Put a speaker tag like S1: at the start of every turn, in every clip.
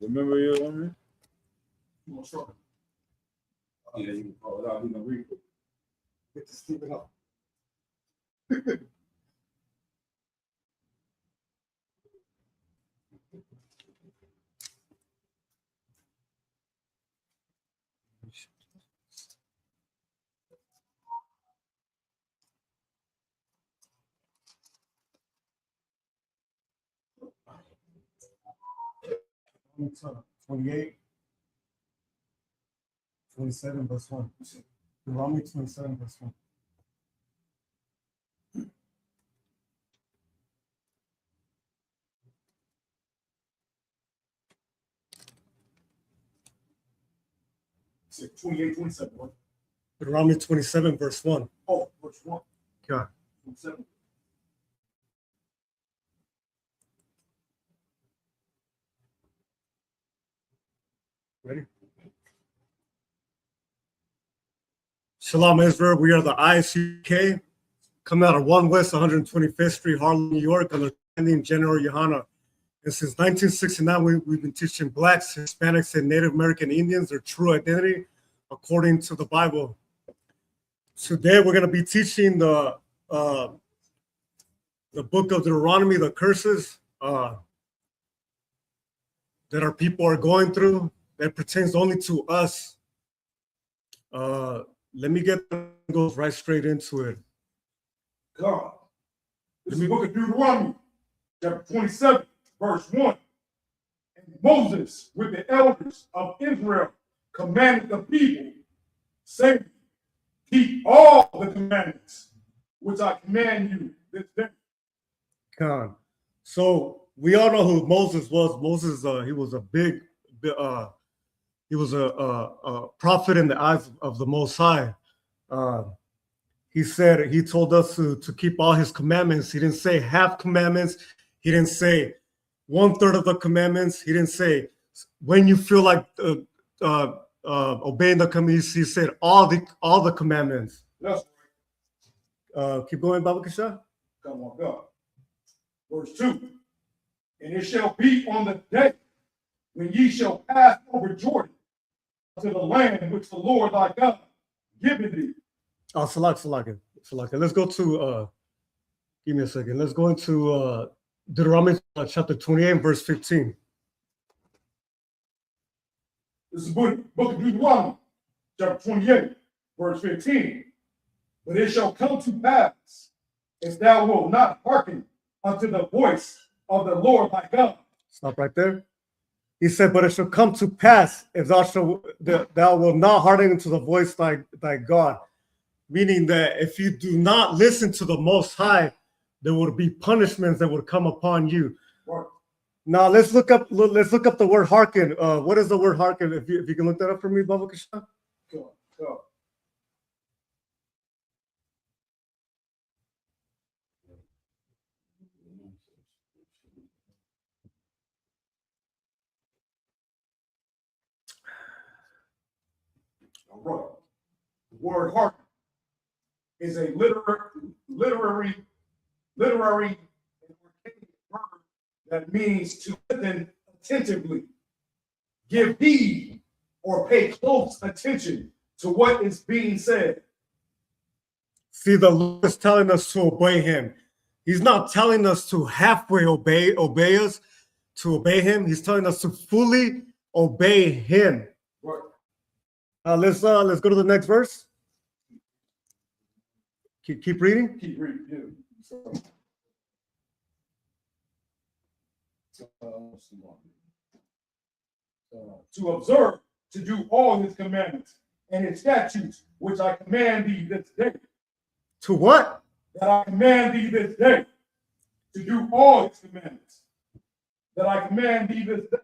S1: Remember your woman?
S2: You want to start? Oh, yeah, you can call it out. You can read it. Get to Stephen up. Deuteronomy 28, 27, verse 1. Deuteronomy 27, verse 1. Say 28, 27. What? Deuteronomy 27, verse 1. Oh, verse 1. Okay. 27. Ready? Shalom, Israel. We are the ISUK, coming out of 1 West 125th Street, Harlem, New York, under General Yohana. And since 1969, we've been teaching Blacks, Hispanics, and Native American Indians their true identity according to the Bible. Today, we're going to be teaching the book of Deuteronomy, the curses that our people are going through that pertains only to us. Let me go right straight into it.
S3: God. This is the book of Deuteronomy, chapter 27, verse 1. And Moses, with the elders of Israel, commanded the people, saying, keep all the commandments which I command you this day.
S2: God. So we all know who Moses was. Moses, he was a big, he was a prophet in the eyes of the Most High. He told us to keep all his commandments. He didn't say half commandments. He didn't say 1/3 of the commandments. He didn't say when you feel like obeying the commandments. He said all the commandments.
S3: That's right.
S2: Keep going, Baba Kasha.
S3: Come on, God. Verse 2. And it shall be on the day when ye shall pass over Jordan to the land which the Lord thy God giveth thee.
S2: Oh, Salak. Let's go to, give me a second. Let's go into Deuteronomy chapter 28, verse 15.
S3: This is the book of Deuteronomy, chapter 28, verse 15. But it shall come to pass, if thou wilt not hearken unto the voice of the Lord thy God.
S2: Stop right there. He said, but it shall come to pass if thou wilt not hearken unto the voice thy God. Meaning that if you do not listen to the Most High, there would be punishments that would come upon you.
S3: Right.
S2: Now let's look up the word hearken. What is the word hearken? If you can look that up for me, Baba Kashan.
S3: Go. All right. The word hearken is a literary verb that means to listen attentively, give heed, or pay close attention to what is being said.
S2: See, the Lord is telling us to obey him. He's not telling us to halfway obey us, to obey him. He's telling us to fully obey him.
S3: Right.
S2: Let's go to the next verse. Keep reading.
S3: Keep reading. Yeah. To observe, to do all his commandments and his statutes, which I command thee this day.
S2: To what?
S3: That I command thee this day. To do all his commandments. That I command thee this day.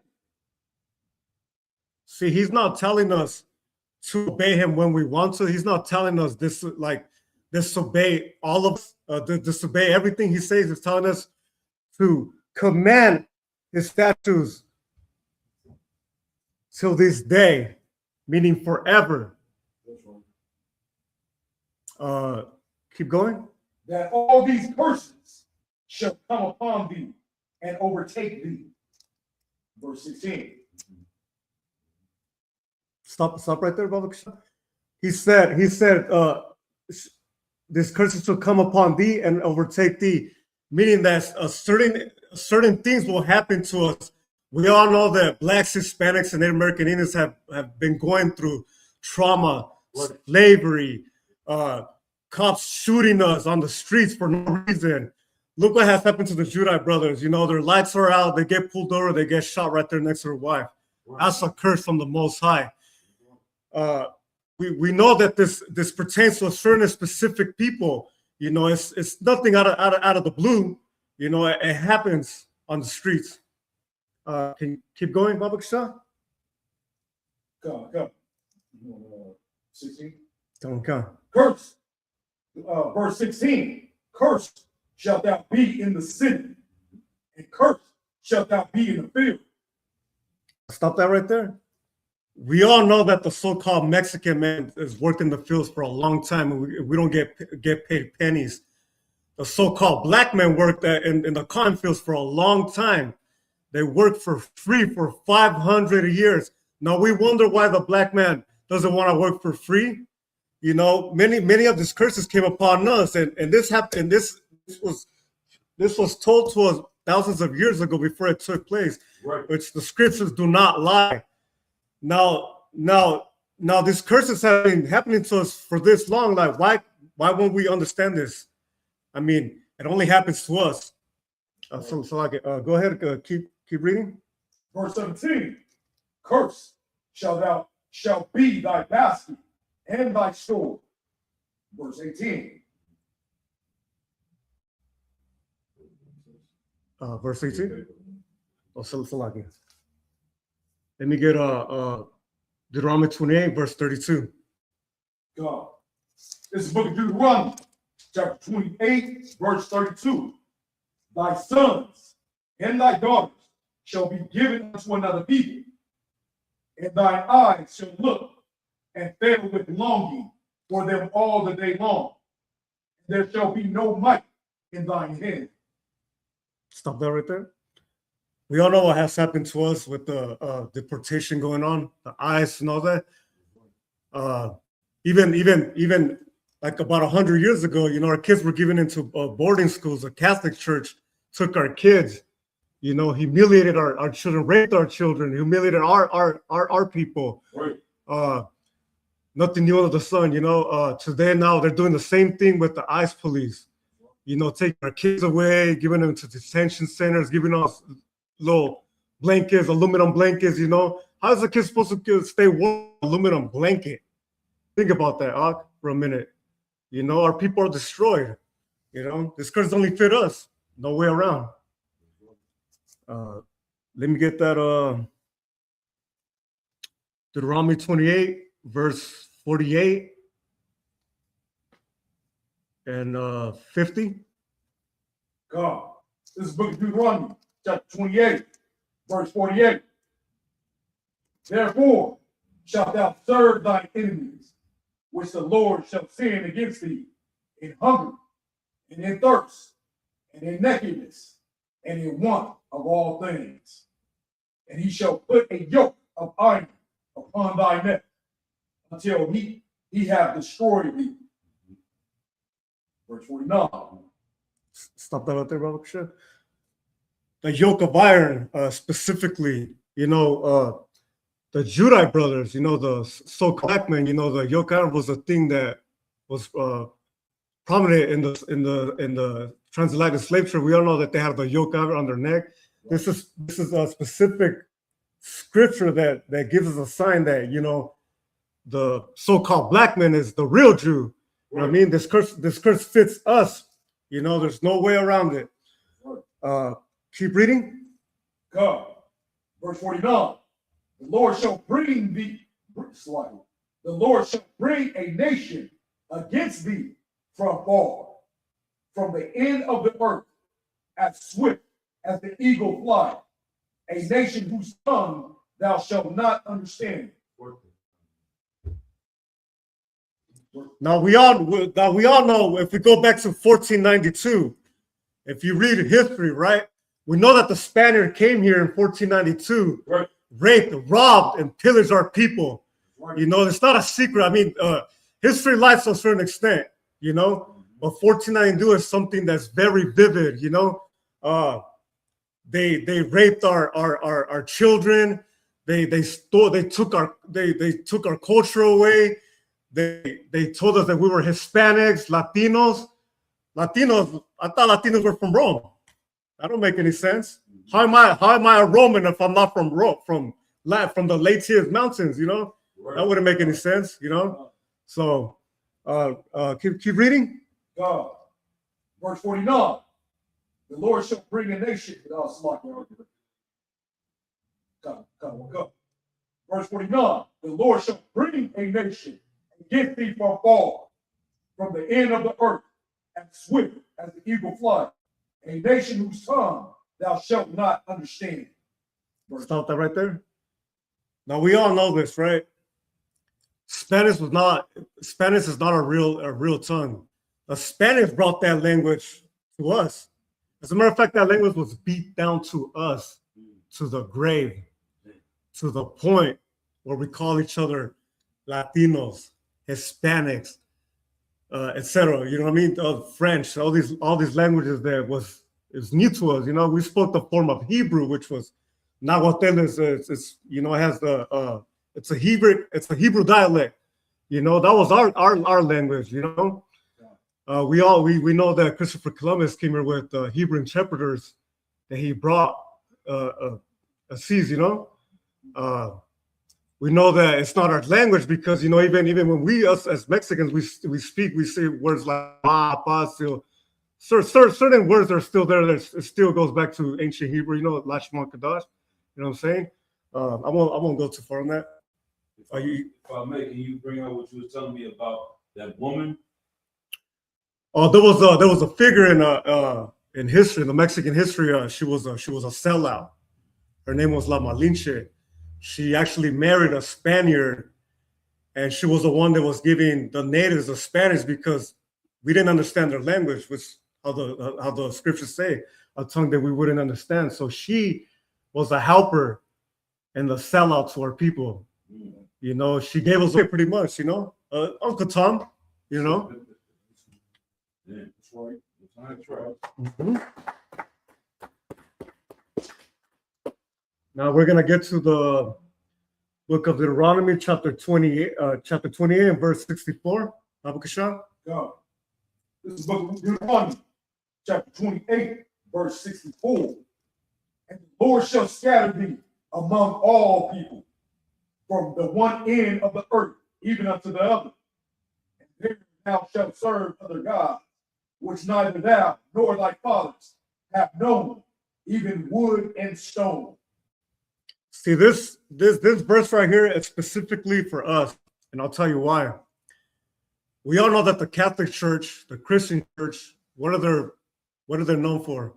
S2: See, he's not telling us to obey him when we want to. He's not telling us disobey all of disobey everything he says. He's telling us to command his statutes till this day, meaning forever. Keep going.
S3: That all these curses shall come upon thee and overtake thee. verse 16.
S2: Stop right there, Baba Kishore. He said, this curses shall come upon thee and overtake thee, meaning that certain things will happen to us. We all know that blacks, Hispanics, and Native American Indians have been going through trauma, slavery, cops shooting us on the streets for no reason. Look what has happened to the Judite brothers. You know, their lights are out, they get pulled over, they get shot right there next to their wife. That's a curse from the Most High. We know that this pertains to a certain specific people. You know, it's nothing out of the blue. You know, it happens on the streets. Can you keep going, Baba Shah?
S3: Come. 16.
S2: Come.
S3: Curse. Verse 16. Cursed shalt thou be in the city, and cursed shalt thou be in the field.
S2: Stop that right there. We all know that the so-called Mexican man is working the fields for a long time, and we don't get paid pennies. The so-called black men work in the cotton fields for a long time. They work for free for 500 years. Now we wonder why the black man doesn't want to work for free. You know, many of these curses came upon us, and this happened. This was told to us thousands of years ago before it took place,
S3: Right.
S2: which the scriptures do not lie. Now, these curses have been happening to us for this long. Like, why won't we understand this? I mean, it only happens to us. So I can go ahead, keep reading.
S3: Verse 17. Cursed shall be thy basket and thy store. Verse 18.
S2: Verse 18. Let me get Deuteronomy 28, verse 32.
S3: God. This is the book of Deuteronomy, chapter 28, verse 32. Thy sons and thy daughters shall be given unto another people, and thine eyes shall look and fail with longing for them all the day long. There shall be no might in thine hand.
S2: Stop that right there. We all know what has happened to us with the deportation going on, the ICE and all that. Even like about 100 years ago, you know, our kids were given into boarding schools. A Catholic church took our kids, you know, humiliated our children, raped our children, humiliated our people.
S3: Right.
S2: Nothing new under the sun, you know. Today now they're doing the same thing with the ICE police. You know, taking our kids away, giving them to detention centers, giving us little blankets, aluminum blankets, you know. How's a kid supposed to stay warm? Aluminum blanket. Think about that, for a minute. You know, our people are destroyed. You know, this curse only fit us. No way around. Let me get that Deuteronomy 28, verse 48 and 50.
S3: God. This is the book of Deuteronomy, chapter 28, verse 48. Therefore shalt thou serve thine enemies, which the Lord shall send against thee in hunger, and in thirst, and in nakedness, and in want of all things. And he shall put a yoke of iron upon thy neck until he have destroyed thee. Verse 49.
S2: Stop that right there, Brother Bashir. The yoke of iron, specifically, you know, the Judite brothers, you know, the so-called black men, you know, the yoke of iron was a thing that was prominent in the transatlantic slave trade. We all know that they have the yoke of iron on their neck. This is a specific scripture that gives us a sign that, you know, the so-called black man is the real Jew. You know what I mean? This curse fits us. You know, there's no way around it. Keep reading.
S3: God. Verse 49. The Lord shall bring a nation against thee from far, from the end of the earth, as swift as the eagle fly, a nation whose tongue thou shalt not understand.
S2: Now we all know, if we go back to 1492, if you read history, right? We know that the Spaniard came here in 1492,
S3: Right.
S2: raped, robbed, and pillaged our people.
S3: Right.
S2: You know, it's not a secret. I mean, history lies to a certain extent, you know, but 1492 is something that's very vivid, you know. They raped our children. They took our culture away. They told us that we were Hispanics, Latinos. I thought Latinos were from Rome. That don't make any sense. How am I a Roman if I'm not from Rome, from the Latias Mountains? You know,
S3: Right.
S2: that wouldn't make any sense. You know, so keep reading.
S3: God. Verse 49. The Lord shall bring a nation without smart. Come. Verse 49. The Lord shall bring a nation and get thee from far, from the end of the earth, and swift as the eagle flies. A nation whose tongue thou shalt not understand.
S2: Stop that right there. Now we all know this, right? Spanish is not a real tongue. The Spanish brought that language to us. As a matter of fact, that language was beat down to us, to the grave, to the point where we call each other Latinos, Hispanics, etc. You know what I mean? French, all these languages that is new to us. You know, we spoke the form of Hebrew, which was Nahuatl. It's you know, it has it's a Hebrew dialect. You know, that was our language. You know, we know that Christopher Columbus came here with Hebrew interpreters that he brought seas. You know, we know that it's not our language because, you know, even when us as Mexicans we say words like still certain words are still there. It still goes back to ancient Hebrew. You know, Lashman Kadash. You know what I'm saying? I won't go too far on that.
S1: If I may, can you bring out what you were telling me about that woman?
S2: Oh, there was a figure in history, in the Mexican history. She was a sellout. Her name was La Malinche. She actually married a Spaniard, and she was the one that was giving the natives the Spanish because we didn't understand their language, which how the scriptures say, a tongue that we wouldn't understand. So she was a helper and the sellout to our people. You know, she gave us away pretty much. You know, Uncle Tom. You know.
S3: Yeah, that's right. That's right.
S2: Mm-hmm. Now we're gonna get to the book of Deuteronomy, chapter 28, and verse 64. Abakasha.
S3: God. This is the book of Deuteronomy, chapter 28, verse 64. And the Lord shall scatter thee among all people, from the one end of the earth even unto the other. And there thou shalt serve other gods, which neither thou nor thy fathers have known, even wood and stone.
S2: See, this verse right here is specifically for us, and I'll tell you why. We all know that the Catholic Church, the Christian Church, what are they known for?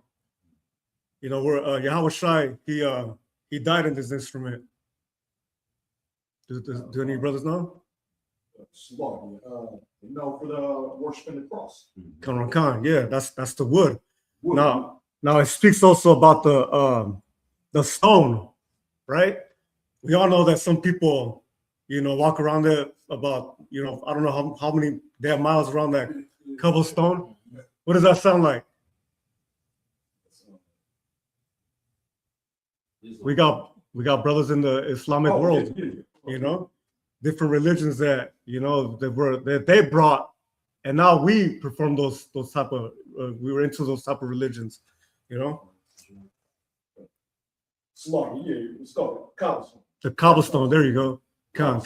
S2: You know, where Yahweh Shai, he died in this instrument. Do any brothers know?
S3: Slaughter, for the worshiping the cross.
S2: Kanrakan, yeah, that's the wood. Now it speaks also about the stone, right? We all know that some people, you know, walk around there about, you know, I don't know how many damn miles around that cobblestone. What does that sound like? We got brothers in the Islamic world, you know, different religions that, you know, that they brought, and now we perform those type of we were into those type of religions, you know.
S3: Slaughter, yeah, it's called cobblestone.
S2: The cobblestone, there you go. Come.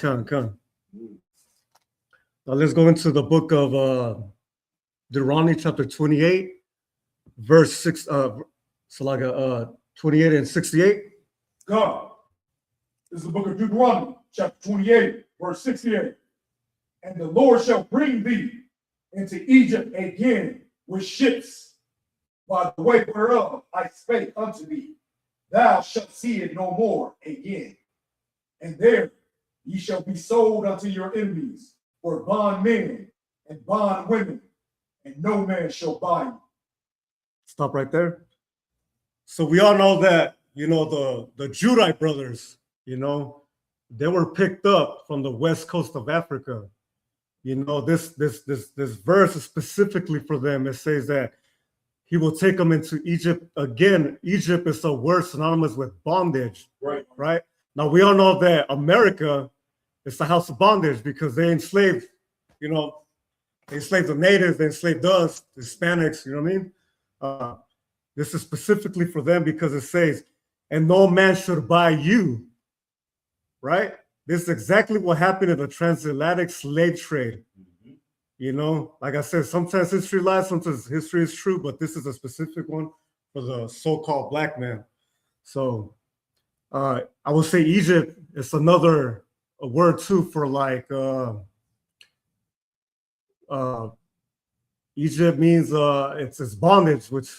S2: Now let's go into the book of Deuteronomy, chapter 28, verse 6, 28 and 68.
S3: God. This is the book of Deuteronomy, chapter 28, verse 68. And the Lord shall bring thee into Egypt again with ships, by the way whereof I spake unto thee. Thou shalt see it no more again. And there ye shall be sold unto your enemies for bondmen and bondwomen, and no man shall buy you.
S2: Stop right there. So we all know that, you know, the Judite brothers, you know, they were picked up from the west coast of Africa. You know, this verse is specifically for them. It says that he will take them into Egypt. Again, Egypt is a word synonymous with bondage.
S3: Right.
S2: Right. Now we all know that America is the house of bondage because they enslaved, you know, they enslaved the natives, they enslaved us, the Hispanics, you know what I mean? This is specifically for them because it says, and no man should buy you, right? This is exactly what happened in the transatlantic slave trade. You know, like I said, sometimes history lies, sometimes history is true, but this is a specific one for the so-called black man. So I would say Egypt is another a word too for like Egypt means it's bondage, which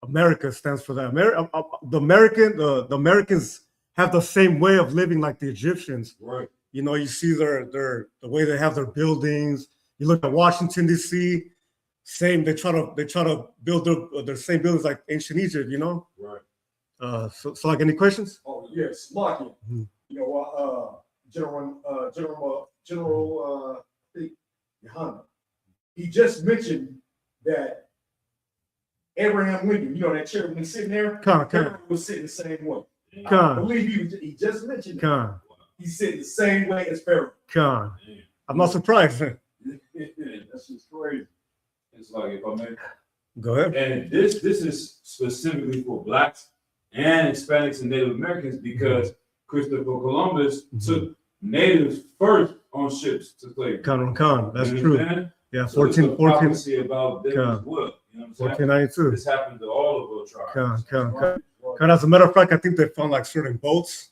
S2: America stands for that. The Americans have the same way of living like the Egyptians.
S3: Right.
S2: You know, you see the way they have their buildings. You look at Washington D.C. Same. They try to build their same buildings like ancient Egypt. You know.
S3: Right.
S2: So like any questions?
S3: Oh yes, Lockett.
S2: Mm-hmm.
S3: You know, General I think Yohana. He just mentioned that Abraham Lincoln, you know, that chair when he's sitting there,
S2: Con.
S3: was sitting the same way. I
S2: Con.
S3: believe he just mentioned that.
S2: Con.
S3: He's sitting the same way as Pharaoh.
S2: Con. I'm not surprised.
S3: That's just crazy.
S1: It's like, if I may,
S2: Go ahead.
S1: and this is specifically for blacks and Hispanics and Native Americans because Christopher Columbus took natives first on ships to slavery.
S2: Con. That's
S1: You
S2: true.
S1: understand?
S2: Yeah,
S1: So it's a
S2: 14.
S1: prophecy about them
S2: Con.
S1: as well. You know what I'm saying?
S2: 1492.
S1: This happened to all of our tribes.
S2: Con. As a matter of fact, I think they found like certain boats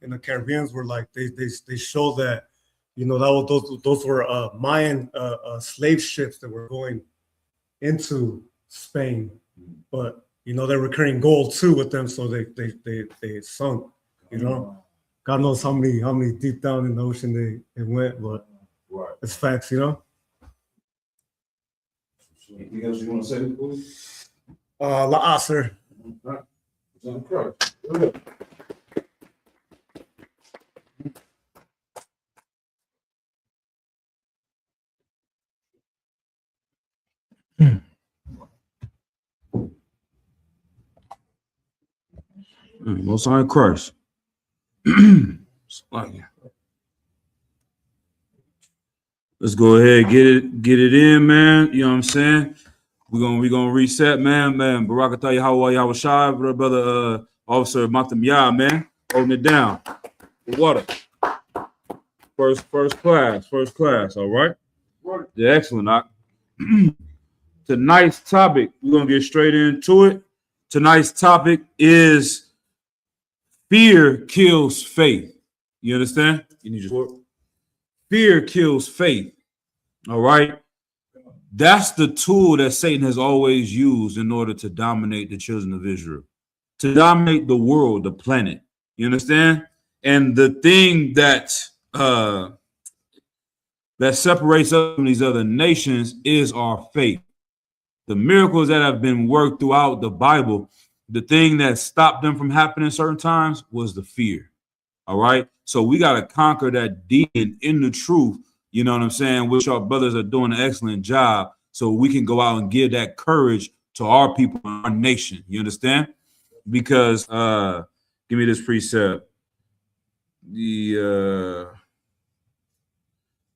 S2: in the Caribbean where like they show that, you know, those were Mayan slave ships that were going into Spain, but you know they were carrying gold too with them, so they sunk. You know, God knows how many deep down in the ocean they went, but
S1: Right.
S2: it's facts, you know.
S1: Anything else you want to say, please?
S2: La sir.
S1: On Christ. Most High Christ. Let's go ahead, get it in, man. You know what I'm saying? We're gonna reset, man. Barakatah Yahweh Shai, brother Officer Matam Yah, man. Holding it down. Water. First class, all right?
S3: Right.
S1: Yeah, excellent. Tonight's topic, we're gonna get straight into it. Tonight's topic is fear kills faith. You understand? You need your support. Fear kills faith. All right. That's the tool that Satan has always used in order to dominate the children of Israel, to dominate the world, the planet. You understand? And the thing that separates us from these other nations is our faith. The miracles that have been worked throughout the Bible, the thing that stopped them from happening certain times was the fear. All right. So we got to conquer that demon in the truth. You know what I'm saying? Which our brothers are doing an excellent job. So we can go out and give that courage to our people, our nation. You understand? Because give me this precept.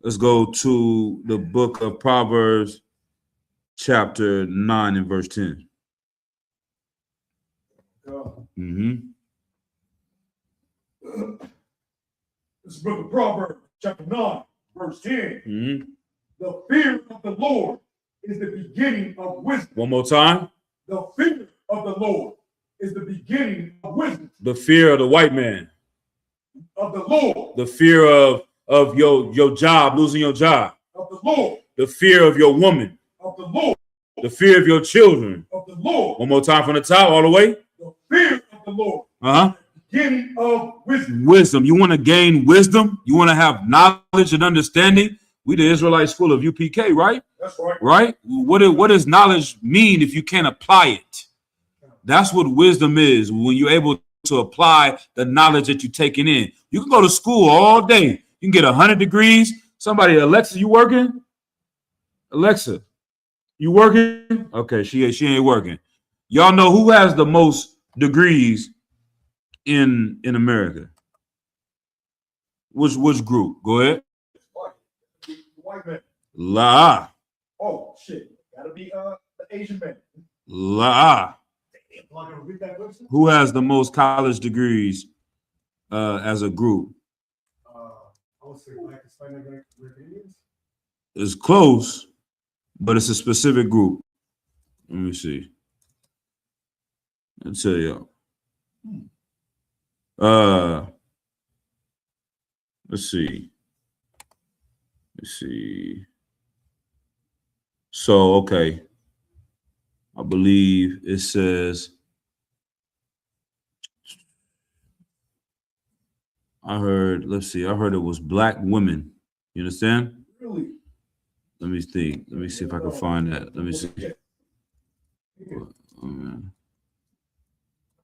S1: Let's go to the book of Proverbs, chapter 9 and verse 10.
S3: This book of Proverbs, chapter 9, verse 10. The fear of the Lord is the beginning of wisdom.
S1: One more time.
S3: The fear of the Lord is the beginning of wisdom.
S1: The fear of the white man.
S3: Of the Lord.
S1: The fear of your job, losing your job.
S3: Of the Lord.
S1: The fear of your woman.
S3: Of the Lord.
S1: The fear of your children.
S3: Of the Lord.
S1: One more time from the top, all the way.
S3: The fear of the Lord. Beginning of wisdom.
S1: Wisdom. You want to gain wisdom? You want to have knowledge and understanding? We the Israelite school of UPK, right?
S3: That's right.
S1: Right? What does knowledge mean if you can't apply it? That's what wisdom is. When you're able to apply the knowledge that you're taking in. You can go to school all day. You can get 100 degrees. Somebody, Alexa, you working? Alexa, you working? Okay, she ain't working. Y'all know who has the most degrees in America? Which group? Go ahead.
S3: The white man.
S1: La.
S3: Oh shit. Gotta be the Asian man.
S1: La. Who has the most college degrees as a group?
S2: I would say Black, Hispanic, Indians.
S1: It's close, but it's a specific group. Let me see. I'll tell y'all. Let's see. So, okay. I believe it says, I heard it was Black women. You understand?
S3: Really?
S1: Let me think. Let me see if I can find that. Let me see.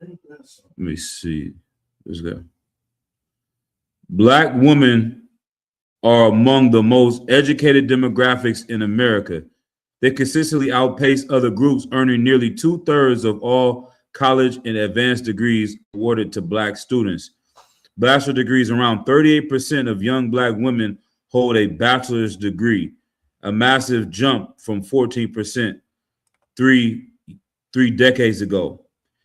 S1: Let me see. Where's that? Black women are among the most educated demographics in America. They consistently outpace other groups, earning nearly 2/3 of all college and advanced degrees awarded to Black students. Bachelor degrees, around 38% of young Black women hold a bachelor's degree, a massive jump from 14% three decades ago.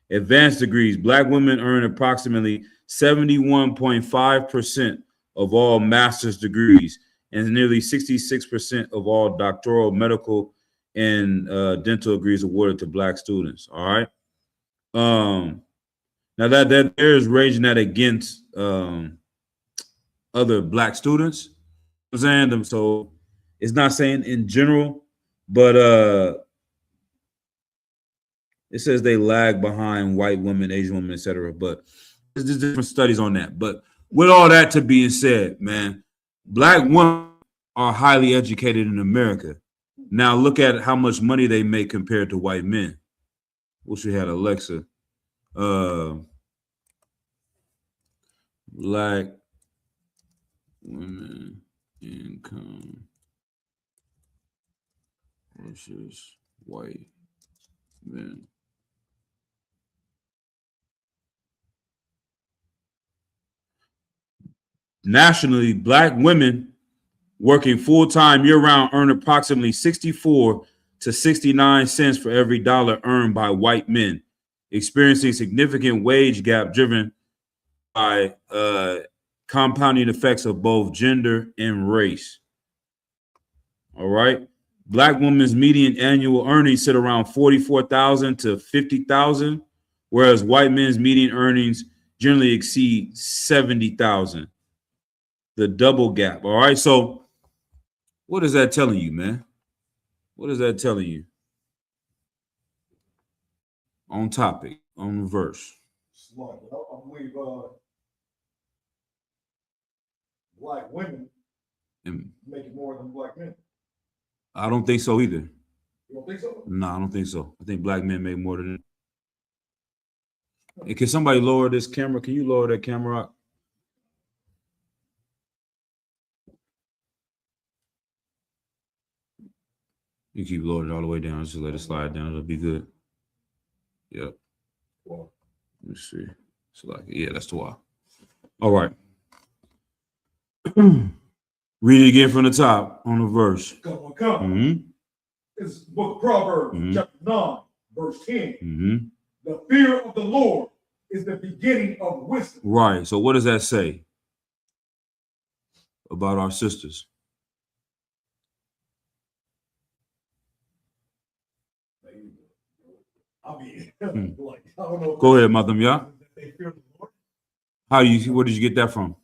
S1: Advanced degrees, Black women earn approximately 71.5% of all master's degrees and nearly 66% of all doctoral, medical, and dental degrees awarded to Black students. All right. Now that there is raging that against other Black students. I'm saying them, so it's not saying in general, but it says they lag behind white women, Asian women, etc. But there's different studies on that. But with all that to being said, man, Black women are highly educated in America. Now look at how much money they make compared to white men. Wish we had Alexa. Black women income versus white men. Nationally, Black women working full-time year-round earn approximately 64 to 69 cents for every dollar earned by white men, experiencing significant wage gap driven by compounding effects of both gender and race. All right. Black women's median annual earnings sit around 44,000 to 50,000, whereas white men's median earnings generally exceed 70,000. The double gap. All right. So what is that telling you, man? What is that telling you? On topic, on the verse.
S3: Smart. I believe Black women make more than Black men.
S1: I don't think so either.
S3: You don't think so?
S1: No, I don't think so. I think Black men make more than it. Hey, can somebody lower this camera? Can you lower that camera up? You keep lowering it all the way down. Just let it slide down. It'll be good. Yep.
S3: Well,
S1: let me see. So like, yeah, that's the why. All right. Read it again from the top on the verse.
S3: Come on. Mm-hmm. It's book of Proverbs, chapter 9, verse 10. Mm-hmm. The fear of the Lord is the beginning of wisdom.
S1: Right. So what does that say about our sisters?
S3: I mean, like, I don't know.
S1: Go ahead, Madam. Yeah.
S3: They fear the Lord.
S1: How you? Where did you get that from?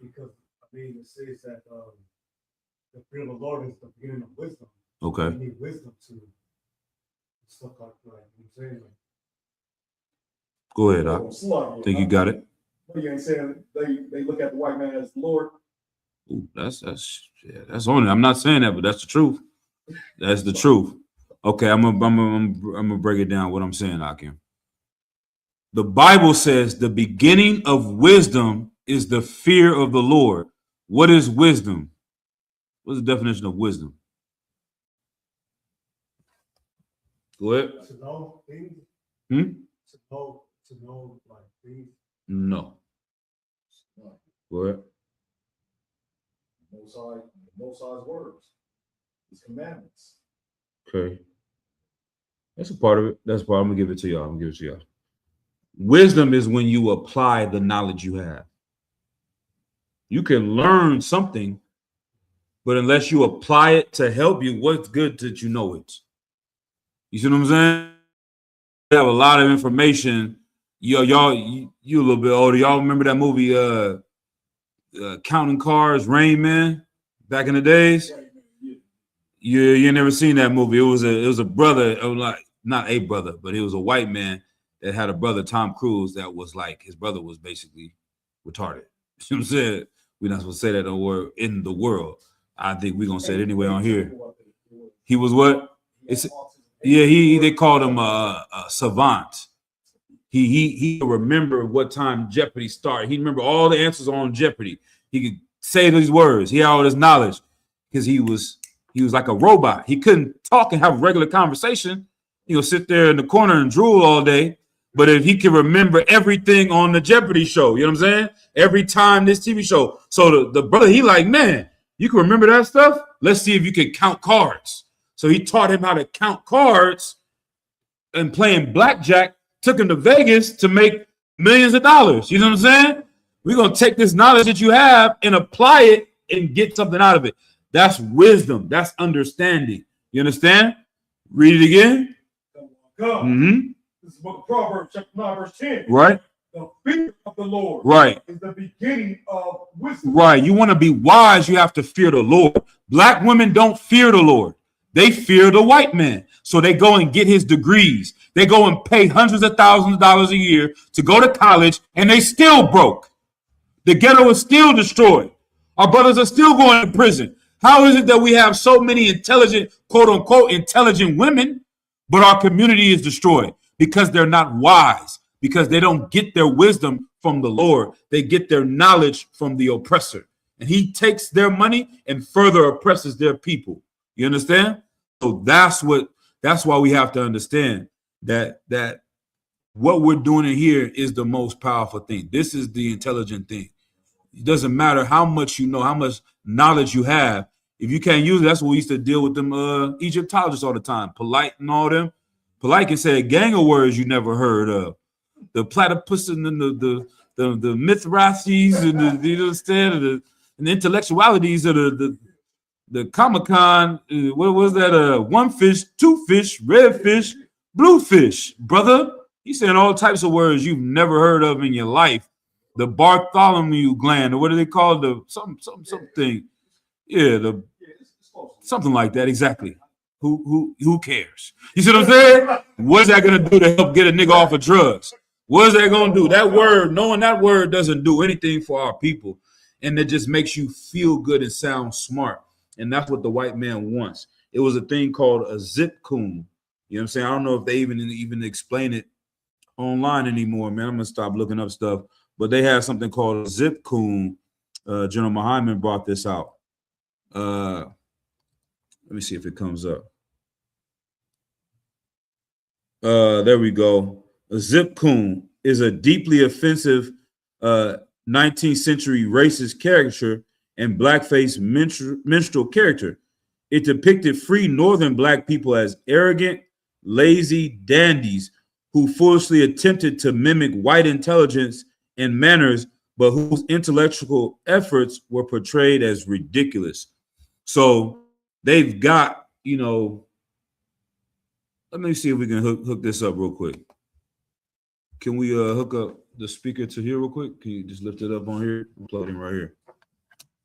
S2: Because I mean, it says that the fear of the Lord is the beginning of wisdom.
S1: Okay.
S2: You need wisdom to stuff like that. You know what I'm saying?
S1: Go ahead. I think you got it.
S3: But you ain't saying they look at the white man as the Lord.
S1: Ooh, that's on it. I'm not saying that, but that's the truth. That's the truth. Okay, I'm gonna break it down. What I'm saying, Akim. The Bible says the beginning of wisdom is the fear of the Lord. What is wisdom? What's the definition of wisdom? Go ahead.
S2: To know things.
S1: Hmm?
S2: To know like things.
S1: No. Go ahead.
S3: Most High's words, His commandments.
S1: Okay. That's a part of it. That's part. I'm gonna give it to y'all. Wisdom is when you apply the knowledge you have. You can learn something, but unless you apply it to help you, what's good that you know it? You see what I'm saying? You have a lot of information. You a little bit older. Y'all remember that movie, Counting Cars, Rain Man, back in the days? You never seen that movie. It was a brother, like not a brother, but it was a white man that had a brother, Tom Cruise, that was like his brother was basically retarded. You know what I'm saying? We're not supposed to say that word in the world. I think we're gonna say it anyway on here. He was what? They called him a savant. He remember what time Jeopardy started. He remember all the answers on Jeopardy. He could say these words. He had all this knowledge because he was like a robot. He couldn't talk and have a regular conversation. He'll sit there in the corner and drool all day. But if he can remember everything on the Jeopardy show, you know what I'm saying? Every time this TV show. So the brother, he like, man, you can remember that stuff? Let's see if you can count cards. So he taught him how to count cards and playing blackjack, took him to Vegas to make millions of dollars. You know what I'm saying? We're going to take this knowledge that you have and apply it and get something out of it. That's wisdom. That's understanding. You understand? Read it again.
S3: God.
S1: Mm-hmm.
S3: This is the book of Proverbs, chapter 9, verse 10.
S1: Right.
S3: The fear of the Lord is the beginning of wisdom.
S1: Right. You want to be wise, you have to fear the Lord. Black women don't fear the Lord. They fear the white man. So they go and get his degrees. They go and pay hundreds of thousands of dollars a year to go to college, and they still broke. The ghetto is still destroyed. Our brothers are still going to prison. How is it that we have so many intelligent, quote unquote, intelligent women, but our community is destroyed? Because they're not wise, because they don't get their wisdom from the Lord. They get their knowledge from the oppressor. And he takes their money and further oppresses their people. You understand? So that's why we have to understand that what we're doing in here is the most powerful thing. This is the intelligent thing. It doesn't matter how much you know, how much knowledge you have. If you can't use it, that's what we used to deal with them Egyptologists all the time. Polite and all them. Polite can say a gang of words you never heard of. The platypus and the Mithraces and the, you understand, and the intellectualities of the Comic-Con. What was that? One fish, two fish, red fish, blue fish, brother. He's saying all types of words you've never heard of in your life. The Bartholomew gland, or what do they call the something? Yeah, something like that. Exactly. Who cares? You see what I'm saying? What's that gonna do to help get a nigga off of drugs? What is that gonna do? That word, knowing that word doesn't do anything for our people, and it just makes you feel good and sound smart. And that's what the white man wants. It was a thing called a zip coon. You know what I'm saying? I don't know if they even explain it online anymore, man. I'm gonna stop looking up stuff. But they had something called a zip coon. General Muhammad brought this out. Let me see if it comes up. There we go. A zip coon is a deeply offensive 19th century racist caricature and blackface minstrel character. It depicted free northern black people as arrogant, lazy dandies who foolishly attempted to mimic white intelligence and manners, but whose intellectual efforts were portrayed as ridiculous. So they've got, let me see if we can hook this up real quick. Can we hook up the speaker to here real quick? Can you just lift it up on here? I'm plugging right here.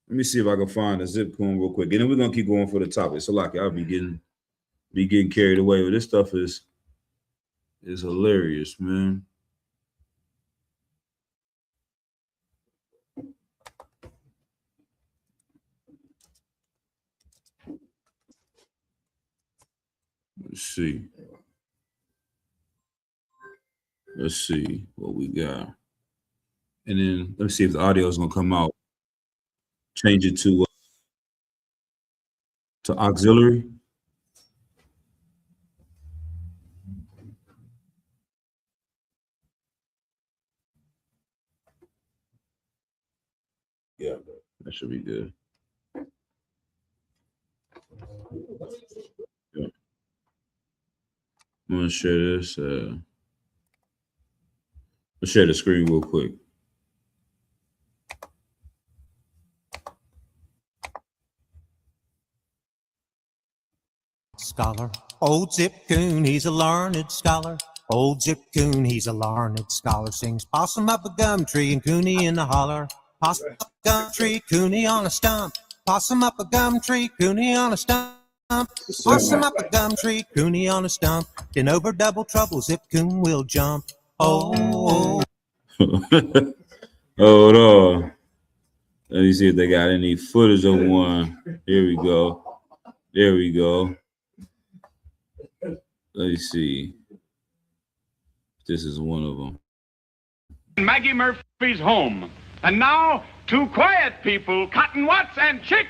S1: Let me see if I can find a zip coon real quick. And then we're gonna keep going for the topic. So like I'll be getting carried away, but this stuff is hilarious, man. Let's see. Let's see what we got. And then let's see if the audio is gonna come out. Change it to auxiliary. Yeah, that should be good. Yeah. I'm gonna share this. Let's share the screen real quick.
S4: Scholar, old Zip Coon, he's a learned scholar. Old Zip Coon, he's a learned scholar. Sings possum up a gum tree and Cooney in the holler. Possum up a gum tree, Cooney on a stump. Possum up a gum tree, Cooney on a stump. Possum up a gum tree, Cooney on a stump. Then over double trouble, Zip Coon will jump. Oh.
S1: Hold on. Let me see if they got any footage of one. Here we go. There we go. Let me see. This is one of them.
S5: Maggie Murphy's home. And now, two quiet people, Cotton Watts and Chick.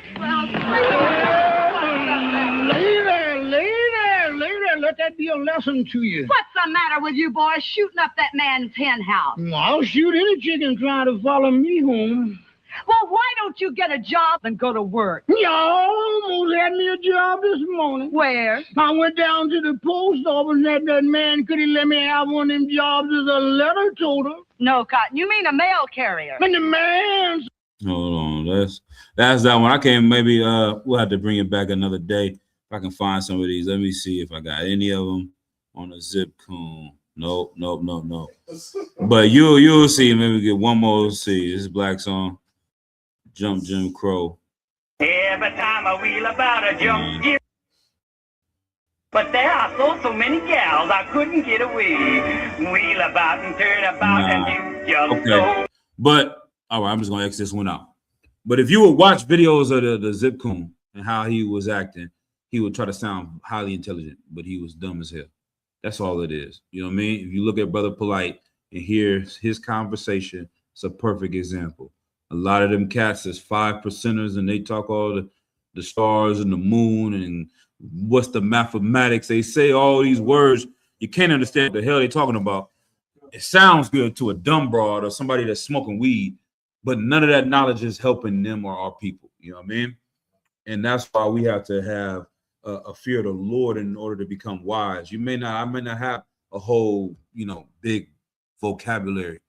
S6: Lady, let that be a lesson to you.
S7: What's the matter with you boys shooting up that man's hen house?
S6: I'll shoot any chicken trying to follow me home.
S7: Well, why don't you get a job and go to work?
S6: You almost had me a job this morning.
S7: Where?
S6: I went down to the post office and that man could he let me have one of them jobs as a letter toter.
S7: No, Cotton, you mean a mail carrier.
S6: And the man...
S1: Hold on. That's that one. I can't maybe we'll have to bring it back another day. If I can find some of these. Let me see if I got any of them on a Zip Coon. Nope. But you'll see. Maybe get one more. Let's see. This is Black Song. Jump Jim Crow.
S8: Every time I wheel about a jump, yeah. But there are so many gals I couldn't get away. Wheel about and turn about and you just know.
S1: But all right, I'm just gonna X this one out. But if you would watch videos of the Zip Coon and how he was acting, he would try to sound highly intelligent, but he was dumb as hell. That's all it is. You know what I mean? If you look at Brother Polite and hear his conversation, it's a perfect example. A lot of them cats is 5%ers and they talk all the stars and the moon and what's the mathematics. They say all these words. You can't understand what the hell they're talking about. It sounds good to a dumb broad or somebody that's smoking weed, but none of that knowledge is helping them or our people. You know what I mean? And that's why we have to have a fear of the Lord in order to become wise. I may not have a whole, big vocabulary,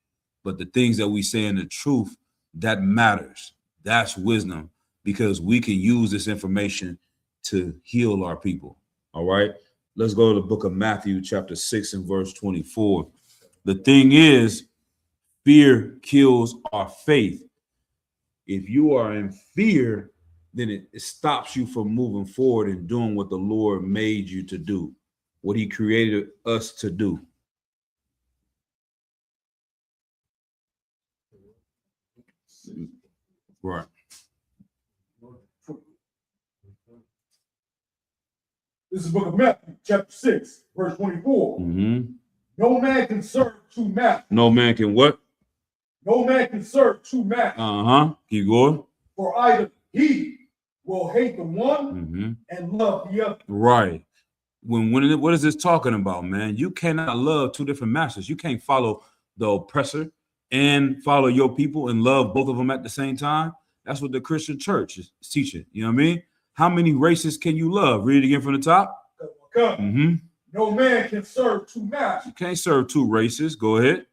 S1: but the things that we say in the truth, that matters. That's wisdom, because we can use this information to heal our people. All right. Let's go to the book of Matthew, chapter 6 and verse 24. The thing is, fear kills our faith. If you are in fear, then it stops you from moving forward and doing what the Lord made you to do, what he created us to do. Right.
S3: This is the book of Matthew, chapter 6, verse 24.
S1: Mm-hmm.
S3: No man can serve two masters.
S1: No man can what?
S3: No man can serve two masters.
S1: Keep going.
S3: For either he will hate the one and love the other.
S1: Right. What is this talking about, man? You cannot love two different masters. You can't follow the oppressor and follow your people and love both of them at the same time. That's what the Christian church is teaching. You know what I mean? How many races can you love? Read it again from the top.
S3: No man can serve two masters.
S1: You can't serve two races. Go ahead.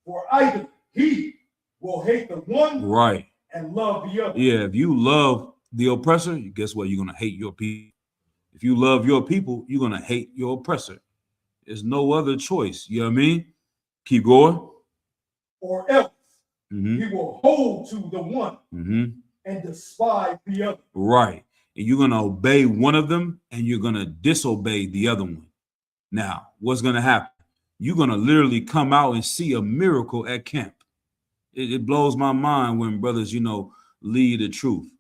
S3: For either he will hate the one
S1: right
S3: and love the other.
S1: Yeah, if you love the oppressor, guess what? You're going to hate your people. If you love your people, you're going to hate your oppressor. There's no other choice. You know what I mean? Keep going.
S3: Or else he will hold to the one and despise the other.
S1: Right. And you're going to obey one of them and you're going to disobey the other one. Now, what's going to happen? You're going to literally come out and see a miracle at camp. It blows my mind when brothers, lead the truth.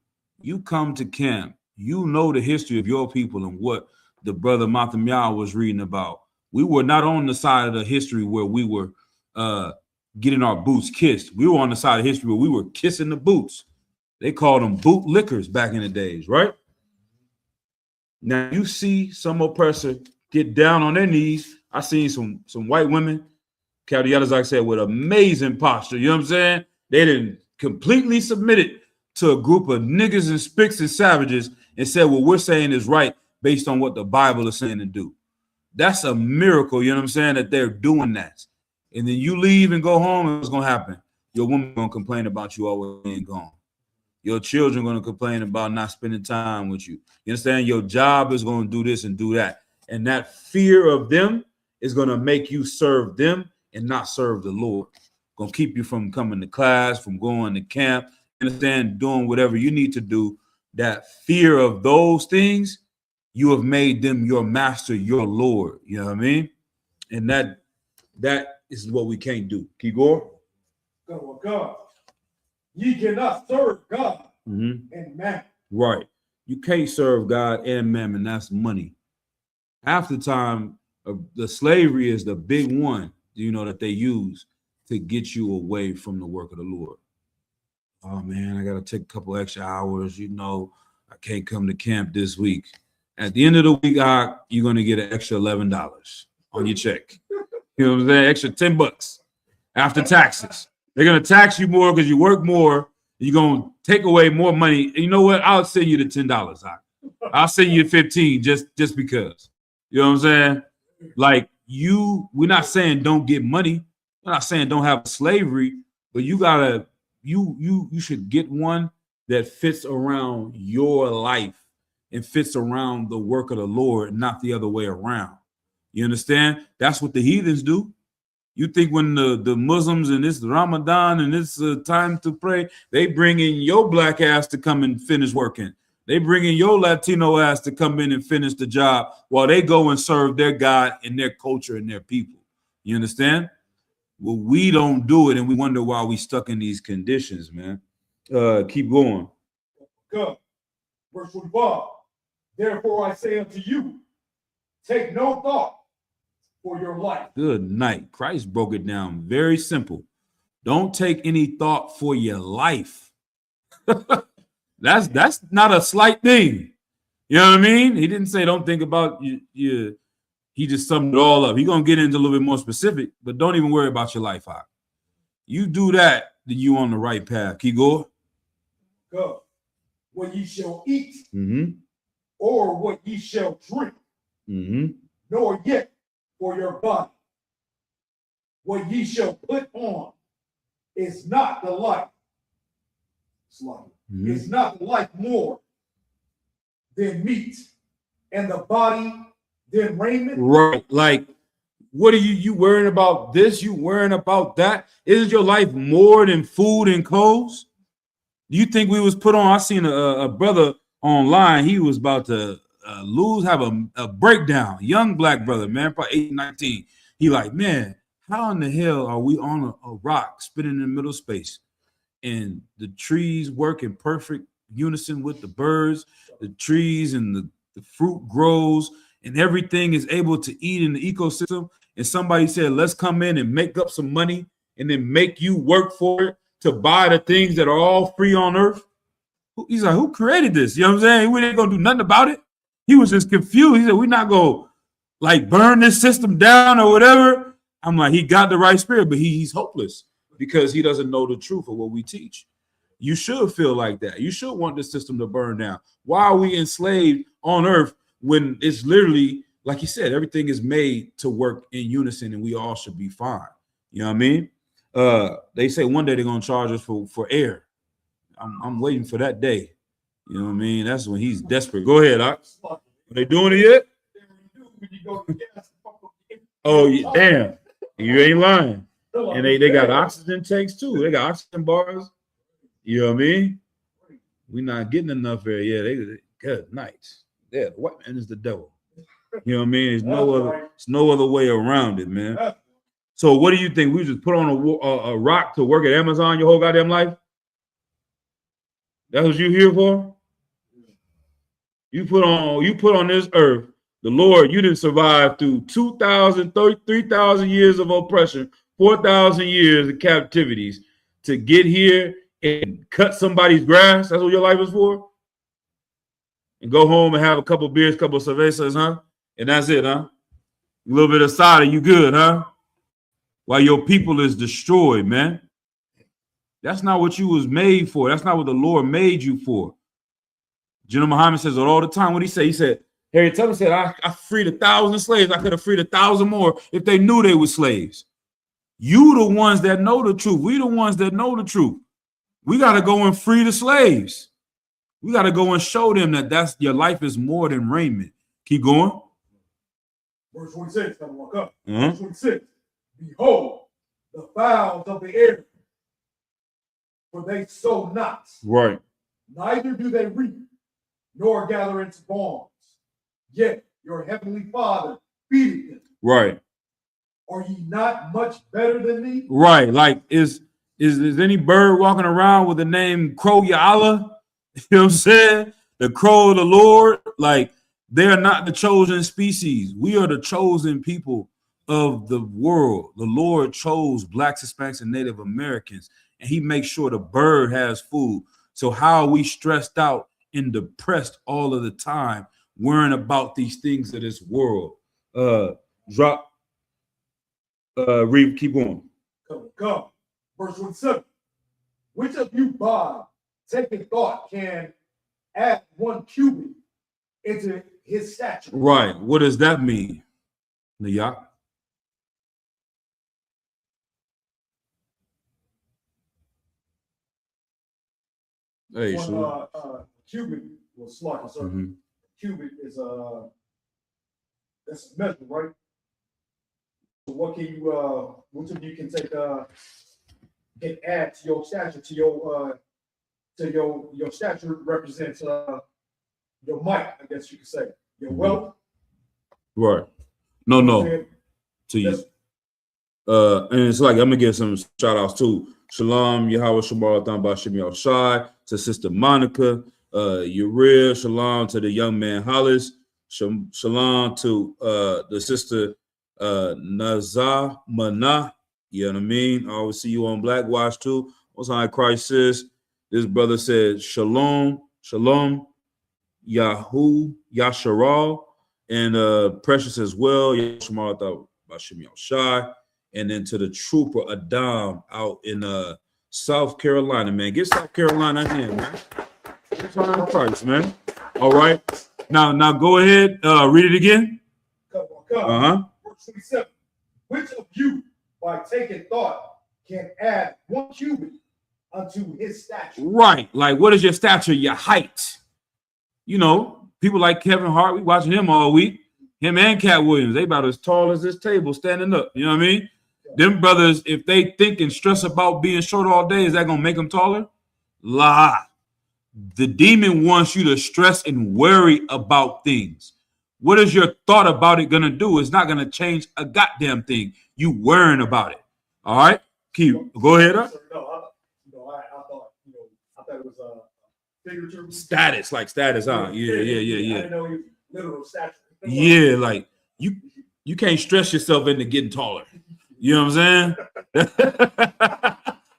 S1: You come to camp, you know the history of your people and what the brother Mathamiah was reading about We were not on the side of the history where we were getting our boots kissed. We were on the side of history where we were kissing the boots. They called them boot lickers back in the days, right? Now you see some oppressor get down on their knees. I seen some white women, Captain Yadazak said, with amazing posture. You know what I'm saying? They didn't completely submitted to a group of niggas and spicks and savages and said what we're saying is right based on what the Bible is saying to do. That's a miracle, you know what I'm saying, that they're doing that. And then you leave and go home, and what's going to happen? Your woman going to complain about you always being gone. Your children going to complain about not spending time with you. You understand? Your job is going to do this and do that. And that fear of them is going to make you serve them and not serve the Lord. Going to keep you from coming to class, from going to camp, understand, doing whatever you need to do. That fear of those things, you have made them your master, your Lord. You know what I mean? And that is what we can't do. Keep going.
S3: God. Ye cannot serve God and mammon.
S1: Right. You can't serve God and mammon. That's money. Half the time, the slavery is the big one, you know, that they use to get you away from the work of the Lord. Oh, man, I got to take a couple extra hours. You know, I can't come to camp this week. At the end of the week, you're going to get an extra $11 on your check. You know what I'm saying? Extra $10 after taxes. They're going to tax you more because you work more. You're going to take away more money. And you know what? I'll send you the $10. I'll send you 15 just because. You know what I'm saying? Like we're not saying don't get money. We're not saying don't have slavery, but you gotta, you should get one that fits around your life and fits around the work of the Lord, not the other way around. You understand? That's what the heathens do. You think when the Muslims and it's Ramadan and it's time to pray, they bring in your black ass to come and finish working. They bring in your Latino ass to come in and finish the job while they go and serve their God and their culture and their people. You understand? Well, we don't do it, and we wonder why we stuck in these conditions, man. Keep going.
S3: Good. Verse 25. Therefore I say unto you, take no thought for your life.
S1: Good night. Christ broke it down very simple. Don't take any thought for your life. That's not a slight thing. You know what I mean? He didn't say don't think about you. He just summed it all up. He's going to get into a little bit more specific, but don't even worry about your life. You do that, then you on the right path. Keep going.
S3: Go. What ye shall eat, or what ye shall drink, nor yet for your body. What ye shall put on is not the life. Is not the life more than meat, and the body than raiment.
S1: Right. Like, what are you worrying about this? You worrying about that? Isn't your life more than food and clothes? Do you think we was put on? I seen a brother online. He was about to have a breakdown. Young black brother, man, probably 18, 19. He like, man, how in the hell are we on a rock spinning in the middle of space? And the trees work in perfect unison with the birds, the trees and the fruit grows, and everything is able to eat in the ecosystem. And somebody said, let's come in and make up some money and then make you work for it to buy the things that are all free on earth. He's like, who created this? You know what I'm saying? We ain't gonna do nothing about it. He was just confused. He said, we're not gonna like burn this system down or whatever. I'm like, he got the right spirit, but he's hopeless because he doesn't know the truth of what we teach. You should feel like that. You should want the system to burn down. Why are we enslaved on earth when it's literally, like you said, everything is made to work in unison and we all should be fine? You know what I mean? They say one day they're gonna charge us for air. I'm waiting for that day. You know what I mean? That's when he's desperate. Go ahead, Doc. Are they doing it yet? Oh yeah, damn. You ain't lying. And they got oxygen tanks too. They got oxygen bars. You know what I mean? We're not getting enough air. Yeah, they good nights. Yeah, the white man is the devil. You know what I mean? There's no other way around it, man. So what do you think? We just put on a rock to work at Amazon your whole goddamn life? That's what you here for? You put on this earth The Lord, you didn't survive through 2,000, 3,000 years of oppression, 4,000 years of captivities to get here and cut somebody's grass. That's what your life is for? And go home and have a couple beers, couple of cervezas, huh? And that's it, huh? A little bit of cider, you good, huh? While your people is destroyed, man. That's not what you was made for. That's not what the Lord made you for. General Muhammad says it all the time. What did he say? He said, Harriet Tubman said, I freed 1,000 slaves. I could have freed 1,000 more if they knew they were slaves. You the ones that know the truth. We the ones that know the truth. We got to go and free the slaves. We got to go and show them that your life is more than raiment. Keep going.
S3: Verse 26, gotta walk up.
S1: Uh-huh.
S3: Verse 26, behold, the fowls of the air, for they sow not,
S1: Right.
S3: neither do they reap, nor gather into barns. Yet your heavenly Father feedeth them.
S1: Right.
S3: Are ye not much better than me?
S1: Right. Like, is any bird walking around with the name Crow Ya'Allah? You know what I'm saying? The crow of the Lord. Like, they're not the chosen species. We are the chosen people of the world. The Lord chose Blacks, Hispanics, and Native Americans, and he makes sure the bird has food. So how are we stressed out and depressed all of the time, worrying about these things of this world? Read, keep going.
S3: Come. Verse 27. Which of you, by taking thought, can add 1 cubit into his stature?
S1: Right. What does that mean, Nayak? Hey,
S3: One cubit was slaughter, sir.
S1: Mhm.
S3: Cubit is that's a measure, right? So what can you which of you can take can add to your stature, to your stature represents your might, I guess you could say. Your wealth.
S1: Right. No.
S3: And
S1: To you.
S3: that's-
S1: And it's like, I'm gonna give some shout outs too. Shalom, Yahweh Shabbat Bashim Shai, to Sister Monica, Uriel, shalom to the young man Hollis, shalom to the sister Nazar Mana. You know what I mean? I always see you on Black Watch too. Most High Christ says, this brother said, Shalom, Yahu, Yasharal, and Precious as well. Yashmaratha Bashim Shai. And then to the trooper Adam out in South Carolina, man. Get South Carolina in, man. Most High Christ, man. All right. Now go ahead. Read it again.
S3: Come.
S1: Uh-huh.
S3: Verse 27. Which of you, by taking thought, can add 1 cubit unto his stature?
S1: Right. Like, what is your stature, your height? You know, people like Kevin Hart, we watching him all week. Him and Cat Williams, they about as tall as this table standing up. You know what I mean? Them brothers, if they think and stress about being short all day, is that going to make them taller? Lie. The demon wants you to stress and worry about things. What is your thought about it going to do? It's not going to change a goddamn thing. You worrying about it. All right? Keep. Go ahead.
S3: I thought it was figurative.
S1: Status, like status, huh? Yeah.
S3: I didn't know he was literal stature.
S1: Yeah, like you can't stress yourself into getting taller. You know what I'm saying?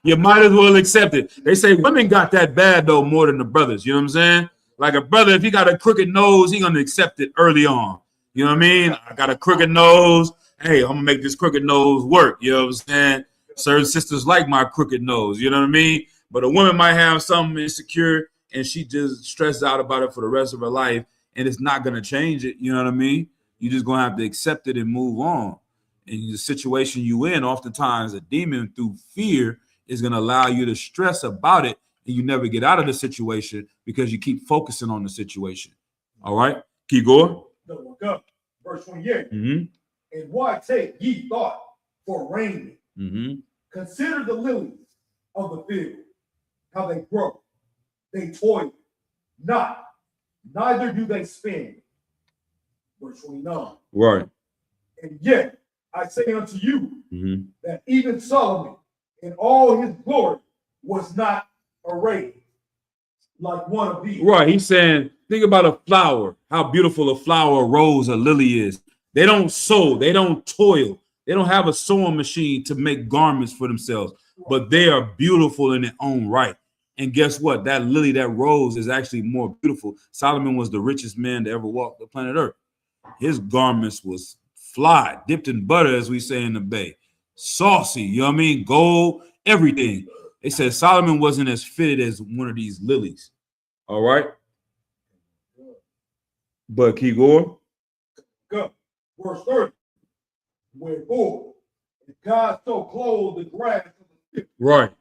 S1: You might as well accept it. They say women got that bad though more than the brothers. You know what I'm saying? Like a brother, if he got a crooked nose, he gonna accept it early on. You know what I mean? I got a crooked nose. Hey, I'm gonna make this crooked nose work. You know what I'm saying? Certain sisters like my crooked nose. You know what I mean? But a woman might have something insecure and she just stressed out about it for the rest of her life, and it's not gonna change it. You know what I mean? You just gonna have to accept it and move on. And the situation you in, oftentimes a demon through fear is going to allow you to stress about it, and you never get out of the situation because you keep focusing on the situation. All right, keep going.
S3: Look up, verse 28.
S1: Mm-hmm.
S3: And why take ye thought for raiment?
S1: Mm-hmm.
S3: Consider the lilies of the field, how they grow. They toil not, neither do they spin. Verse 29.
S1: Right.
S3: And yet I say unto you
S1: Mm-hmm.
S3: that even Solomon in all his glory was not arrayed like one of these.
S1: Right. He's saying, think about a flower, how beautiful a flower, a rose, a lily is. They don't sew, they don't toil, they don't have a sewing machine to make garments for themselves, but they are beautiful in their own right. And guess what? That lily, that rose is actually more beautiful. Solomon was the richest man to ever walk the planet Earth. His garments was fly, dipped in butter, as we say in the Bay. Saucy, you know what I mean? Gold, everything. They said Solomon wasn't as fitted as one of these lilies. All right. But keep going.
S3: Go. Verse 30. Wherefore, if God so clothed the grass of the field,
S1: Right.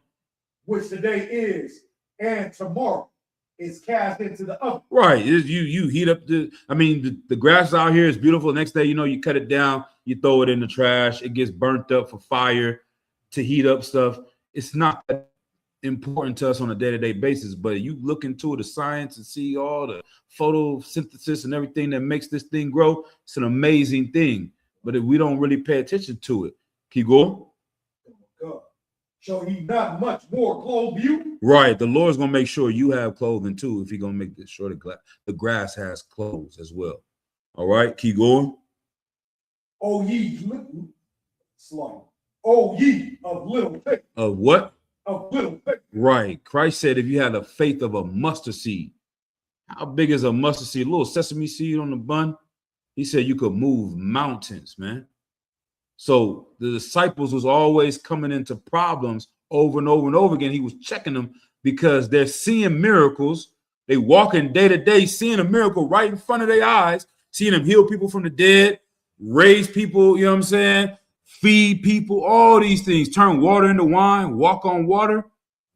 S3: which today is, and tomorrow is cast into the oven.
S1: Right. You heat up the grass out here is beautiful. Next day, you cut it down, you throw it in the trash, it gets burnt up for fire to heat up stuff. It's not that important to us on a day-to-day basis, but you look into the science and see all the photosynthesis and everything that makes this thing grow. It's an amazing thing, but if we don't really pay attention to it, keep going.
S3: God, shall he not much more clothe you?
S1: Right, the Lord's gonna make sure you have clothing too. If He's gonna make sure the grass has clothes as well. All right, keep going.
S3: O ye little, slow. O ye of little faith.
S1: Of what?
S3: Of little faith.
S1: Right. Christ said, if you had the faith of a mustard seed, how big is a mustard seed? A little sesame seed on the bun. He said you could move mountains, man. So the disciples was always coming into problems over and over and over again. He was checking them because they're seeing miracles. They walking day to day, seeing a miracle right in front of their eyes, seeing them heal people from the dead, raise people, you know what I'm saying? Feed people, all these things, turn water into wine, walk on water,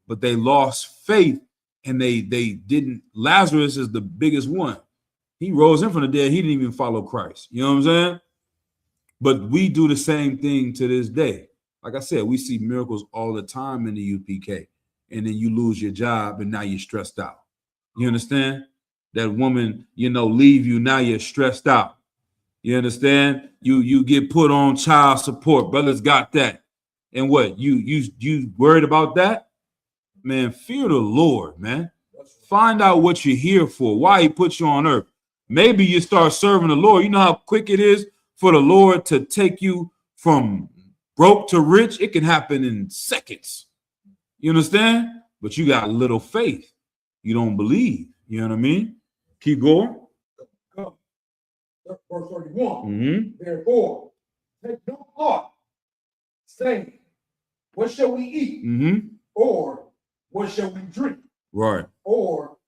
S1: but they lost faith and they didn't. Lazarus is the biggest one. He rose in from the dead. He didn't even follow Christ. You know what I'm saying? But we do the same thing to this day. Like I said, we see miracles all the time in the UPK, and then you lose your job and now you're stressed out. You understand? That woman, leave you, now you're stressed out. You understand? You get put on child support. Brothers got that. And what? You worried about that? Man, fear the Lord, man. Find out what you're here for, why He put you on earth. Maybe you start serving the Lord. You know how quick it is for the Lord to take you from broke to rich? It can happen in seconds. You understand? But you got little faith. You don't believe. You know what I mean? Keep going.
S3: Verse 31.
S1: Mm-hmm.
S3: Therefore, take no thought, saying, what shall we eat?
S1: Mm-hmm.
S3: Or what shall we drink?
S1: Right.
S3: Or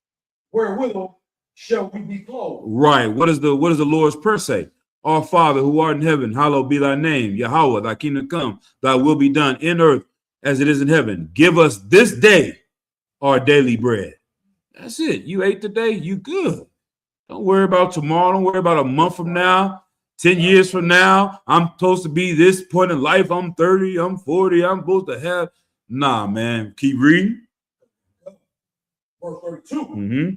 S3: wherewithal shall we be clothed?
S1: Right. What does the Lord's Prayer say? Our Father who art in heaven, hallowed be thy name. Yahweh, thy kingdom come, thy will be done in earth as it is in heaven. Give us this day our daily bread. That's it. You ate today, you good. Don't worry about tomorrow. Don't worry about a month from now, 10 years from now. I'm supposed to be this point in life. I'm 30, I'm 40. I'm supposed to have. Nah, man. Keep reading.
S3: Verse 32.
S1: Mm-hmm.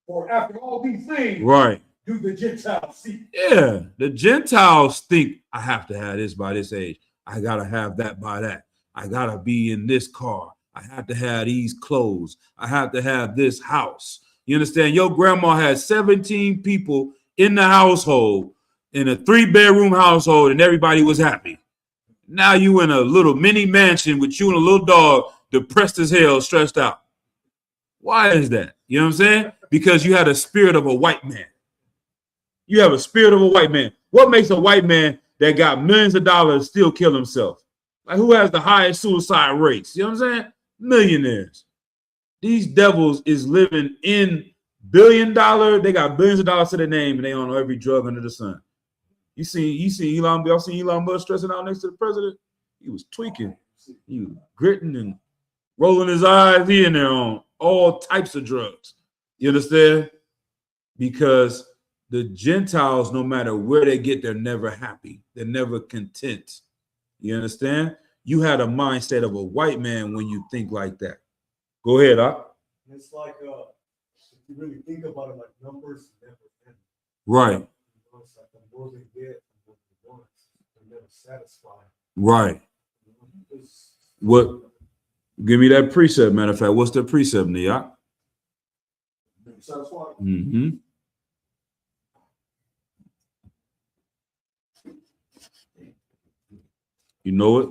S3: For after all these things,
S1: right,
S3: do the Gentiles seek.
S1: Yeah, the Gentiles think I have to have this by this age. I got to have that by that. I got to be in this car. I have to have these clothes. I have to have this house. You understand? Your grandma had 17 people in the household, in a 3-bedroom household, and everybody was happy. Now you in a little mini mansion with you and a little dog, depressed as hell, stressed out. Why is that? You know what I'm saying? Because you had a spirit of a white man. You have a spirit of a white man. What makes a white man that got millions of dollars still kill himself? Like, who has the highest suicide rates? You know what I'm saying? Millionaires. These devils is living in $1 billion. They got billions of dollars to their name, and they own every drug under the sun. You see Elon? Y'all seen Elon Musk stressing out next to the president? He was tweaking. He was gritting and rolling his eyes. He in there on all types of drugs. You understand? Because the Gentiles, no matter where they get, they're never happy. They're never content. You understand? You had a mindset of a white man when you think like that. Go ahead,
S2: It's like, if you really think about it, like numbers never end.
S1: Right.
S2: It's like the more they get, the more they want. They're never satisfied.
S1: Right. What? Give me that precept, matter of fact. What's the precept, Nia?
S3: Satisfied?
S1: Mm-hmm. You know it,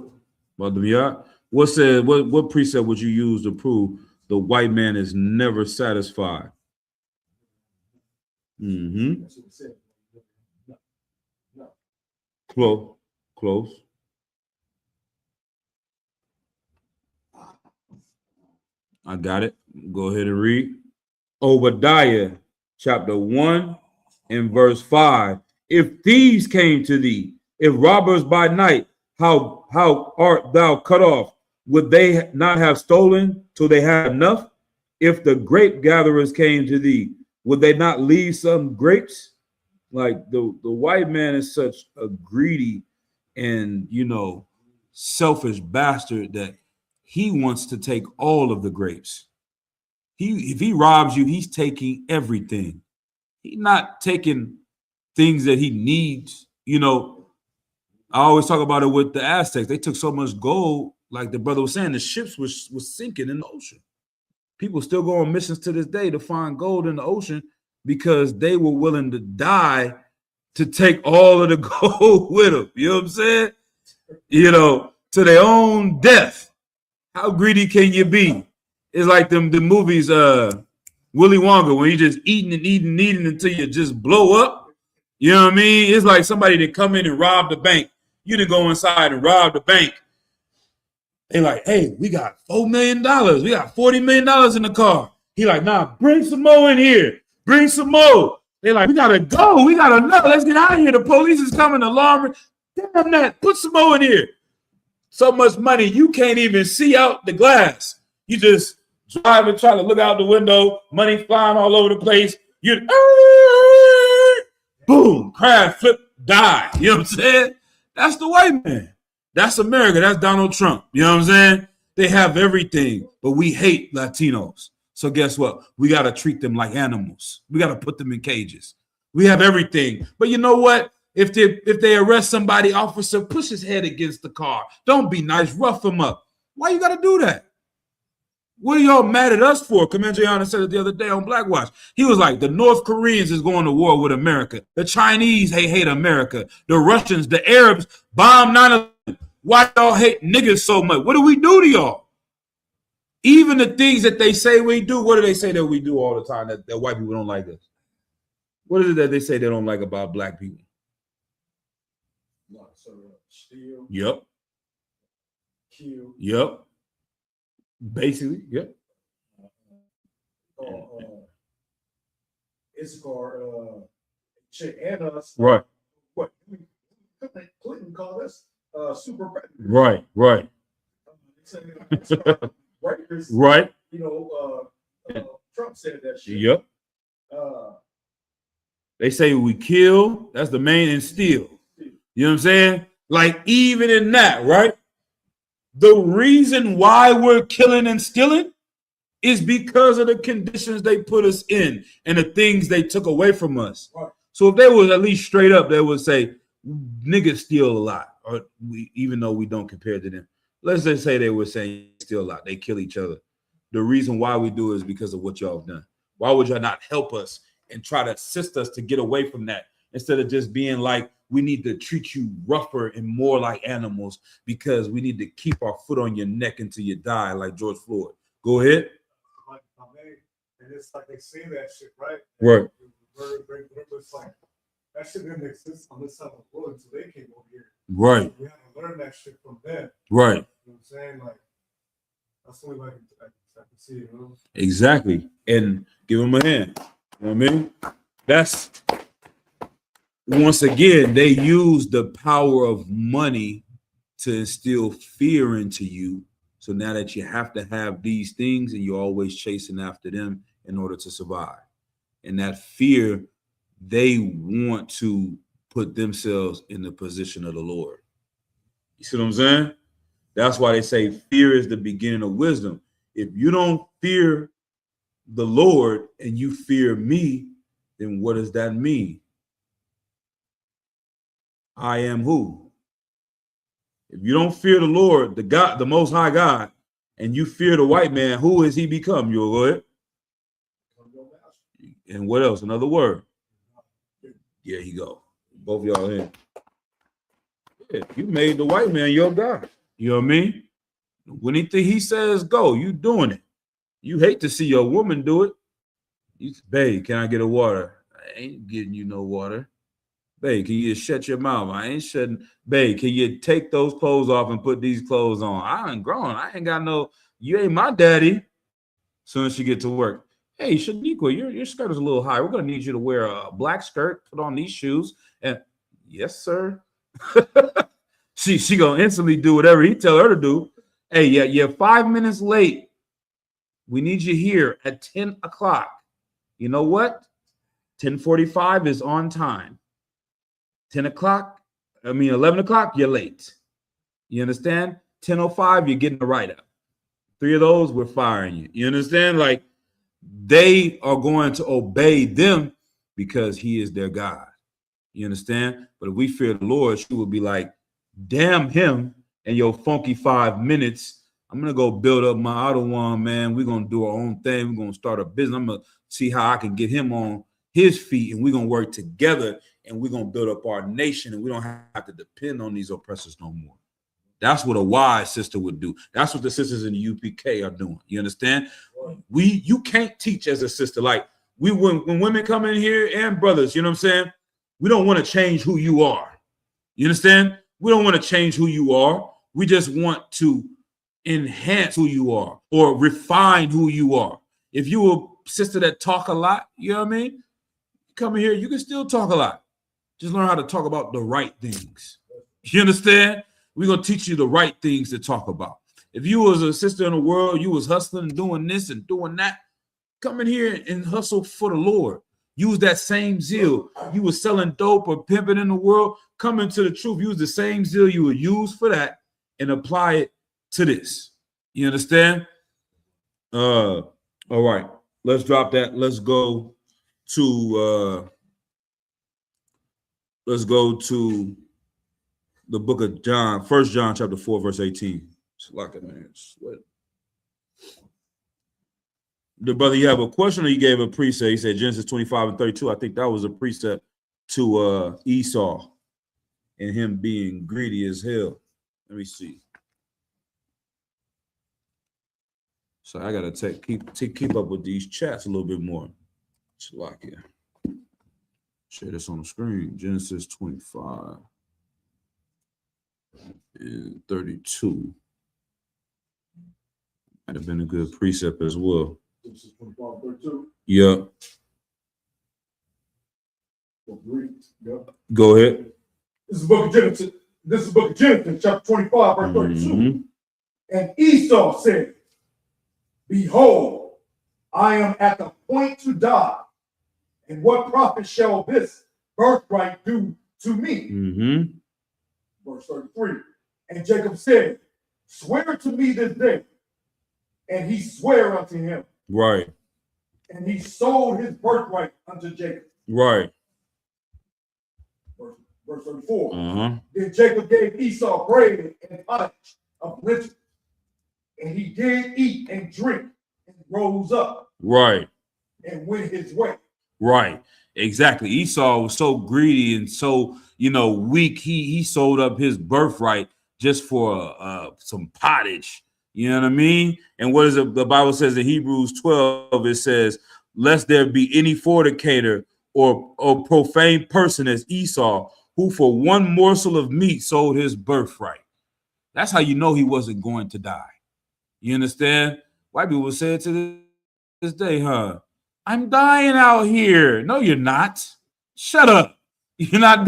S1: Brother Miyah? What precept would you use to prove the white man is never satisfied? Mm-hmm.
S3: That's what it said. No.
S1: Close. I got it. Go ahead and read. Obadiah chapter 1 and verse 5. If thieves came to thee, if robbers by night, how art thou cut off? Would they not have stolen till they had enough? If the grape gatherers came to thee, would they not leave some grapes? Like the white man is such a greedy and selfish bastard that he wants to take all of the grapes. If he robs you, he's taking everything. He's not taking things that he needs. I always talk about it with the Aztecs. They took so much gold, like the brother was saying, the ships was sinking in the ocean. People still go on missions to this day to find gold in the ocean because they were willing to die to take all of the gold with them. You know what I'm saying? To their own death. How greedy can you be? It's like the movies, Willy Wonka, when you just eating and eating and eating until you just blow up. You know what I mean? It's like somebody that come in and rob the bank. You didn't go inside and rob the bank. They like, hey, we got $4 million. We got $40 million in the car. He like, nah, bring some more in here. Bring some more. They like, we gotta go. We gotta know. Let's get out of here. The police is coming. Alarm. Damn that. Put some more in here. So much money, you can't even see out the glass. You just drive and try to look out the window. Money flying all over the place. You boom, crash, flip, die. You know what I'm saying? That's the white man. That's America. That's Donald Trump. You know what I'm saying? They have everything, but we hate Latinos. So guess what? We got to treat them like animals. We got to put them in cages. We have everything. But you know what? If they arrest somebody, officer, push his head against the car. Don't be nice. Rough him up. Why you got to do that? What are y'all mad at us for? Commander Yana said it the other day on Black Watch. He was like, the North Koreans is going to war with America. The Chinese hate America. The Russians, the Arabs bomb 9/11. Why y'all hate niggas so much? What do we do to y'all? Even the things that they say we do, what do they say that we do all the time that white people don't like us? What is it that they say they don't like about black people?
S3: Steal,
S1: Yep.
S3: kill,
S1: Yep. Basically, yep.
S3: Issachar, chick, and us.
S1: Right.
S3: What Clinton called us super predators.
S1: Right.
S3: Rapists.
S1: Right.
S3: Trump said that shit.
S1: Yep. They say we kill, that's the main, and steal. You know what I'm saying? Like, even in that, right? The reason why we're killing and stealing is because of the conditions they put us in and the things they took away from us.
S3: Right.
S1: So if they was at least straight up, they would say, niggas steal a lot, or even though we don't compare to them. Let's just say they were saying steal a lot. They kill each other. The reason why we do it is because of what y'all have done. Why would y'all not help us and try to assist us to get away from that instead of just being like, we need to treat you rougher and more like animals because we need to keep our foot on your neck until you die, like George Floyd. Go ahead.
S2: And it's like they say that shit, right?
S1: Right.
S2: It's like that shit didn't exist on this side of the world until they came over here.
S1: Right.
S2: We had to learn that shit from them.
S1: Right.
S2: You know what I'm saying? Like, that's the only way I can see it, you know?
S1: Exactly. And give them a hand. You know what I mean? That's, once again, they use the power of money to instill fear into you. So now that you have to have these things and you're always chasing after them in order to survive. And that fear, they want to put themselves in the position of the Lord. You see what I'm saying? That's why they say fear is the beginning of wisdom. If you don't fear the Lord and you fear me, then what does that mean? I am who? If you don't fear the Lord, the God, the Most High God, and you fear the white man, who has he become? You'll go ahead. And what else? Another word. There you go. Both of y'all in. Yeah, you made the white man your God. You know what I mean? When he says go, you doing it. You hate to see your woman do it. You say, babe, can I get a water? I ain't getting you no water. Babe, can you just shut your mouth? I ain't shutting. Babe, can you take those clothes off and put these clothes on? I ain't grown. I ain't got no, you ain't my daddy. Soon as she get to work. Hey, Shaniqua, your skirt is a little high. We're gonna need you to wear a black skirt, put on these shoes. And yes, sir. she gonna instantly do whatever he tell her to do. Hey, yeah, you're 5 minutes late. We need you here at 10 o'clock. You know what? 10:45 is on time. 10 o'clock, 11 o'clock, you're late. You understand? 10:05, you're getting a write-up. 3 of those, we're firing you. You understand? Like, they are going to obey them because he is their God. You understand? But if we fear the Lord, she will be like, damn him and your funky 5 minutes. I'm going to go build up my auto one, man. We're going to do our own thing. We're going to start a business. I'm going to see how I can get him on his feet, and we're going to work together, and we're going to build up our nation, and we don't have to depend on these oppressors no more. That's what a wise sister would do. That's what the sisters in the UPK are doing. You understand? You can't teach as a sister. Like, when women come in here and brothers, you know what I'm saying? We don't want to change who you are. You understand? We don't want to change who you are. We just want to enhance who you are or refine who you are. If you a sister that talk a lot, you know what I mean? Come in here, you can still talk a lot. Just learn how to talk about the right things. You understand? We're going to teach you the right things to talk about. If you was a sister in the world, you was hustling and doing this and doing that, come in here and hustle for the Lord. Use that same zeal. You was selling dope or pimping in the world, come into the truth. Use the same zeal you would use for that and apply it to this. You understand? All right. Let's drop that. Let's go to the book of John, 1 John chapter 4, verse 18. It's like a man sweat. The brother, you have a question or you gave a precept? He said Genesis 25 and 32. I think that was a precept to Esau and him being greedy as hell. Let me see. So I gotta keep up with these chats a little bit more. Shalakia. Share this on the screen. Genesis 25 and 32. Might have been a good precept as well.
S3: Genesis 25, 32.
S1: Yeah.
S3: Yep.
S1: Go ahead.
S3: This is the book of Genesis. This is the book of Genesis, chapter 25, verse 32. And Esau said, behold, I am at the point to die, and what profit shall this birthright do to me? Verse 33. And Jacob said, swear to me this day. And he sware unto him.
S1: Right.
S3: And he sold his birthright unto Jacob.
S1: Right.
S3: Verse 34.
S1: Uh-huh.
S3: Then Jacob gave Esau bread and pottage of lentils. And he did eat and drink and rose up.
S1: Right.
S3: And went his way.
S1: Right. Exactly. Esau was so greedy and so, weak. He sold up his birthright just for some pottage. You know what I mean? And what is it? The Bible says in Hebrews 12, it says, lest there be any fornicator or profane person as Esau, who for one morsel of meat sold his birthright. That's how you know he wasn't going to die. You understand? White people say it to this day, huh? I'm dying out here. No, you're not. Shut up. You're not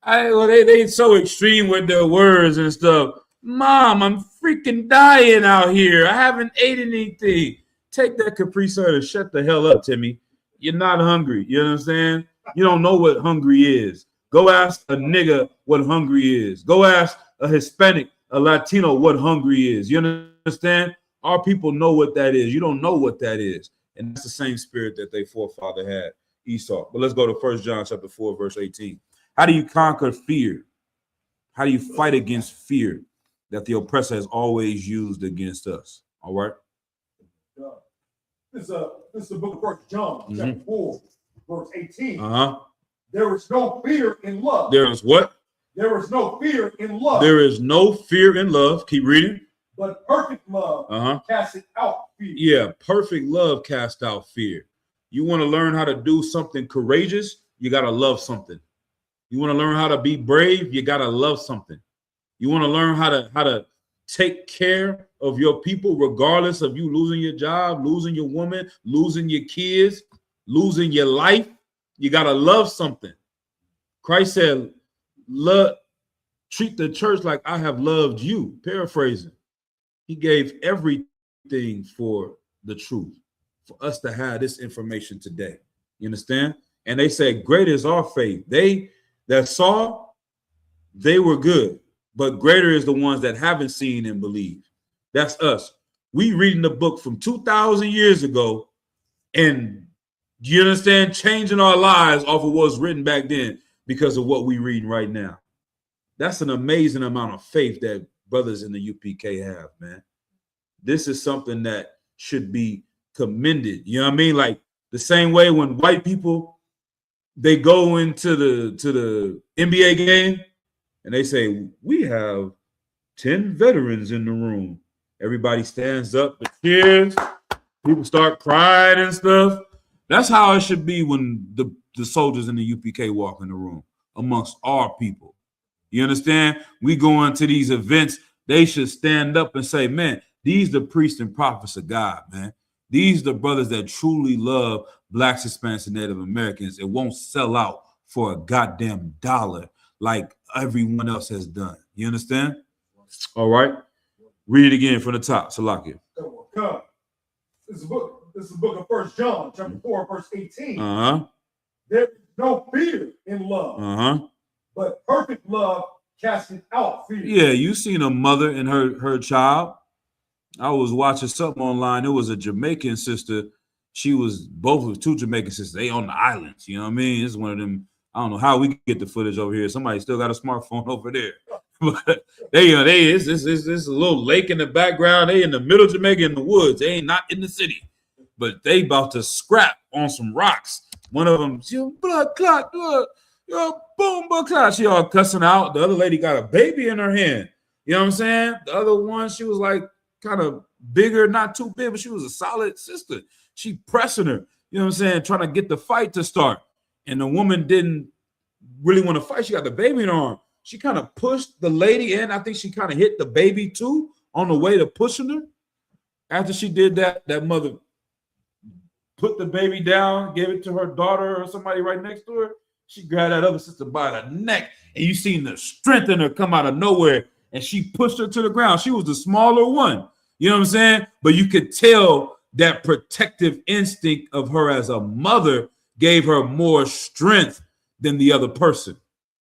S1: dying. They so extreme with their words and stuff. Mom, I'm freaking dying out here. I haven't ate anything. Take that Capri Sun and shut the hell up, Timmy. You're not hungry. You understand? You don't know what hungry is. Go ask a nigga what hungry is. Go ask a Hispanic, a Latino what hungry is. You understand? Our people know what that is. You don't know what that is. And that's the same spirit that their forefather had, Esau. But let's go to 1 John chapter 4, verse 18. How do you conquer fear? How do you fight against fear that the oppressor has always used against us? All right.
S3: This is the book of 1 John, chapter 4, verse 18.
S1: Uh-huh.
S3: There is no fear in love.
S1: There is what?
S3: There is no fear in love.
S1: There is no fear in love. Keep reading.
S3: But perfect love casts out fear.
S1: Yeah, perfect love casts out fear. You want to learn how to do something courageous, you got to love something. You want to learn how to be brave, you got to love something. You want to learn how to take care of your people, regardless of you losing your job, losing your woman, losing your kids, losing your life. You got to love something. Christ said, treat the church like I have loved you. Paraphrasing. He gave everything for the truth, for us to have this information today. You understand? And they said, greater is our faith. They that saw, they were good, but greater is the ones that haven't seen and believe. That's us. We reading the book from 2,000 years ago, and you understand, changing our lives off of what was written back then because of what we reading right now. That's an amazing amount of faith that brothers in the UPK have, man. This is something that should be commended. You know what I mean? Like the same way when white people, they go into the NBA game and they say, we have 10 veterans in the room. Everybody stands up, the cheers, people start crying and stuff. That's how it should be when the soldiers in the UPK walk in the room amongst our people. You understand? We go into these events, they should stand up and say, man, these the priests and prophets of God, man. These the brothers that truly love Blacks, Hispanics, and Native Americans. It won't sell out for a goddamn dollar like everyone else has done. You understand? All right. Read it again from the top, Salakia.
S3: Come. This is the book of 1 John, chapter 4, verse 18.
S1: Uh-huh.
S3: There is no fear in love.
S1: Uh-huh.
S3: But perfect love casting out fear.
S1: Yeah, you seen a mother and her child. I was watching something online. It was a Jamaican sister. She was both with two Jamaican sisters. They on the islands. You know what I mean? It's one of them. I don't know how we get the footage over here. Somebody still got a smartphone over there. But it's a little lake in the background. They in the middle of Jamaica in the woods. They ain't not in the city. But they about to scrap on some rocks. One of them, blood clot, boom, blood clot. She all cussing out. The other lady got a baby in her hand. You know what I'm saying? The other one, she was like kind of bigger, not too big, but she was a solid sister. She pressing her, you know what I'm saying, trying to get the fight to start. And the woman didn't really want to fight. She got the baby in her arm. She kind of pushed the lady in. I think she kind of hit the baby too on the way to pushing her. After she did that, that mother put the baby down, gave it to her daughter or somebody right next to her. She grabbed that other sister by the neck, and you seen the strength in her come out of nowhere, and she pushed her to the ground. She was the smaller one, you know what I'm saying? But you could tell that protective instinct of her as a mother gave her more strength than the other person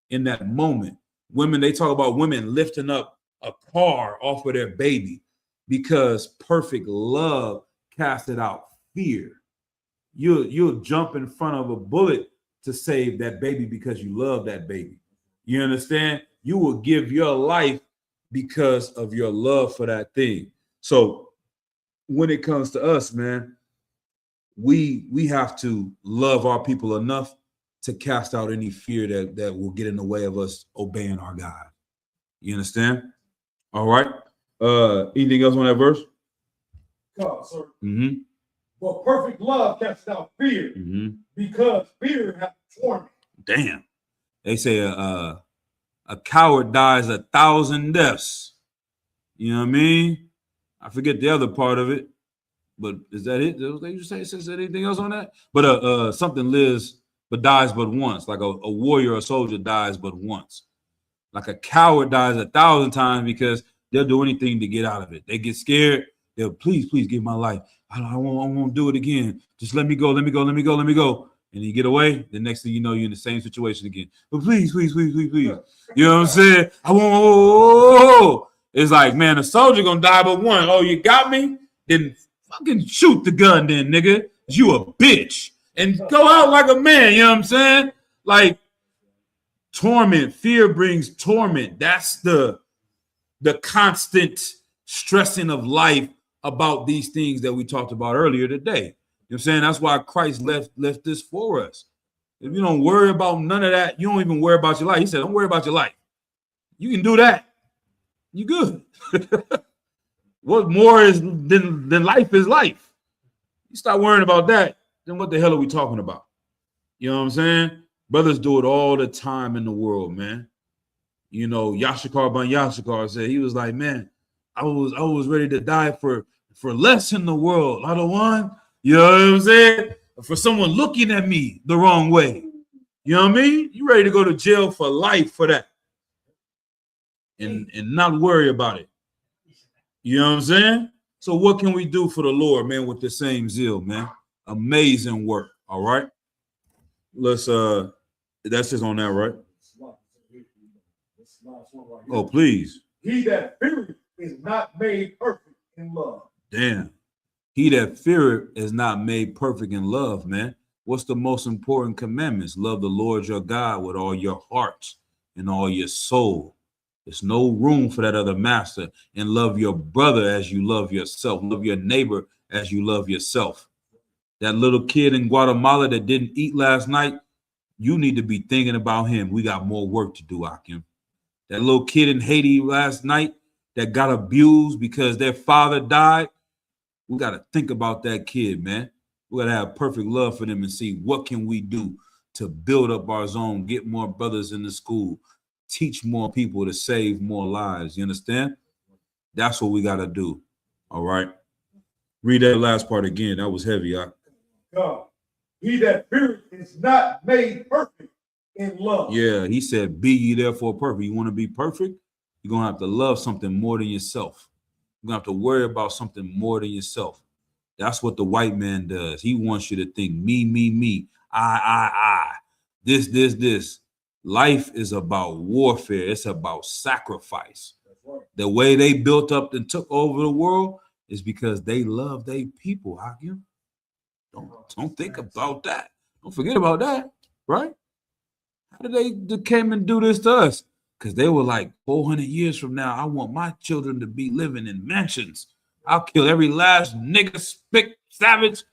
S1: in that moment. Women, they talk about women lifting up a car off of their baby because perfect love casted out fear. You'll jump in front of a bullet to save that baby because you love that baby. You understand? You will give your life because of your love for that thing. So when it comes to us, man, we have to love our people enough to cast out any fear that will get in the way of us obeying our God. You understand? All right. Anything else on that verse?
S3: God, sir.
S1: Mm-hmm.
S3: But perfect love casts out fear, because fear hath torment.
S1: Damn. They say a coward dies 1,000 deaths. You know what I mean? I forget the other part of it, but is that it? Did you say anything else on that? But something lives but dies but once, like a warrior or soldier dies but once. Like a coward dies 1,000 times because they'll do anything to get out of it. They get scared. They'll please give my life. I won't do it again. Just let me go. And you get away. The next thing you know, you're in the same situation again. But please. You know what I'm saying? I won't. It's like, man, a soldier gonna die but one. Oh, you got me? Then fucking shoot the gun then, nigga. You a bitch. And go out like a man, you know what I'm saying? Like torment, fear brings torment. That's the constant stressing of life about these things that we talked about earlier today. You know what I'm saying? That's why Christ left this for us. If you don't worry about none of that, you don't even worry about your life. He said, don't worry about your life. You can do that. You good. What more is than life is life? You start worrying about that, then what the hell are we talking about? You know what I'm saying? Brothers do it all the time in the world, man. You know, Yashikar Ben Yashikar said, he was like, man, I was ready to die for less in the world. I don't want, you know what I'm saying? For someone looking at me the wrong way. You know what I mean? You ready to go to jail for life for that. And not worry about it. You know what I'm saying? So what can we do for the Lord, man, with the same zeal, man? Amazing work. All right. Let's that's just on that, right? Oh, please.
S3: He that feareth is not made perfect in love.
S1: Damn. He that feareth is not made perfect in love, man. What's the most important commandments? Love the Lord your God with all your heart and all your soul. There's no room for that other master. And love your brother as you love yourself. Love your neighbor as you love yourself. That little kid in Guatemala that didn't eat last night, you need to be thinking about him. We got more work to do, Akim. That little kid in Haiti last night that got abused because their father died, we got to think about that kid, man. We got to have perfect love for them and see what can we do to build up our zone, get more brothers in the school, teach more people to save more lives. You understand? That's what we got to do. All right. Read that last part again. That was heavy.
S3: God. He that feareth is not made perfect in love.
S1: Yeah, he said, be ye therefore perfect. You want to be perfect? You're going to have to love something more than yourself. You're going to have to worry about something more than yourself. That's what the white man does. He wants you to think me, I. This. Life is about warfare. It's about sacrifice.
S3: Right.
S1: The way they built up and took over the world is because they love their people, Hakim. Don't think about that. Don't forget about that, right? How did they came and do this to us? Because they were like, 400 years from now, I want my children to be living in mansions. I'll kill every last nigga, spick, savage,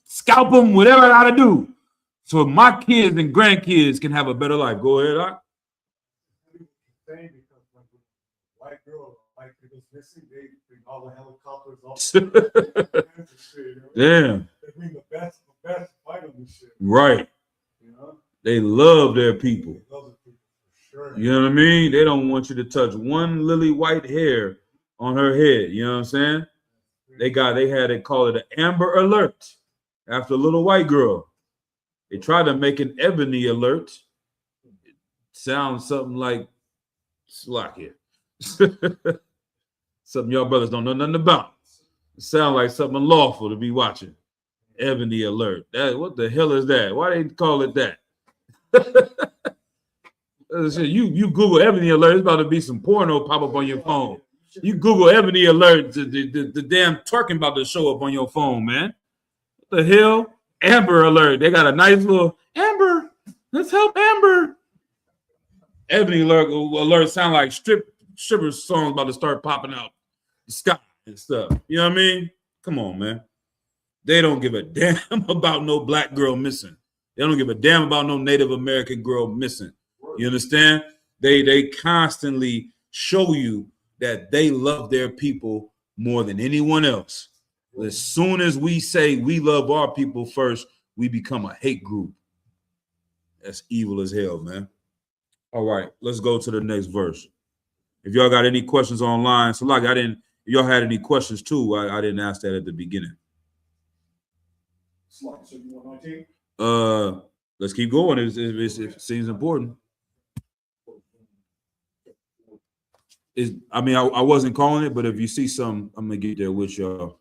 S1: scalp them, whatever I gotta do. So my kids and grandkids can have a better life. Go ahead, Doc.
S2: Because when white girl, white people's missing, they bring all the helicopters off.
S1: Damn.
S2: They bring the best fight on this shit.
S1: Right.
S2: You know?
S1: They love their people.
S2: They love the people for sure.
S1: You know what I mean? They don't want you to touch one lily white hair on her head. You know what I'm saying? They had to call it an Amber Alert after a little white girl. They tried to make an Ebony Alert. It sounds something like Slovakia. Something y'all brothers don't know nothing about. It sounds like something lawful to be watching. Ebony Alert. What the hell is that? Why they call it that? You Google Ebony Alert, it's about to be some porno pop up on your phone. You Google Ebony Alert, the damn twerking about to show up on your phone, man. What the hell? Amber Alert. They got a nice little Amber. Let's help Amber. Ebony Alert sound like stripper songs about to start popping out the sky and stuff. You know what I mean? Come on, man. They don't give a damn about no black girl missing. They don't give a damn about no Native American girl missing. You understand? They constantly show you that they love their people more than anyone else. As soon as we say we love our people first, we become a hate group. That's evil as hell, man. All right, let's go to the next verse. If y'all got any questions online, so like if y'all had any questions too, I didn't ask that at the beginning. Let's keep going. It seems important. I wasn't calling it, but if you see some, I'm gonna get there with y'all.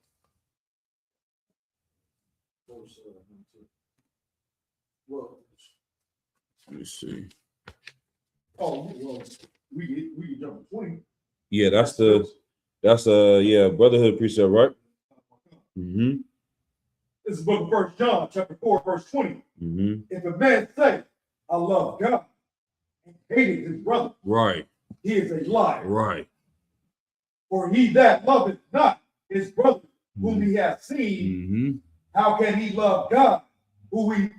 S1: Let me see.
S3: Oh, well, we can jump to 20.
S1: Yeah, that's brotherhood precept, right? Mm-hmm.
S3: This is the book of 1 John, chapter 4, verse 20.
S1: Mm-hmm.
S3: If a man say, I love God, and hated his brother,
S1: Right.
S3: he is a liar.
S1: Right.
S3: For he that loveth not his brother, whom he has seen,
S1: Mm-hmm.
S3: how can he love God, whom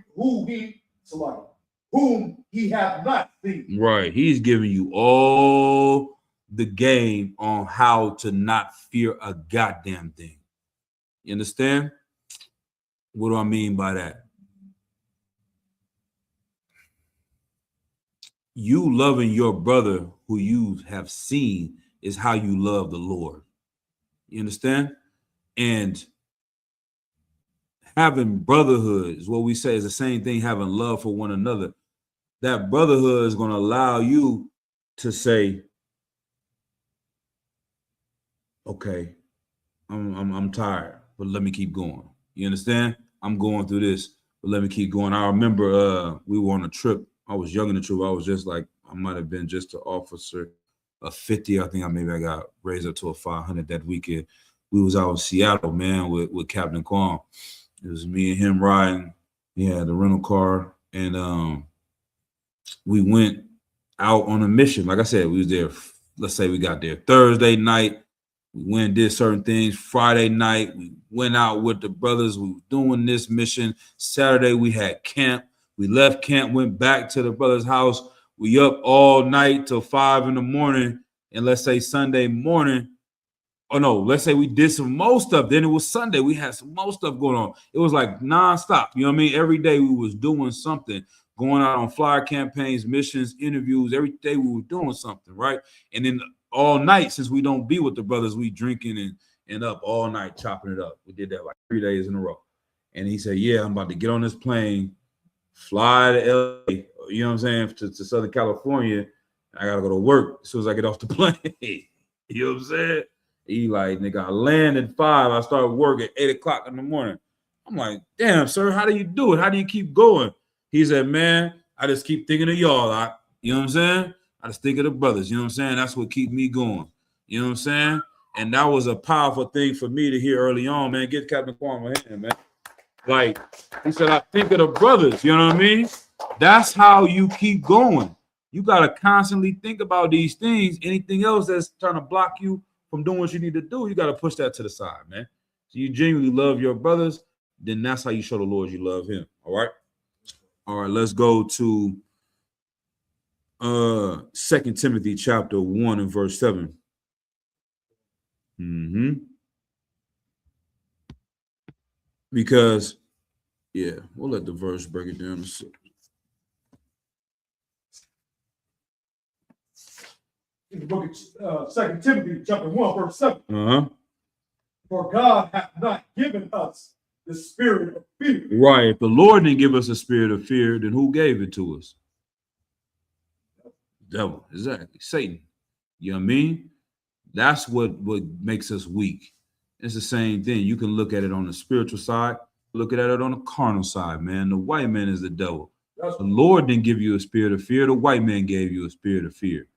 S3: he hath not seen?
S1: Right. He's giving you all the game on how to not fear a goddamn thing. You understand? What do I mean by that? You loving your brother who you have seen is how you love the Lord. You understand? And having brotherhood is what we say is the same thing, having love for one another. That brotherhood is going to allow you to say, okay, I'm tired, but let me keep going. You understand? I'm going through this, but let me keep going. I remember we were on a trip. I was young in the trip. I was just like, I might have been just an officer, a 50. I think I got raised up to a 500 that weekend. We was out in Seattle, man, with Captain Kwong. It was me and him riding. Yeah, the rental car. And we went out on a mission. Like I said, we was there. Let's say we got there Thursday night. We went and did certain things. Friday night, we went out with the brothers. We were doing this mission. Saturday, we had camp. We left camp, went back to the brother's house. We up all night till 5 in the morning. And let's say Sunday morning, let's say we did some more stuff. Then it was Sunday. We had some more stuff going on. It was like nonstop. You know what I mean? Every day we was doing something, going out on flyer campaigns, missions, interviews. Every day we were doing something, right? And then all night, since we don't be with the brothers, we drinking and up all night, chopping it up. We did that like 3 days in a row. And he said, yeah, I'm about to get on this plane, fly to LA, you know what I'm saying, to Southern California. I got to go to work as soon as I get off the plane. You know what I'm saying? He like, nigga, I land at 5. I start work at 8 o'clock in the morning. I'm like, damn, sir, how do you do it? How do you keep going? He said, man, I just keep thinking of y'all. You know what I'm saying? I just think of the brothers. You know what I'm saying? That's what keep me going. You know what I'm saying? And that was a powerful thing for me to hear early on, man. Get Captain Kwame my hand, man. Like, he said, I think of the brothers. You know what I mean? That's how you keep going. You got to constantly think about these things. Anything else that's trying to block you from doing what you need to do, you got to push that to the side, man. So you genuinely love your brothers, then that's how you show the Lord you love him. All right? All right, let's go to 2 Timothy chapter 1 and verse 7. Because, yeah, we'll let the verse break it down.
S3: In the book of 2 Timothy chapter 1, verse 7. For God hath not given us the spirit of fear.
S1: Right. If the Lord didn't give us a spirit of fear, then who gave it to us? Devil. Exactly. Satan. You know what I mean? That's what makes us weak. It's the same thing. You can look at it on the spiritual side, look at it on the carnal side, man. The white man is the devil. The Lord didn't give you a spirit of fear. The white man gave you a spirit of fear.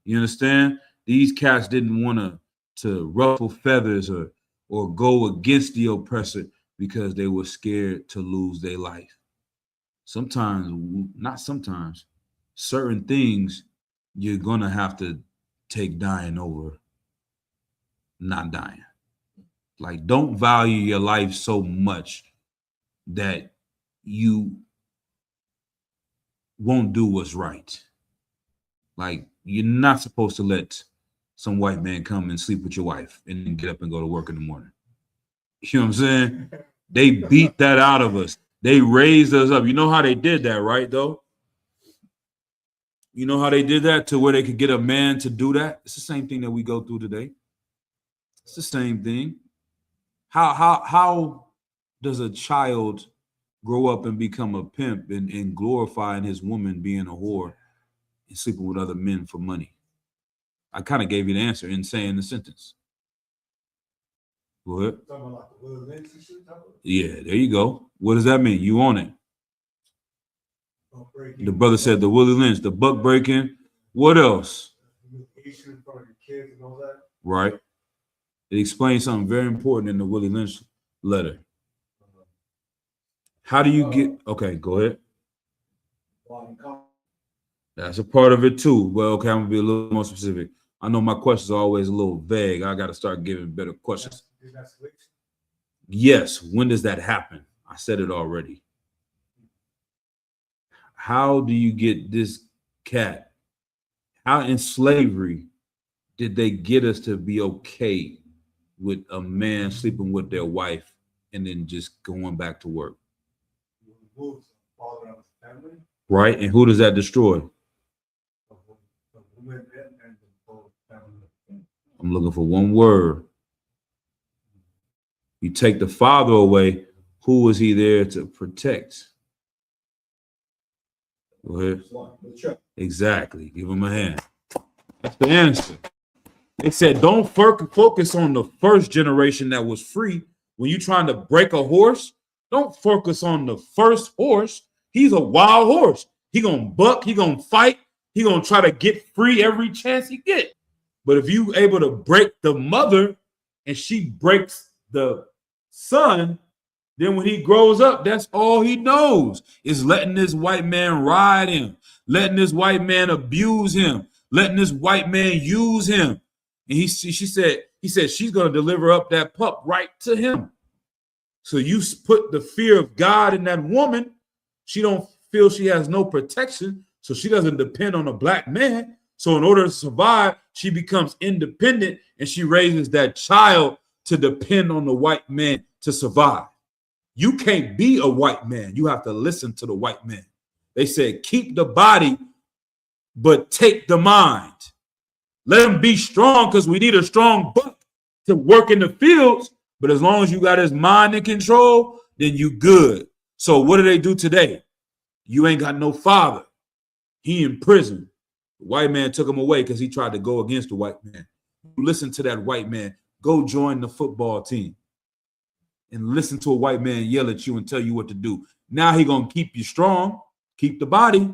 S1: You understand? These cats didn't want to ruffle feathers or go against the oppressor because they were scared to lose their life. Sometimes, not sometimes, certain things you're going to have to take dying over not dying. Like, don't value your life so much that you won't do what's right. Like, you're not supposed to let some white man come and sleep with your wife and then get up and go to work in the morning. You know what I'm saying? They beat that out of us. They raised us up. You know how they did that, right, though? You know how they did that to where they could get a man to do that? It's the same thing that we go through today. It's the same thing. How does a child grow up and become a pimp and glorifying his woman being a whore and sleeping with other men for money? I kind of gave you the answer in saying the sentence. Go ahead. Yeah, there you go. What does that mean? You on it. The brother said the Willie Lynch, the buck breaking. What else? Right. It explains something very important in the Willie Lynch letter. How do you get... Okay, go ahead. That's a part of it too. Well, okay, I'm going to be a little more specific. I know my questions are always a little vague. I got to start giving better questions. Yes. When does that happen? I said it already. How do you get this cat? How in slavery did they get us to be okay with a man sleeping with their wife and then just going back to work? Right? And who does that destroy? I'm looking for one word. You take the father away, who was he there to protect? Go ahead. Exactly. Give him a hand. That's the answer. They said, don't focus on the first generation that was free. When you're trying to break a horse, don't focus on the first horse. He's a wild horse. He gonna buck. He gonna fight. He gonna try to get free every chance he get. But if you able to break the mother and she breaks the son, then when he grows up, that's all he knows is letting this white man ride him, letting this white man abuse him, letting this white man use him. And he said she's going to deliver up that pup right to him. So you put the fear of God in that woman. She don't feel she has no protection, so she doesn't depend on a black man. So in order to survive, she becomes independent and she raises that child to depend on the white man to survive. You can't be a white man. You have to listen to the white man. They said, keep the body, but take the mind. Let him be strong because we need a strong buck to work in the fields. But as long as you got his mind in control, then you good. So what do they do today? You ain't got no father. He in prison. The white man took him away because he tried to go against the white man. You listen to that white man. Go join the football team and listen to a white man yell at you and tell you what to do. Now he gonna keep you strong, keep the body,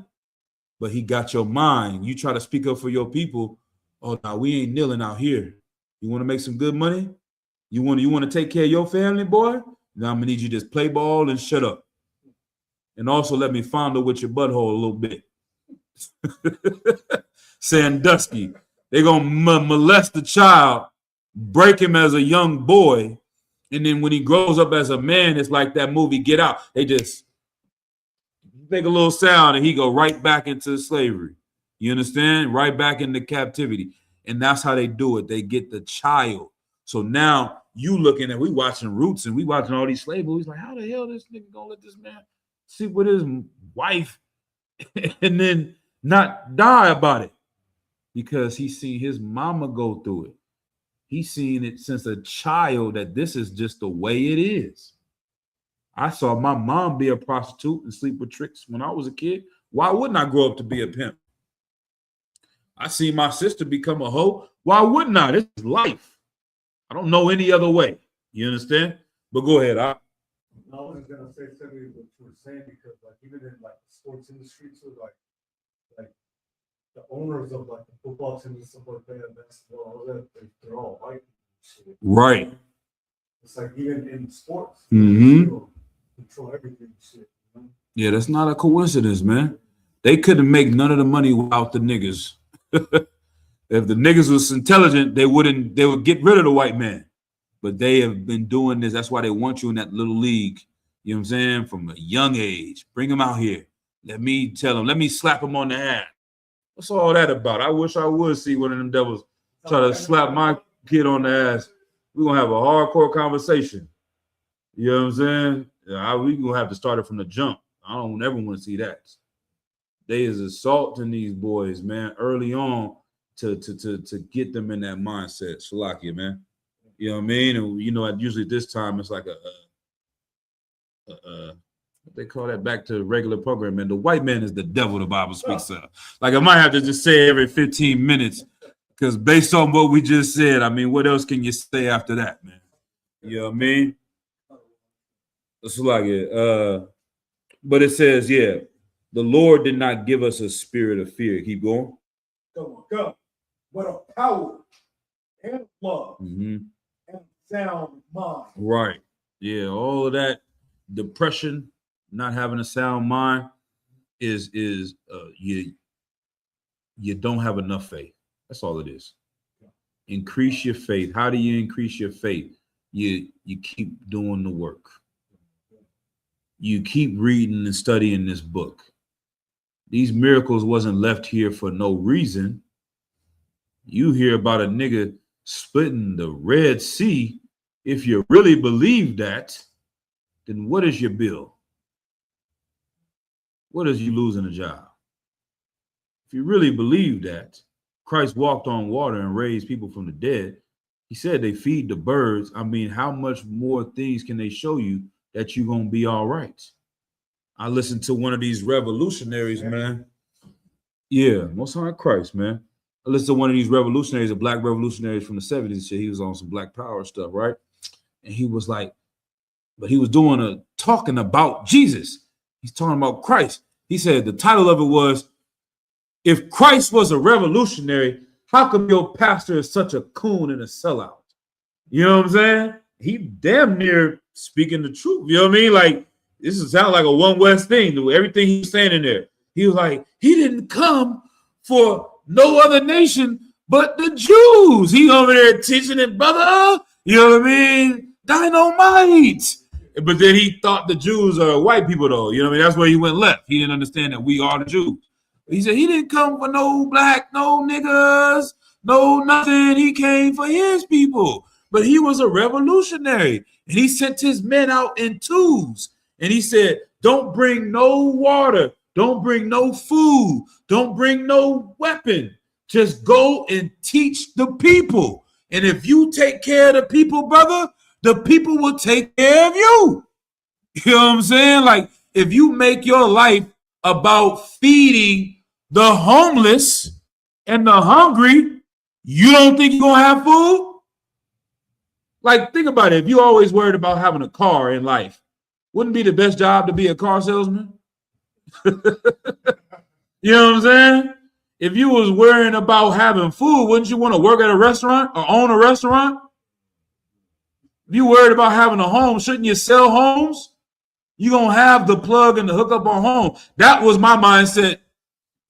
S1: but he got your mind. You try to speak up for your people. Oh, no, we ain't kneeling out here. You want to make some good money? You want to take care of your family, boy? Now I'm gonna need you to just play ball and shut up. And also let me fondle with your butthole a little bit. Sandusky. They're gonna molest the child, break him as a young boy, and then when he grows up as a man, it's like that movie Get Out. They just make a little sound and he go right back into slavery. You understand? Right back into captivity. And that's how they do it. They get the child. So now you looking at, we watching Roots and we watching all these slave movies, like, how the hell this nigga gonna let this man sleep with his wife and then not die about it? Because he's seen his mama go through it. He's seen it since a child that this is just the way it is. I saw my mom be a prostitute and sleep with tricks when I was a kid. Why wouldn't I grow up to be a pimp? I see my sister become a hoe. Why wouldn't I? This is life. I don't know any other way. You understand? But go ahead.
S2: I was just gonna say something what you were saying because like even in like the sports industry too, like the owners of like the football teams and stuff like that, basketball, all that, they're all white. Shit.
S1: Right.
S2: It's like even in sports, control everything. Shit, you know?
S1: Yeah, that's not a coincidence, man. They couldn't make none of the money without the niggas. If the niggas was intelligent, they would get rid of the white man. But they have been doing this. That's why they want you in that little league. You know what I'm saying? From a young age. Bring them out here. Let me tell them. Let me slap them on the ass. What's all that about? I wish I would see one of them devils try to slap my kid on the ass. We're going to have a hardcore conversation. You know what I'm saying? We're going to have to start it from the jump. I don't ever want to see that. They is assaulting these boys, man, early on to get them in that mindset. Shalakia, man. You know what I mean? And you know, usually this time it's like what they call that, back to regular programming. The white man is the devil the Bible speaks of. Like I might have to just say every 15 minutes because based on what we just said, I mean, what else can you say after that, man? You know what I mean? It's like it. But it says, yeah, the Lord did not give us a spirit of fear. Keep going.
S3: Go. What a power and love and sound mind.
S1: Right. Yeah, all of that depression, not having a sound mind is you don't have enough faith. That's all it is. Increase your faith. How do you increase your faith? you keep doing the work. You keep reading and studying this book. These miracles wasn't left here for no reason. You hear about a nigga splitting the Red Sea. If you really believe that, then what is your bill? What is you losing a job? If you really believe that Christ walked on water and raised people from the dead, he said they feed the birds. I mean, how much more things can they show you that you're going to be all right? I listened to one of these revolutionaries, man. Yeah, Most High Christ, man. I listened to one of these revolutionaries, a black revolutionaries from the 70s. He was on some black power stuff, right? And he was like, but he was talking about Jesus. He's talking about Christ. He said the title of it was, if Christ was a revolutionary, how come your pastor is such a coon and a sellout? You know what I'm saying? He damn near speaking the truth. You know what I mean? Like, this is sound like a One West thing. Everything he's saying in there. He was like, he didn't come for no other nation but the Jews. He over there teaching it, brother. You know what I mean? Dynamite. But then he thought the Jews are white people, though. You know what I mean? That's where he went left. He didn't understand that we are the Jews. He said he didn't come for no black, no niggas, no nothing. He came for his people. But he was a revolutionary. And he sent his men out in twos. And he said, don't bring no water. Don't bring no food. Don't bring no weapon. Just go and teach the people. And if you take care of the people, brother, the people will take care of you. You know what I'm saying? Like, if you make your life about feeding the homeless and the hungry, you don't think you're going to have food? Like, think about it. If you always worried about having a car in life, wouldn't it be the best job to be a car salesman? You know what I'm saying? If you was worrying about having food, wouldn't you want to work at a restaurant or own a restaurant? If you worried about having a home, shouldn't you sell homes? You're going to have the plug and the hookup on home. That was my mindset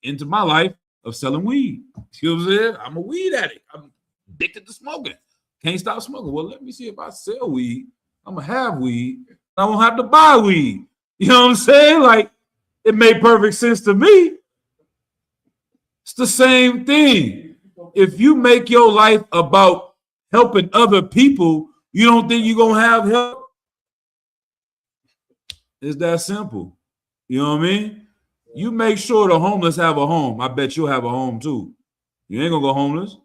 S1: into my life of selling weed. You know what I'm saying? I'm a weed addict. I'm addicted to smoking. Can't stop smoking. Well, let me see if I sell weed. I'm going to have weed. I won't have to buy weed. You know what I'm saying? Like, it made perfect sense to me. It's the same thing. If you make your life about helping other people, you don't think you're going to have help? It's that simple. You know what I mean? You make sure the homeless have a home. I bet you'll have a home too. You ain't going to go homeless.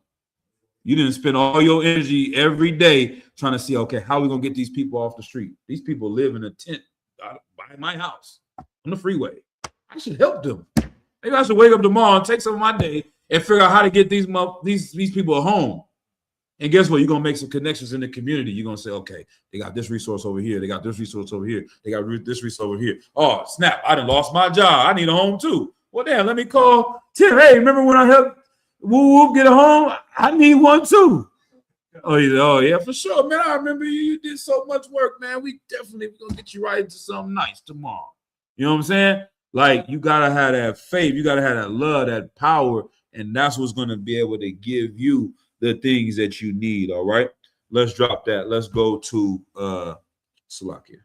S1: You didn't spend all your energy every day trying to see, okay, how are we going to get these people off the street? These people live in a tent by my house on the freeway. I should help them. Maybe I should wake up tomorrow and take some of my day and figure out how to get these people a home. And guess what? You're going to make some connections in the community. You're going to say, okay, they got this resource over here. They got this resource over here. They got this resource over here. Oh, snap. I done lost my job. I need a home too. Well, damn, let me call Tim. Hey, remember when I helped Whoop get a home? I need one too. Oh yeah, for sure, man. I remember you did so much work, man. We definitely going to get you right into something nice tomorrow. You know what I'm saying? Like, you got to have that faith. You got to have that love, that power. And that's what's going to be able to give you the things that you need. All right, let's drop that. Let's go to Salakia.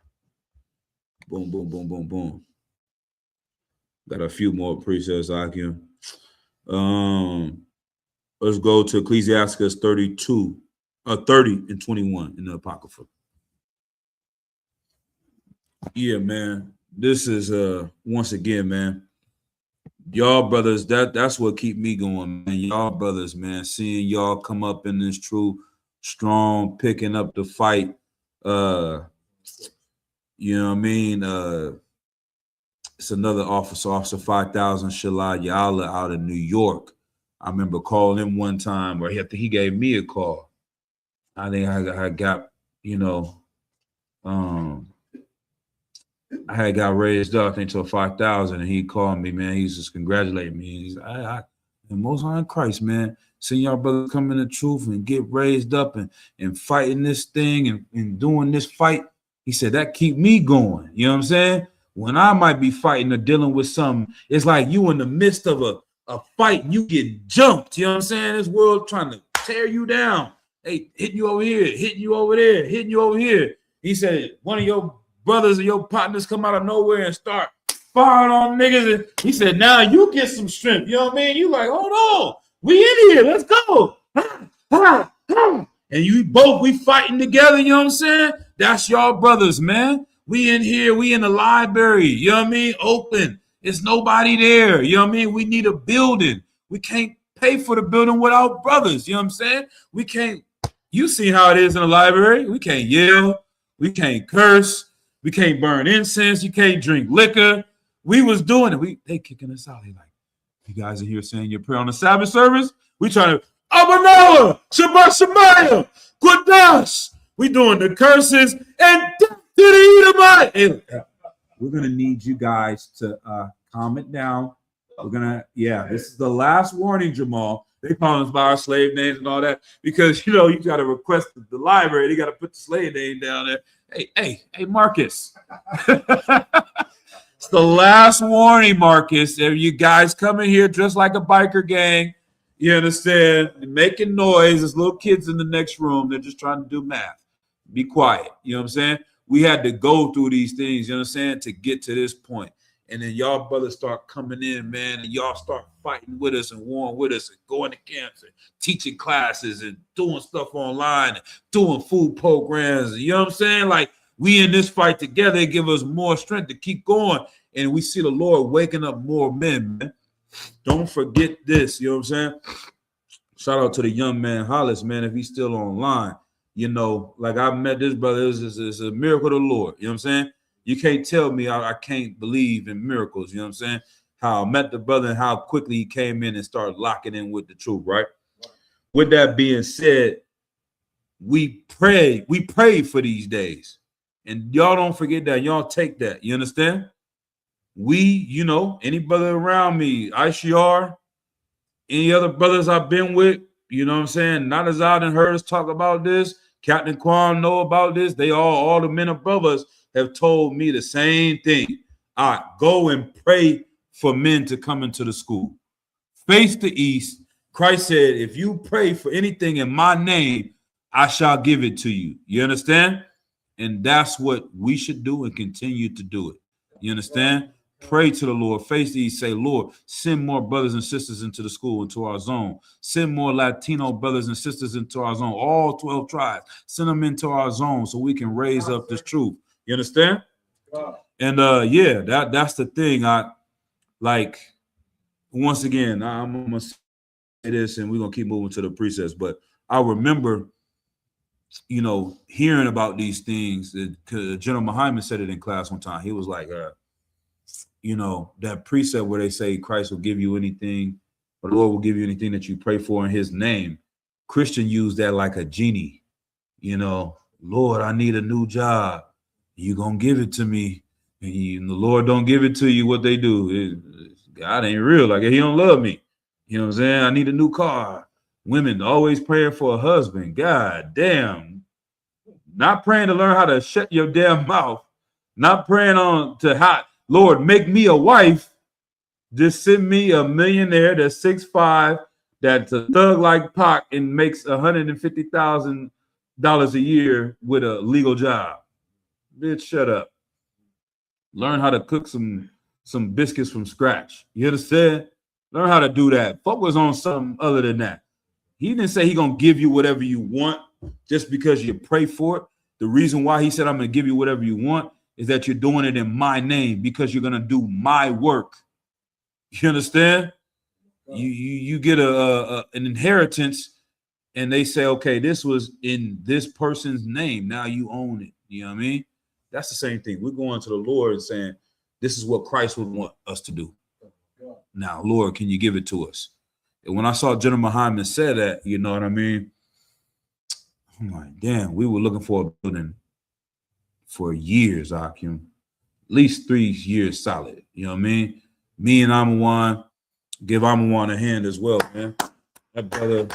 S1: Boom, boom, boom, boom, boom. Got a few more precepts, Akim. Let's go to Ecclesiastes 30 and 21 in the Apocrypha. Yeah, man. This is once again, man. Y'all brothers, that's what keep me going, man. Y'all brothers, man, seeing y'all come up in this true strong, picking up the fight. You know what I mean? It's another Officer 5000 Shalad Yala out of New York. I remember calling him one time, or he gave me a call. I think I got, you know, I had got raised up, I think, to a 5,000, and he called me, man. He was just congratulating me. He's like, and Most High Christ, man, seeing y'all brothers come in the truth and get raised up and fighting this thing and doing this fight. He said, that keep me going. You know what I'm saying? When I might be fighting or dealing with something, it's like you in the midst of a fight and you get jumped. You know what I'm saying? This world trying to tear you down. Hey, hitting you over here, hitting you over there, hitting you over here. He said, one of your brothers or your partners come out of nowhere and start firing on niggas. And he said, now you get some strength. You know what I mean? You like, hold on. We in here. Let's go. And we fighting together. You know what I'm saying? That's y'all brothers, man. We in here. We in the library. You know what I mean? Open. There's nobody there. You know what I mean? We need a building. We can't pay for the building without brothers. You know what I'm saying? We can't. You see how it is in the library. We can't yell. We can't curse. We can't burn incense. You can't drink liquor. We was doing it. They kicking us out. They like, you guys are here saying your prayer on the Sabbath service. We trying to Abanawa, Shabbat Shemayah, Quadash. We doing the curses and death to the Edomite. Hey, we're gonna need you guys to calm it down. We're gonna, this is the last warning, Jamal. They call us by our slave names and all that because you got to request the library. They got to put the slave name down there. Hey, Marcus. It's the last warning, Marcus. If you guys come in here dressed like a biker gang, you understand, making noise, there's little kids in the next room. They're just trying to do math. Be quiet. You know what I'm saying? We had to go through these things, you know what I'm saying, to get to this point. And then y'all brothers start coming in, man, and y'all start fighting with us and warring with us and going to camps and teaching classes and doing stuff online and doing food programs. You know what I'm saying? Like, we in this fight together, it give us more strength to keep going. And we see the Lord waking up more men, man. Don't forget this, you know what I'm saying? Shout out to the young man, Hollis, man, if he's still online. Like I met this brother, it's a miracle of the Lord, you know what I'm saying? You can't tell me I can't believe in miracles, you know what I'm saying? How I met the brother and how quickly he came in and started locking in with the truth, right? With that being said, we prayed for these days. And y'all don't forget that. Y'all take that. You understand? Any brother around me, ICR, any other brothers I've been with, you know what I'm saying? Not as I done heard us talk about this. Captain Quan know about this. They all the men above us have told me the same thing. All right, go and pray for men to come into the school. Face the east. Christ said, if you pray for anything in my name, I shall give it to you. You understand? And that's what we should do and continue to do it. You understand? Pray to the Lord. Face the east. Say, Lord, send more brothers and sisters into the school, into our zone. Send more Latino brothers and sisters into our zone. All 12 tribes. Send them into our zone so we can raise up this truth. You understand? And that's the thing. I like, once again, I'm gonna say this and we're gonna keep moving to the precepts, but I remember hearing about these things. General Muhammad said it in class one time. He was like, that precept where they say Christ will give you anything, or the Lord will give you anything that you pray for in his name. Christian use that like a genie. Lord, I need a new job. You gonna give it to me. And the Lord don't give it to you, what they do. God ain't real. Like, he don't love me. You know what I'm saying? I need a new car. Women always praying for a husband. God damn. Not praying to learn how to shut your damn mouth. Not praying Lord, make me a wife. Just send me a millionaire that's 6'5", that's a thug like Pac and makes $150,000 a year with a legal job. Bitch, shut up. Learn how to cook some biscuits from scratch. You understand? Learn how to do that. Focus on something other than that. He didn't say he's going to give you whatever you want just because you pray for it. The reason why he said, I'm going to give you whatever you want is that you're doing it in my name because you're going to do my work. You understand? You get an inheritance and they say, okay, this was in this person's name. Now you own it. You know what I mean? That's the same thing. We're going to the Lord and saying, this is what Christ would want us to do. Now, Lord, can you give it to us? And when I saw General Muhammad say that, you know what I mean? I'm like, damn, we were looking for a building for years, Akim. At least 3 years solid. You know what I mean? Me and Amawan, give Amawan a hand as well, man. That brother.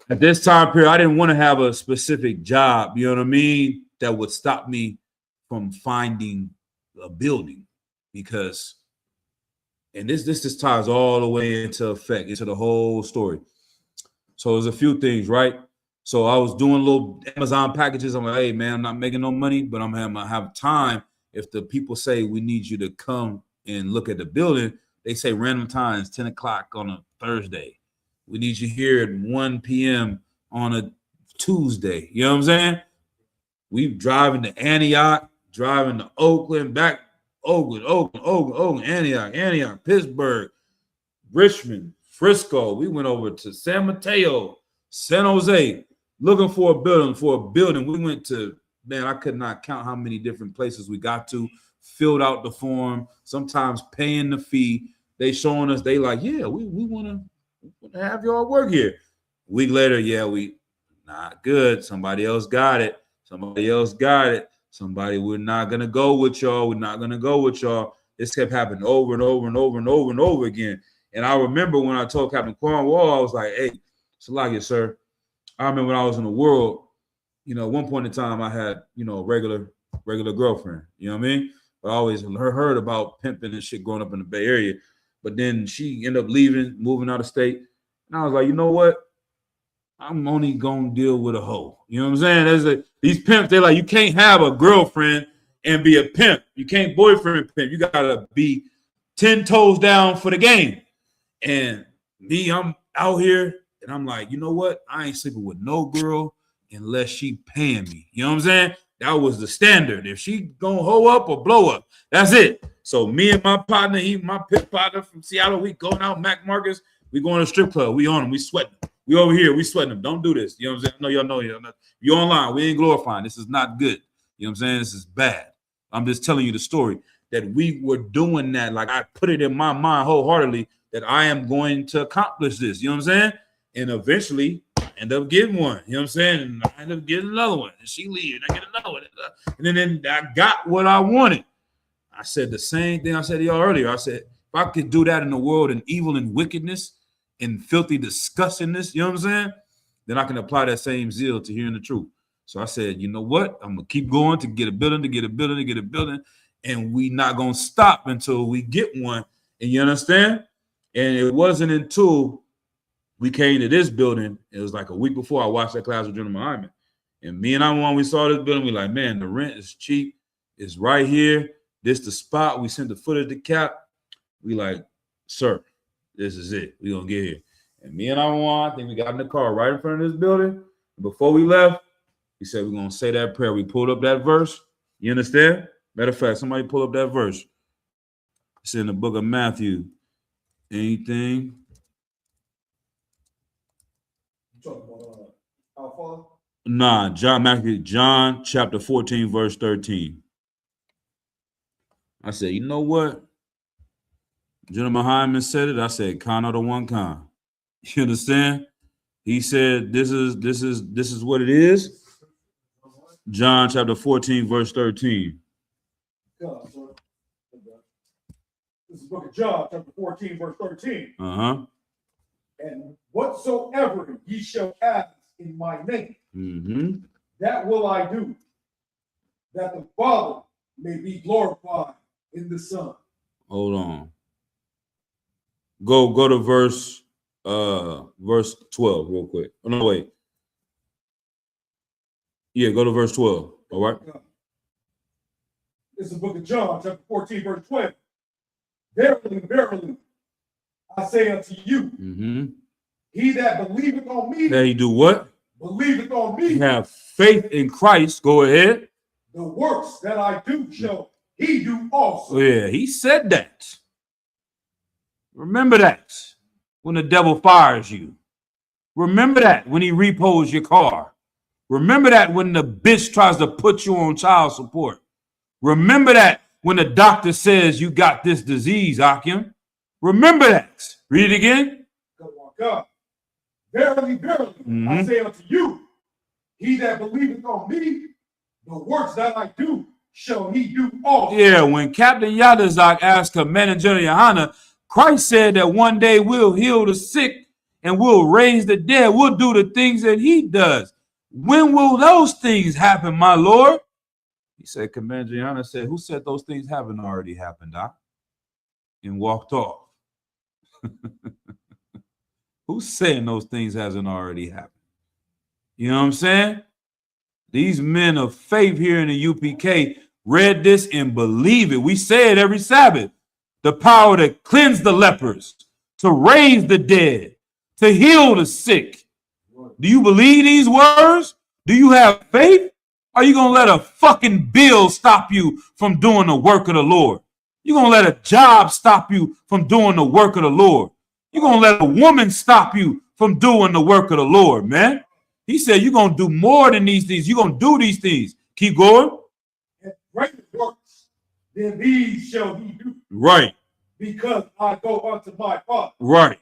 S1: At this time period, I didn't want to have a specific job, you know what I mean, that would stop me from finding a building because, and this ties all the way into effect, into the whole story. So there's a few things, right? So I was doing little Amazon packages. I'm like, hey man, I'm not making no money, but I'm gonna have time. If the people say we need you to come and look at the building, they say random times, 10 o'clock on a Thursday. We need you here at 1 p.m. on a Tuesday. You know what I'm saying? We driving to Antioch, driving to Oakland, back Oakland, Antioch, Pittsburgh, Richmond, Frisco. We went over to San Mateo, San Jose, looking for a building. We went to, man, I could not count how many different places we got to, filled out the form, sometimes paying the fee. They showing us, they like, yeah, we want to have y'all work here. A week later, yeah, we not good. Somebody else got it. We're not going to go with y'all. This kept happening over and over again. And I remember when I told Captain Cornwall, I was like, hey, Salakia, sir. I remember when I was in the world, at one point in time, I had, a regular girlfriend. You know what I mean? But I always heard about pimping and shit growing up in the Bay Area. But then she ended up leaving, moving out of state. And I was like, you know what? I'm only going to deal with a hoe. You know what I'm saying? These pimps, they're like, you can't have a girlfriend and be a pimp. You can't boyfriend pimp. You got to be 10 toes down for the game. And me, I'm out here and I'm like, you know what? I ain't sleeping with no girl unless she paying me. You know what I'm saying? That was the standard. If she gonna hoe up or blow up, that's it. So me and my partner, my pit partner from Seattle, we going out, Mac Marcus, we going to a strip club. We on them, we sweating them. We over here, we sweating them. Don't do this. You know what I'm saying? No, y'all know. You online. We ain't glorifying. This is not good. You know what I'm saying? This is bad. I'm just telling you the story that we were doing that. Like I put it in my mind wholeheartedly that I am going to accomplish this. You know what I'm saying? And eventually I end up getting one. You know what I'm saying? And I end up getting another one. And she leaves. And I get another one. And then I got what I wanted. I said the same thing I said to y'all earlier. I said, if I could do that in the world in evil and wickedness and filthy disgustingness, you know what I'm saying? Then I can apply that same zeal to hearing the truth. So I said, you know what? I'm going to keep going to get a building, and we not going to stop until we get one. And you understand? And it wasn't until we came to this building, it was like a week before I watched that class with General Muhammad. And me and I, when we saw this building, we like, man, the rent is cheap. It's right here. This the spot. We sent the footage to Cap. We like, sir, this is it. We gonna get here. And me and I think we got in the car right in front of this building. Before we left, he said, we're gonna say that prayer. We pulled up that verse. You understand? Matter of fact, somebody pull up that verse. It's in the book of Matthew. Anything?
S3: You talking about our Father?
S1: Nah, John chapter 14, verse 13. I said, you know what? General Hyman said it. I said, Khan the one Khan. You understand? He said, this is what it is. John chapter 14, verse 13.
S3: This is the book of John, chapter 14, verse 13.
S1: Uh-huh.
S3: And whatsoever ye shall ask in my name, that will I do, that the Father may be glorified in the Son.
S1: Hold on. Go to verse 12 real quick. Oh, no, wait. Yeah, go to verse 12. All right.
S3: This is the book of John, chapter 14, verse 12. Verily, verily, I say unto you, he that believeth on me.
S1: That he do what?
S3: Believeth on me.
S1: Have faith in Christ. Go ahead.
S3: The works that I do shall he do also.
S1: Oh, yeah, he said that. Remember that when the devil fires you. Remember that when he repos your car. Remember that when the bitch tries to put you on child support. Remember that when the doctor says you got this disease, Akim. Remember that. Read it again.
S3: God. Verily, verily, I say unto you, he that believeth on me, the works that I do, shall he do also.
S1: Yeah, when Captain Yadazak asked Commander General Yohana, Christ said that one day we'll heal the sick and we'll raise the dead. We'll do the things that he does. When will those things happen, my Lord? He said, Commander Yohana said, who said those things haven't already happened, Doc? And walked off. Who's saying those things hasn't already happened? You know what I'm saying? These men of faith here in the UPK read this and believe it. We say it every Sabbath. The power to cleanse the lepers, to raise the dead, to heal the sick. Do you believe these words? Do you have faith? Are you going to let a fucking bill stop you from doing the work of the Lord? You're going to let a job stop you from doing the work of the Lord? You're going to let a woman stop you from doing the work of the Lord, man? He said you're going to do more than these things. You're going to do these things. Keep going.
S3: And greater works than these shall he do.
S1: Right.
S3: Because I go unto my Father.
S1: Right.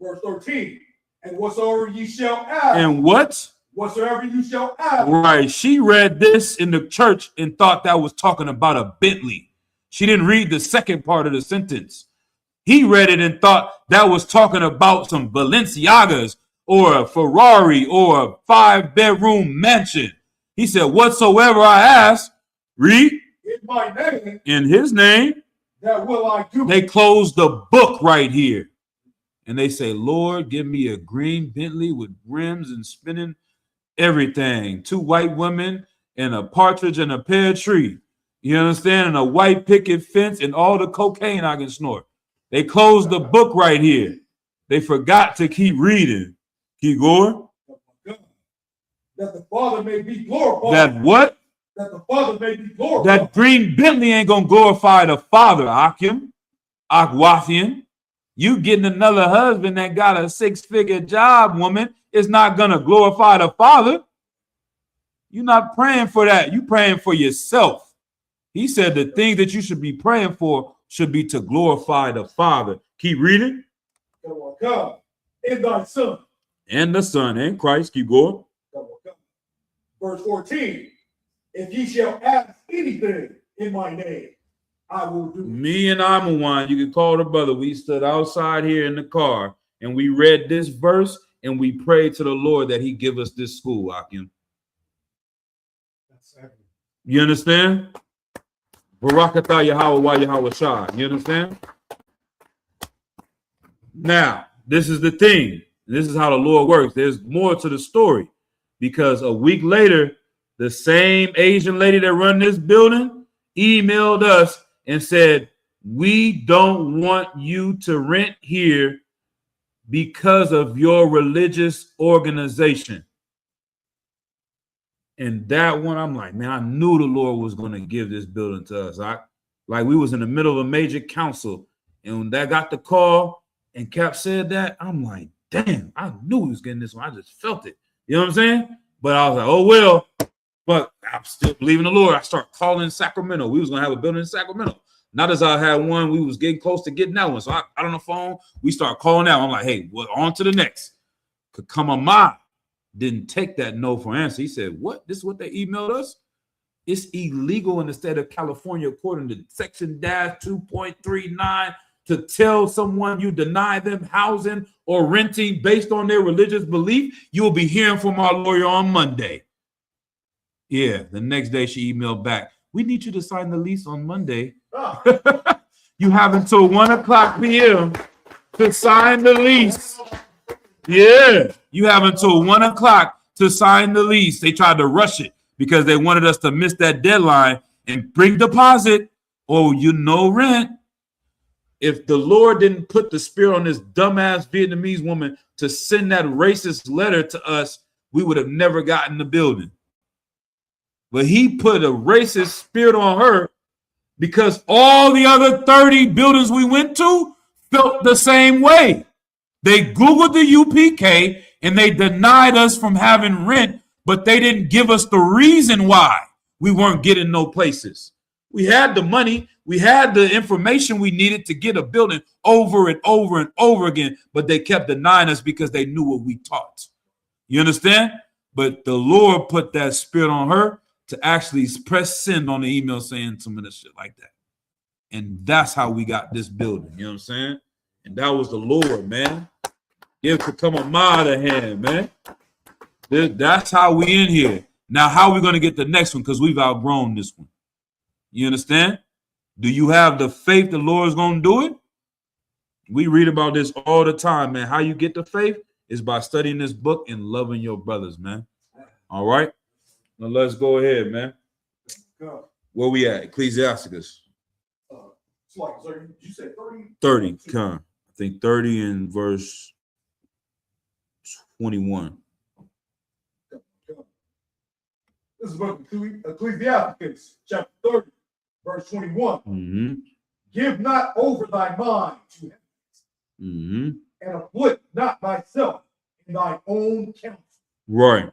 S3: Verse 13. And whatsoever ye shall ask.
S1: And what?
S3: Whatsoever you shall ask.
S1: Right. She read this in the church and thought that was talking about a Bentley. She didn't read the second part of the sentence. He read it and thought that was talking about some Balenciagas or a Ferrari or a 5-bedroom mansion. He said, whatsoever I ask, read.
S3: In my name.
S1: In his name.
S3: That will I do.
S1: They close the book right here. And they say, Lord, give me a green Bentley with rims and spinning everything. 2 white women and a partridge and a pear tree. You understand? And a white picket fence and all the cocaine I can snort. They closed the book right here. They forgot to keep reading. Keep going.
S3: That the Father may be glorified.
S1: That what?
S3: That the Father may be glorified.
S1: That green Bentley ain't going to glorify the Father, Akim, Akwathian. You getting another husband that got a 6-figure job, woman, is not going to glorify the Father. You're not praying for that. You're praying for yourself. He said the thing that you should be praying for should be to glorify the Father. Keep reading.
S3: God, in thy Son.
S1: And the Son, and Christ. Keep going.
S3: Verse 14. If ye shall ask anything in my name, I will do it.
S1: Me and Amawan, you can call the brother. We stood outside here in the car and we read this verse and we prayed to the Lord that he give us this school, Akim. You understand? Barakatah Yahweh wa Yahweh Shah. You understand? Now, this is the thing. This is how the Lord works. There's more to the story because a week later, the same Asian lady that run this building emailed us and said, we don't want you to rent here because of your religious organization. And that one, I'm like, man, I knew the Lord was going to give this building to us. Like we was in the middle of a major council, and when that got the call and Cap said that, I'm like, damn, I knew he was getting this one. I just felt it. You know what I'm saying? But I was like, oh, well, but I'm still believing the Lord. I start calling Sacramento. We was going to have a building in Sacramento. Not as I had one, we was getting close to getting that one. So I got on the phone. We start calling out. I'm like, hey, well, on to the next. Kamama didn't take that no for answer. He said, what? This is what they emailed us? It's illegal in the state of California, according to section dash 2.39, to tell someone you deny them housing or renting based on their religious belief. You will be hearing from our lawyer on Monday. Yeah, the next day she emailed back. We need you to sign the lease on Monday. You have until 1:00 p.m. to sign the lease. Yeah, you have until 1:00 to sign the lease. They tried to rush it because they wanted us to miss that deadline and bring deposit or rent. If the Lord didn't put the spirit on this dumbass Vietnamese woman to send that racist letter to us, we would have never gotten the building. But he put a racist spirit on her because all the other 30 buildings we went to felt the same way. They Googled the UPK and they denied us from having rent, but they didn't give us the reason why we weren't getting no places. We had the money. We had the information we needed to get a building over and over and over again, but they kept denying us because they knew what we taught. You understand? But the Lord put that spirit on her to actually press send on the email saying some of this shit like that. And that's how we got this building. You know what I'm saying? And that was the Lord, man. Give to come a mile of hand, man. That's how we in here. Now, how are we going to get the next one? Because we've outgrown this one. You understand? Do you have the faith the Lord's going to do it? We read about this all the time, man. How you get the faith is by studying this book and loving your brothers, man. All right. Now let's go ahead, man. Where we at? Ecclesiasticus.
S3: It's like, so you said 30?
S1: 30. I think 30 and verse 21.
S3: This is book of Ecclesiasticus, chapter 30, verse 21.
S1: Mm-hmm.
S3: Give not over thy mind to him,
S1: Mm-hmm.
S3: and afflict not thyself in thine own counsel.
S1: Right.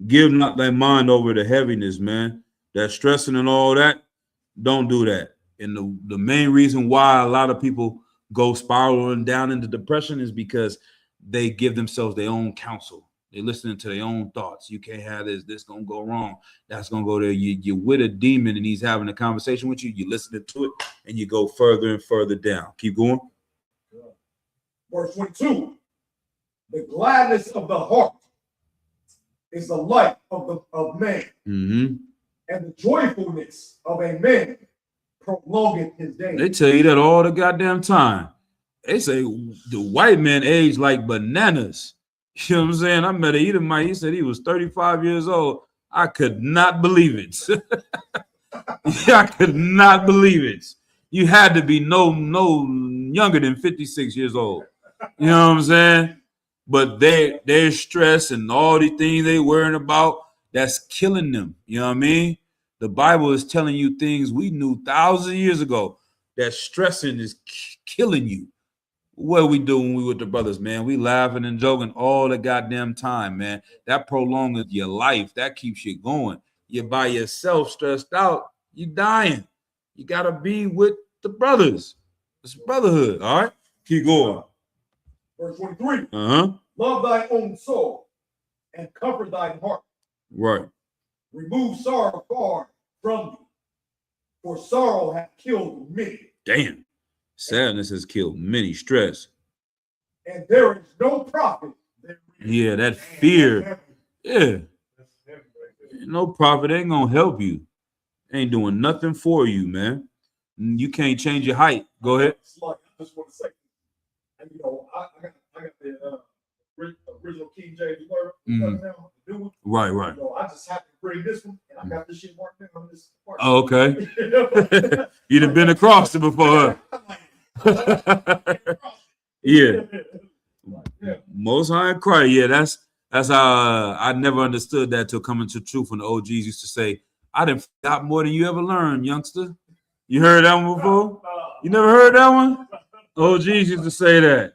S1: Give not thy mind over the heaviness, man. That stressing and all that. Don't do that. And the main reason why a lot of people go spiraling down into depression is because they give themselves their own counsel. They're listening to their own thoughts. You can't have this. This gonna go wrong. That's gonna go there. You're with a demon and he's having a conversation with you. You listening to it and you go further and further down. Keep going.
S3: Verse 22. The gladness of the heart is the light of man,
S1: Mm-hmm.
S3: and the joyfulness of a man prolongeth his days.
S1: They tell you that all the goddamn time. They say the white man age like bananas. You know what I'm saying? I met an Edomite. He said he was 35 years old. I could not believe it. I could not believe it. You had to be no younger than 56 years old. You know what I'm saying? But they're stressed and all the things they worrying about, that's killing them. You know what I mean? The Bible is telling you things we knew thousands of years ago, that stressing is killing you. What we do when we with the brothers, man? We laughing and joking all the goddamn time, man. That prolongs your life. That keeps you going. You're by yourself, stressed out. You dying. You got to be with the brothers. It's brotherhood, all right? Keep going.
S3: Verse 23.
S1: Uh-huh.
S3: Love thy own soul and comfort thine heart.
S1: Right.
S3: Remove sorrow far from you, for sorrow hath killed many.
S1: Damn. Sadness has killed many. Stress.
S3: And there is no profit therein.
S1: Yeah, that fear. Yeah. No profit ain't gonna help you. Ain't doing nothing for you, man. You can't change your height. Go ahead.
S3: It's like, I just want to say, and you know, I got the original King James Version now, the new one.
S1: Right.
S3: You know, I just happened to bring this one, and I got this shit marked down on this part.
S1: Oh, okay. You'd have been across it before. Yeah. Most High in Christ. Yeah, that's how I never understood that till coming to truth when the OGs used to say, I done forgot more than you ever learned, youngster. You heard that one before? You never heard that one? OGs used to say that.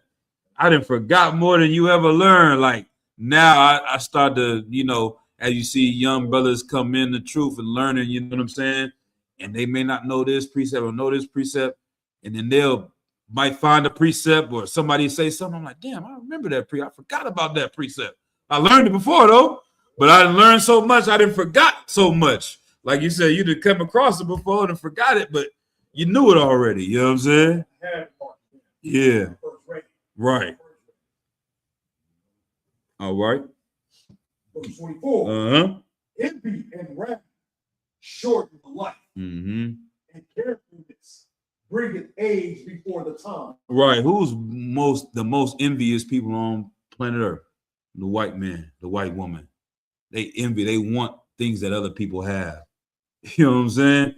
S1: I done forgot more than you ever learned. Like now I start to, you know, as you see young brothers come in the truth and learning, you know what I'm saying? And they may not know this precept or know this precept. And then they'll might find a precept or somebody say something. I'm like, damn, I remember that I forgot about that precept. I learned it before though, but I learned so much, I didn't forgot so much. Like you said, you'd have come across it before and forgot it, but you knew it already. You know what I'm saying? Yeah. Right. All right.
S3: Verse 24.
S1: Uh-huh.
S3: Envy and wrath shorten the life,
S1: Mm-hmm.
S3: and carefulness bringeth age before the time.
S1: Right. Who's the most envious people on planet Earth? The white man, the white woman. They envy. They want things that other people have. You know what I'm saying?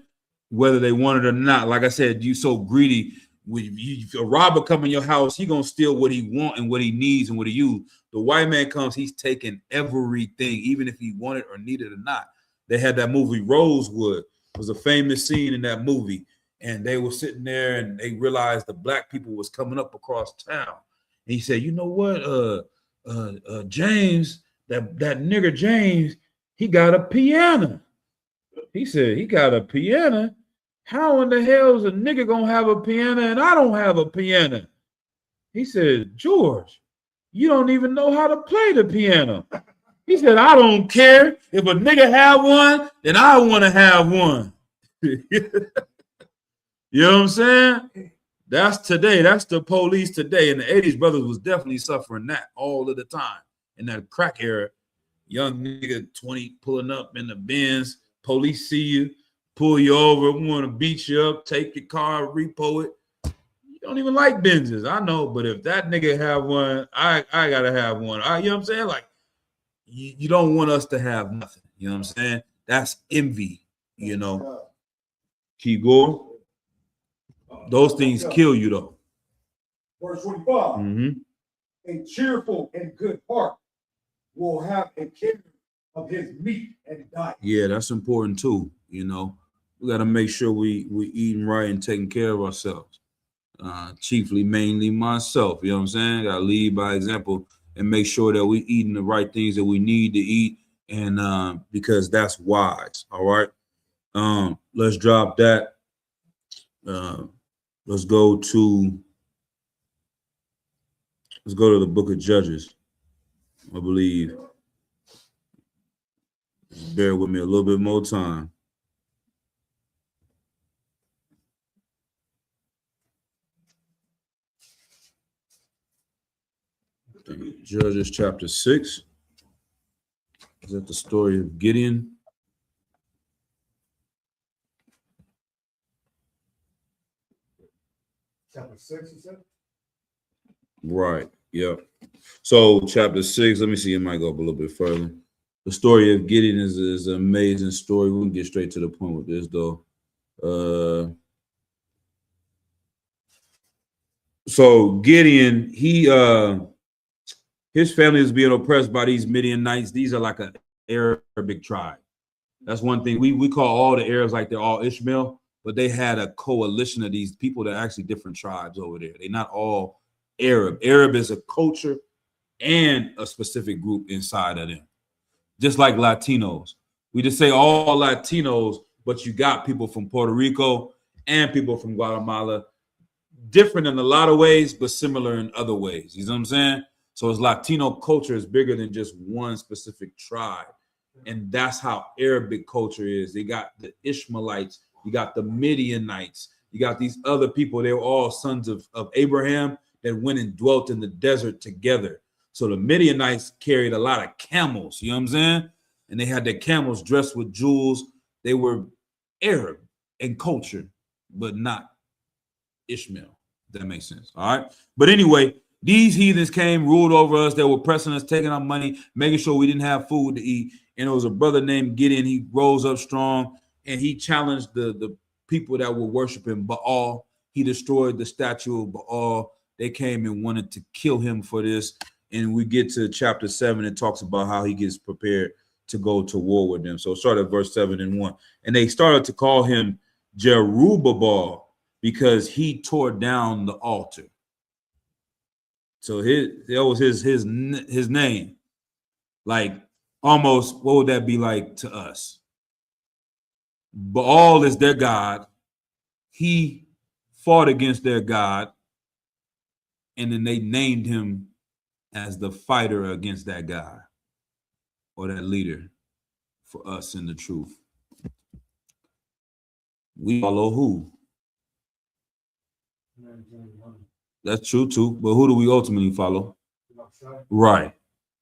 S1: Whether they want it or not. Like I said, you so greedy. If a robber come in your house, he gonna steal what he want and what he needs and what he use. The white man comes, he's taking everything, even if he want it or need it or not. They had that movie Rosewood. It was a famous scene in that movie, and they were sitting there and they realized the black people was coming up across town. And he said, "You know what, James, that nigger James, he got a piano." He said, "He got a piano? How in the hell is a nigga gonna have a piano and I don't have a piano?" He said, "George, you don't even know how to play the piano." He said, "I don't care. If a nigga have one, then I want to have one." You know what I'm saying? That's today. That's the police today. In the 80s, brothers was definitely suffering that all of the time. In that crack era, young nigga 20 pulling up in the Benz, police see you, pull you over, want to beat you up, take your car, repo it. don't even like Benzes. I know, but if that nigga have one, I gotta have one. You know what I'm saying? Like, you don't want us to have nothing. You know what I'm saying? That's envy, you know. Keep going. Those things kill you, though.
S3: Verse 25.
S1: Mm-hmm.
S3: A cheerful and good heart will have a care of his meat and diet.
S1: Yeah, that's important too. You know, we got to make sure we eating right and taking care of ourselves. Chiefly, mainly myself. You know what I'm saying? Got to lead by example and make sure that we eating the right things that we need to eat, and because that's wise. All right. Let's drop that. Let's go to the book of Judges, I believe. Bear with me a little bit more time. Judges chapter 6. Is that the story of Gideon?
S3: Chapter 6, you said?
S1: Right. Yep. So chapter 6, let me see, it might go up a little bit further. The story of Gideon is an amazing story. We can get straight to the point with this, though. So Gideon, his family is being oppressed by these Midianites. These are like an Arabic tribe. That's one thing. We call all the Arabs like they're all Ishmael, but they had a coalition of these people that are actually different tribes over there. They're not all Arab. Arab is a culture and a specific group inside of them. Just like Latinos. We just say all Latinos, but you got people from Puerto Rico and people from Guatemala. Different in a lot of ways, but similar in other ways. You know what I'm saying? So it's Latino culture is bigger than just one specific tribe. And that's how Arabic culture is. They got the Ishmaelites, you got the Midianites, you got these other people. They were all sons of Abraham that went and dwelt in the desert together. So the Midianites carried a lot of camels, you know what I'm saying? And they had their camels dressed with jewels. They were Arab in culture, but not Ishmael. If that makes sense. All right. But anyway, these heathens came, ruled over us. They were pressing us, taking our money, making sure we didn't have food to eat. And there was a brother named Gideon. He rose up strong and he challenged the people that were worshiping Baal. He destroyed the statue of Baal. They came and wanted to kill him for this. And we get to chapter 7. It talks about how he gets prepared to go to war with them. So start at verse 7 and 1. And they started to call him Jerubbaal because he tore down the altar. So that was his name. Like almost, what would that be like to us? Baal is their god. He fought against their god. And then they named him as the fighter against that guy or that leader for us in the truth. We follow who? That's true too, but who do we ultimately follow? Right.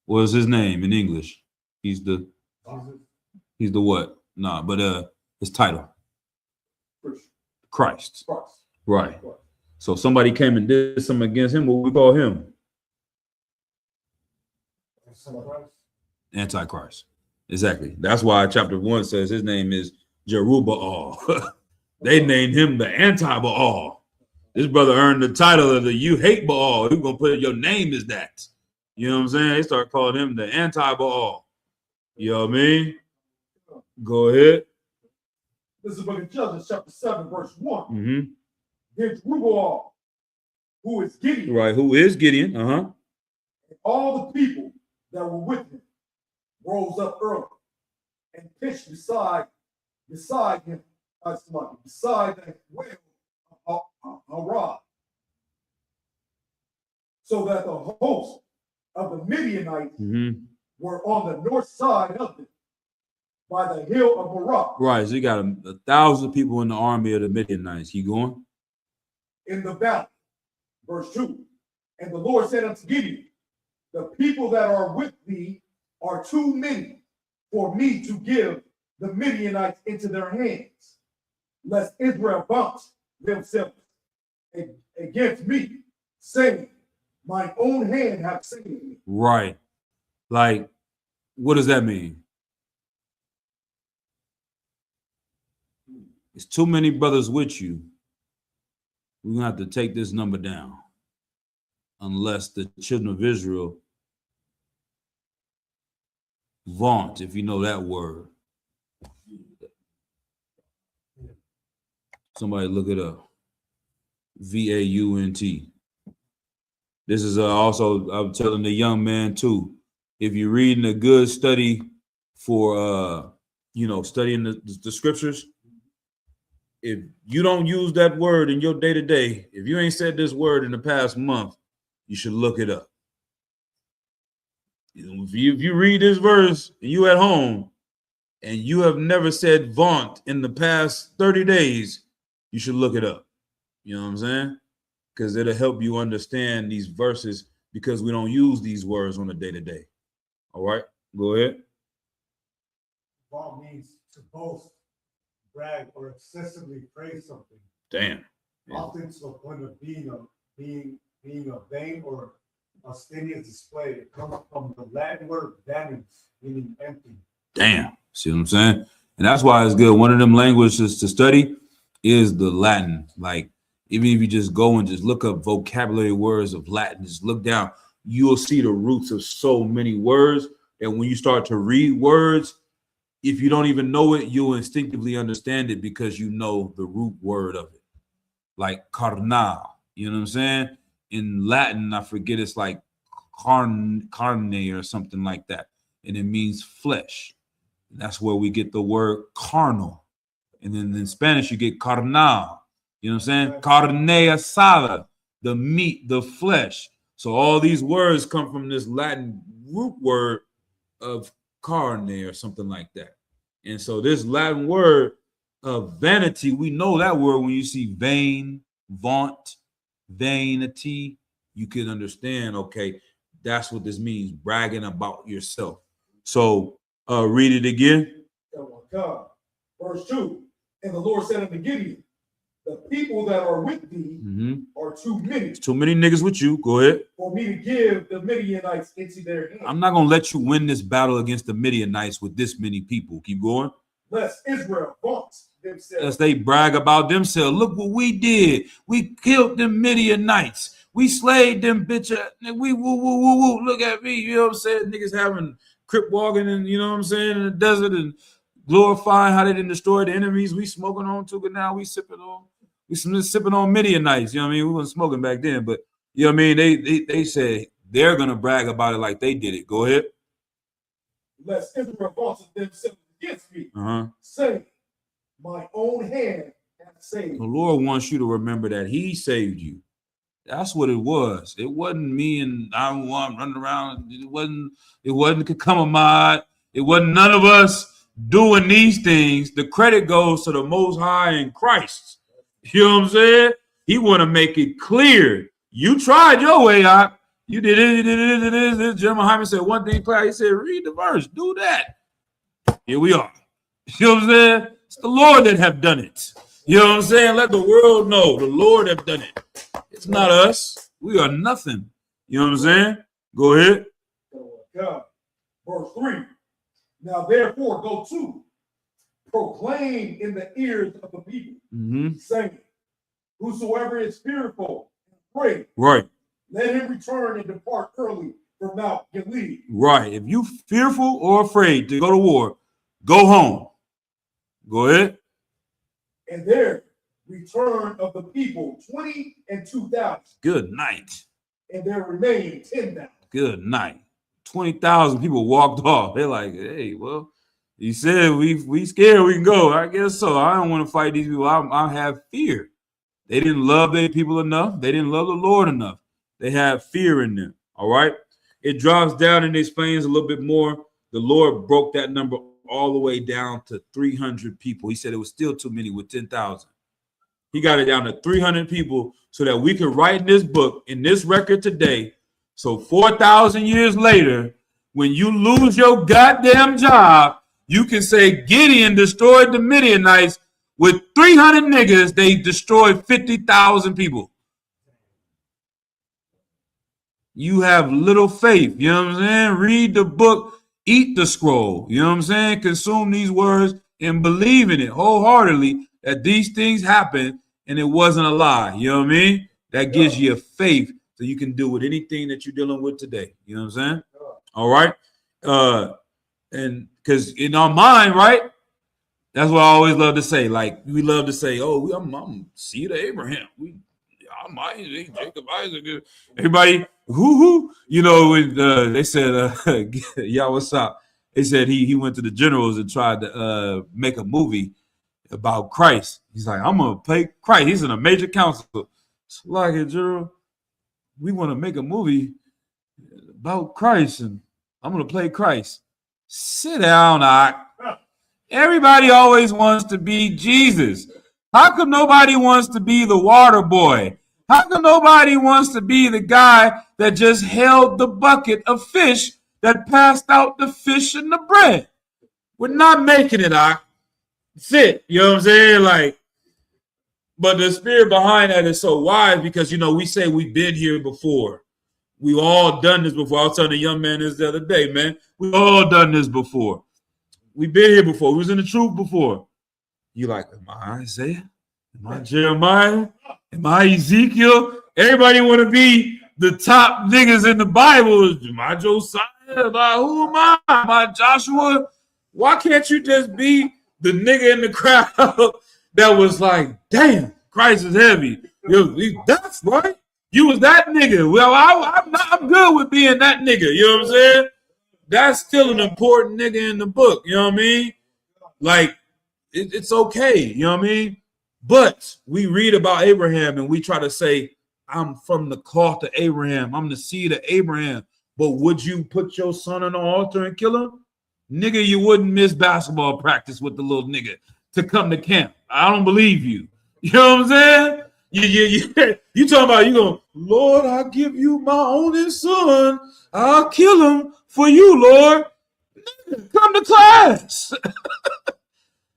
S1: What's his name in English? He's the what? Nah, but his title. Christ. Right. So somebody came and did something against him. What we call him? Antichrist. Exactly. That's why chapter 1 says his name is Jerubbaal. They named him the anti-Baal. This brother earned the title of the you hate Baal. Who's gonna put your name is that? You know what I'm saying? They start calling him the anti-Baal. You know what I mean? Go ahead.
S3: This is the book of Judges, chapter 7, verse 1.
S1: Mm-hmm.
S3: Then Jerubbaal, who is Gideon.
S1: Right, who is Gideon?
S3: And all the people that were with him rose up early and pitched beside him, beside the well of Harod, so that the host of the Midianites were on the north side of it, by the hill of Barak.
S1: Right, so you got 1,000 people in the army of the Midianites. Keep going.
S3: In the valley, verse 2. And the Lord said unto Gideon, the people that are with thee are too many for me to give the Midianites into their hands, lest Israel bounce themselves against me, saying, my own hand hath saved me.
S1: Right. Like, what does that mean? It's too many brothers with you. We're going to have to take this number down. Unless the children of Israel vaunt, if you know that word. Somebody look it up. V-A-U-N-T. This is also, I'm telling the young man too, if you're reading a good study for, studying the scriptures, if you don't use that word in your day-to-day, if you ain't said this word in the past month, you should look it up. If you read this verse and you at home and you have never said vaunt in the past 30 days, you should look it up. You know what I'm saying? Because it'll help you understand these verses because we don't use these words on a day-to-day. All right, go ahead.
S2: Vaunt means to boast, brag, or excessively praise something.
S1: Damn. Yeah.
S2: Often to the point of being a vain or ostentatious display. It comes from the Latin word vanus, meaning empty.
S1: Damn. See what I'm saying? And that's why it's good. One of them languages to study is the Latin. Like, even if you just go and just look up vocabulary words of Latin, just look down, you'll see the roots of so many words that when you start to read words, if you don't even know it, you'll instinctively understand it because you know the root word of it. Like carnal, you know what I'm saying? In Latin, I forget, it's like carne or something like that. And it means flesh. And that's where we get the word carnal. And then in Spanish, you get carnal. You know what I'm saying? Carne asada, the meat, the flesh. So all these words come from this Latin root word of carne or something like that. And so this Latin word of vanity, we know that word when you see vain, vaunt, vanity, you can understand, okay, that's what this means, bragging about yourself. So read it again.
S3: Verse 2, and the Lord said unto Gideon, the people that are with thee are too many.
S1: It's too many niggas with you. Go ahead.
S3: For me to give the Midianites into their hand.
S1: I'm not going to let you win this battle against the Midianites with this many people. Keep going.
S3: Lest Israel vaunts themselves.
S1: As they brag about themselves. Look what we did. We killed them Midianites. We slayed them bitches. We woo. Look at me. You know what I'm saying? Niggas having crip walking and, you know what I'm saying, in the desert and glorifying how they didn't destroy the enemies. We smoking on too, but now we sipping on Midianites. You know what I mean? We wasn't smoking back then, but you know what I mean? They say they're gonna brag about it like they did it. Go ahead.
S3: Lest Israel vaunts themselves against me, saying, my own hand hath saved.
S1: The Lord wants you to remember that He saved you. That's what it was. It wasn't me and I'm running around. It wasn't Kakamamad. It wasn't none of us doing these things. The credit goes to the Most High in Christ. You know what I'm saying? He want to make it clear. You tried your way out. You did it. General Hyman said one thing clear. He said, read the verse. Do that. Here we are. You know what I'm saying? It's the Lord that have done it. You know what I'm saying? Let the world know the Lord have done it. It's not us. We are nothing. You know what I'm saying? Go ahead.
S3: Verse 3. Now therefore go to proclaim in the ears of the people, saying, whosoever is fearful and afraid,
S1: right,
S3: let him return and depart early from Mount Gilead.
S1: Right. If you fearful or afraid to go to war, go home. Go ahead.
S3: And there return of the people 20 and 2,000.
S1: Good night.
S3: And there remained 10,000.
S1: Good night. 20,000 people walked off. They're like, hey, well, he said we scared, we can go. I guess so. I don't want to fight these people. I have fear. They didn't love their people enough. They didn't love the Lord enough. They have fear in them. All right. It drops down and explains a little bit more. The Lord broke that number all the way down to 300 people. He said it was still too many with 10,000. He got it down to 300 people so that we could write in this book, in this record today. So 4,000 years later, when you lose your goddamn job, you can say Gideon destroyed the Midianites with 300 niggas. They destroyed 50,000 people. You have little faith. You know what I'm saying? Read the book, eat the scroll. You know what I'm saying? Consume these words and believe in it wholeheartedly that these things happen and it wasn't a lie. You know what I mean? That gives you faith so you can deal with anything that you're dealing with today. You know what I'm saying? All right. And because in our mind, right? That's what I always love to say. Like, we love to say, oh, I'm seed of Abraham. I'm Isaac, Jacob, Isaac. Everybody, who, you know, when they said, yeah, what's up? They said he went to the generals and tried to make a movie about Christ. He's like, I'm going to play Christ. He's in a major council. It's like, general, we want to make a movie about Christ, and I'm going to play Christ. Sit down, Doc. Everybody always wants to be Jesus. How come nobody wants to be the water boy? How come nobody wants to be the guy that just held the bucket of fish that passed out the fish and the bread? We're not making it, Doc. That's it. You know what I'm saying? Like, but the spirit behind that is so wise because, you know, we say we've been here before. We've all done this before. I was telling a young man this the other day, man. We've all done this before. We've been here before. We was in the truth before. You like, am I Isaiah? Am I Jeremiah? Am I Ezekiel? Everybody want to be the top niggas in the Bible. Am I Josiah? Am I, who am I? Am I Joshua? Why can't you just be the nigga in the crowd that was like, damn, Christ is heavy? Yo, that's right. You was that nigga. Well, I'm good with being that nigga. You know what I'm saying? That's still an important nigga in the book. You know what I mean? Like, it's okay. You know what I mean? But we read about Abraham and we try to say, I'm from the cloth of Abraham. I'm the seed of Abraham. But would you put your son on the altar and kill him? Nigga, you wouldn't miss basketball practice with the little nigga to come to camp. I don't believe you. You know what I'm saying? You talking about, you going, Lord, I give you my only son. I'll kill him for you, Lord. Come to class.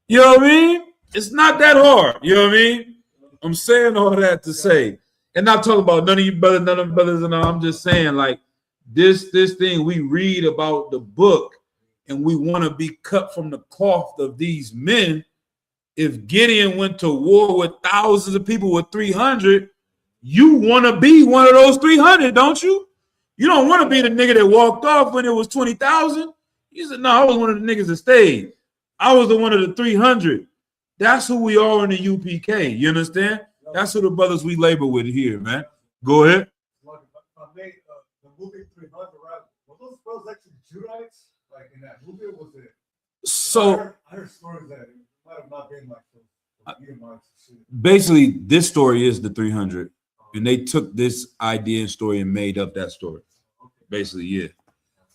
S1: You know what I mean? It's not that hard. You know what I mean? I'm saying all that to say, and not talking about none of you brothers, none of the brothers, and I'm just saying, like, this thing we read about the book, and we want to be cut from the cloth of these men. If Gideon went to war with thousands of people with 300, you want to be one of those 300, don't you? You don't want to be the nigga that walked off when it was 20,000. You said, no, I was one of the niggas that stayed. I was the one of the 300. That's who we are in the UPK. You understand? That's who the brothers we labor with here, man. Go ahead.
S2: The movie 300, right? Were those brothers actually Judites? Like in that movie, or was it?
S1: So
S2: I heard stories that it might have not been like
S1: basically, this story is the 300, and they took this idea and story and made up that story. Basically, yeah.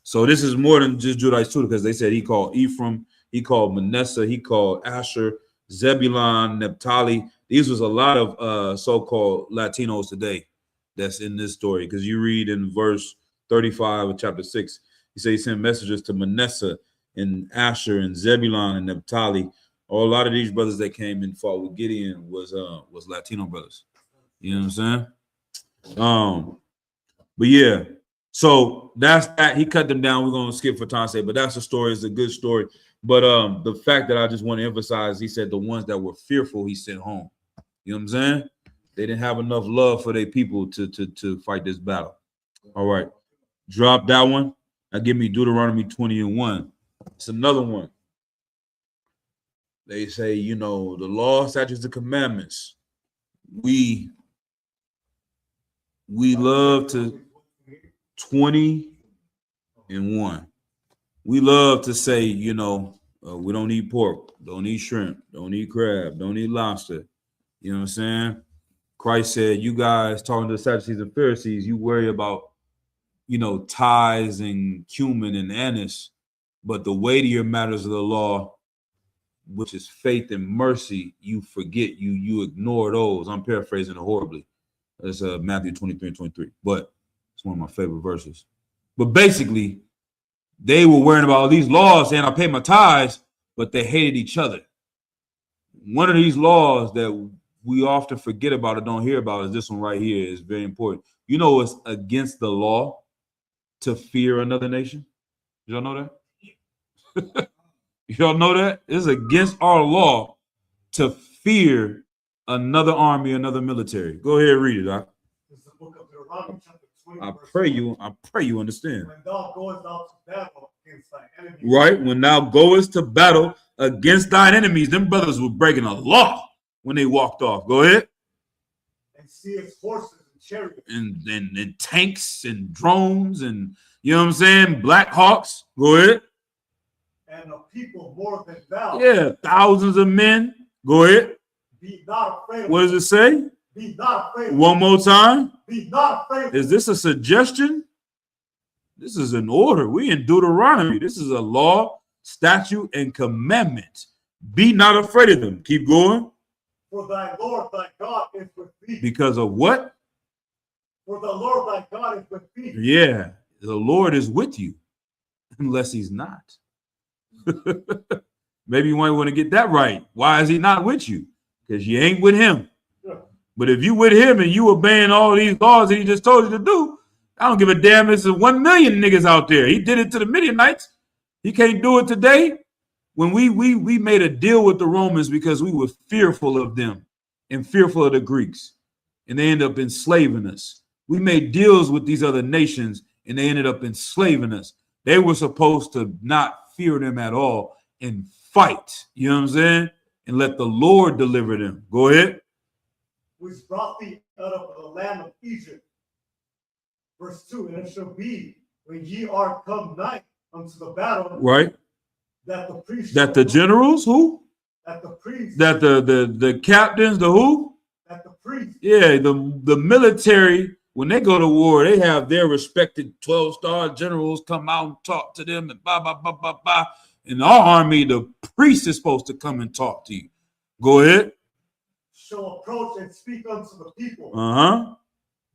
S1: So this is more than just Judites too, because they said he called Ephraim, he called Manasseh, he called Asher, Zebulun, Naphtali. These was a lot of so-called Latinos today that's in this story, because you read in verse 35 of chapter 6, he said he sent messengers to Manasseh and Asher and Zebulun and Naphtali. A lot of these brothers that came and fought with Gideon was Latino brothers. You know what I'm saying? But yeah, so that's that. He cut them down. We're gonna skip for time's sake, but that's the story. It's a good story. But the fact that I just want to emphasize, he said the ones that were fearful, he sent home. You know what I'm saying? They didn't have enough love for their people to fight this battle. All right, drop that one. Now give me Deuteronomy 20:1. It's another one. They say, you know, the law, statutes, and commandments. We love to 20:1. We love to say, you know, we don't eat pork, don't eat shrimp, don't eat crab, don't eat lobster. You know what I'm saying? Christ said, you guys talking to the Sadducees and Pharisees, you worry about, you know, tithes and cumin and anise, but the weightier matters of the law, which is faith and mercy, you forget, you ignore those. I'm paraphrasing it horribly. It's Matthew 23:23, but it's one of my favorite verses. But basically, they were worrying about all these laws saying I pay my tithes, but they hated each other. One of these laws that we often forget about it, don't hear about it, is this one right here is very important. You know, it's against the law to fear another nation. Y'all know that? Y'all know that? It's against our law to fear another army, another military. Go ahead, read it.
S2: This is the book of Deuteronomy, chapter 20.
S1: I
S2: verse
S1: pray
S2: 1.
S1: you understand.
S2: When thou goest out to battle against thy enemies,
S1: Right? When thou goest to battle against thine enemies, them brothers were breaking a law when they walked off. Go ahead.
S2: and seest horses and chariots,
S1: And tanks and drones and, you know what I'm saying, Black Hawks. Go ahead.
S2: and a people more than thou,
S1: Yeah, thousands of men. Go ahead.
S2: be not afraid of
S1: What does
S2: them.
S1: it say?
S2: Be not afraid of
S1: One more time.
S2: them. Be not afraid of
S1: Is
S2: them.
S1: this a suggestion? This is an order. We in Deuteronomy. This is a law, statute, and commandment. Be not afraid of them. Keep going.
S2: For thy Lord thy God is with thee.
S1: Because of what?
S2: For the Lord thy God is with thee.
S1: Yeah, the Lord is with you, unless he's not. Maybe you might want to get that right. Why is he not with you? Because you ain't with him. But if you with him and you obeying all these laws that he just told you to do, I don't give a damn. It's 1 million niggas out there. He did it to the Midianites. He can't do it today. When we made a deal with the Romans because we were fearful of them and fearful of the Greeks, and they ended up enslaving us. We made deals with these other nations and they ended up enslaving us. They were supposed to not fear them at all and fight, you know what I'm saying? And let the Lord deliver them. Go ahead.
S2: Which brought thee out of the land of Egypt. Verse 2, and it shall be when ye are come nigh unto the battle,
S1: Right.
S2: that the priests
S1: That the generals, who?
S2: that the priests
S1: That the captains, the who?
S2: that the priests
S1: Yeah, the military, when they go to war, they have their respected 12-star generals come out and talk to them and blah, blah, blah, blah, blah. In our army, the priest is supposed to come and talk to you. Go ahead.
S2: shall approach and speak unto the people.
S1: Uh-huh.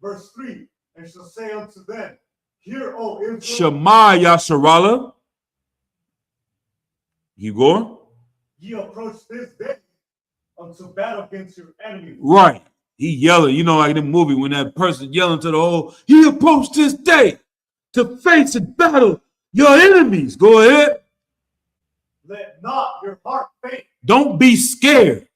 S2: Verse 3, and shall say unto them, Hear, O Israel,
S1: Shema Yasharala. You going?
S2: ye approach this day unto battle against your enemies.
S1: Right. He yelling, you know, like in the movie when that person yelling to the whole, he approached this day to face and battle your enemies. Go ahead.
S2: Let not your heart faint.
S1: Don't be scared.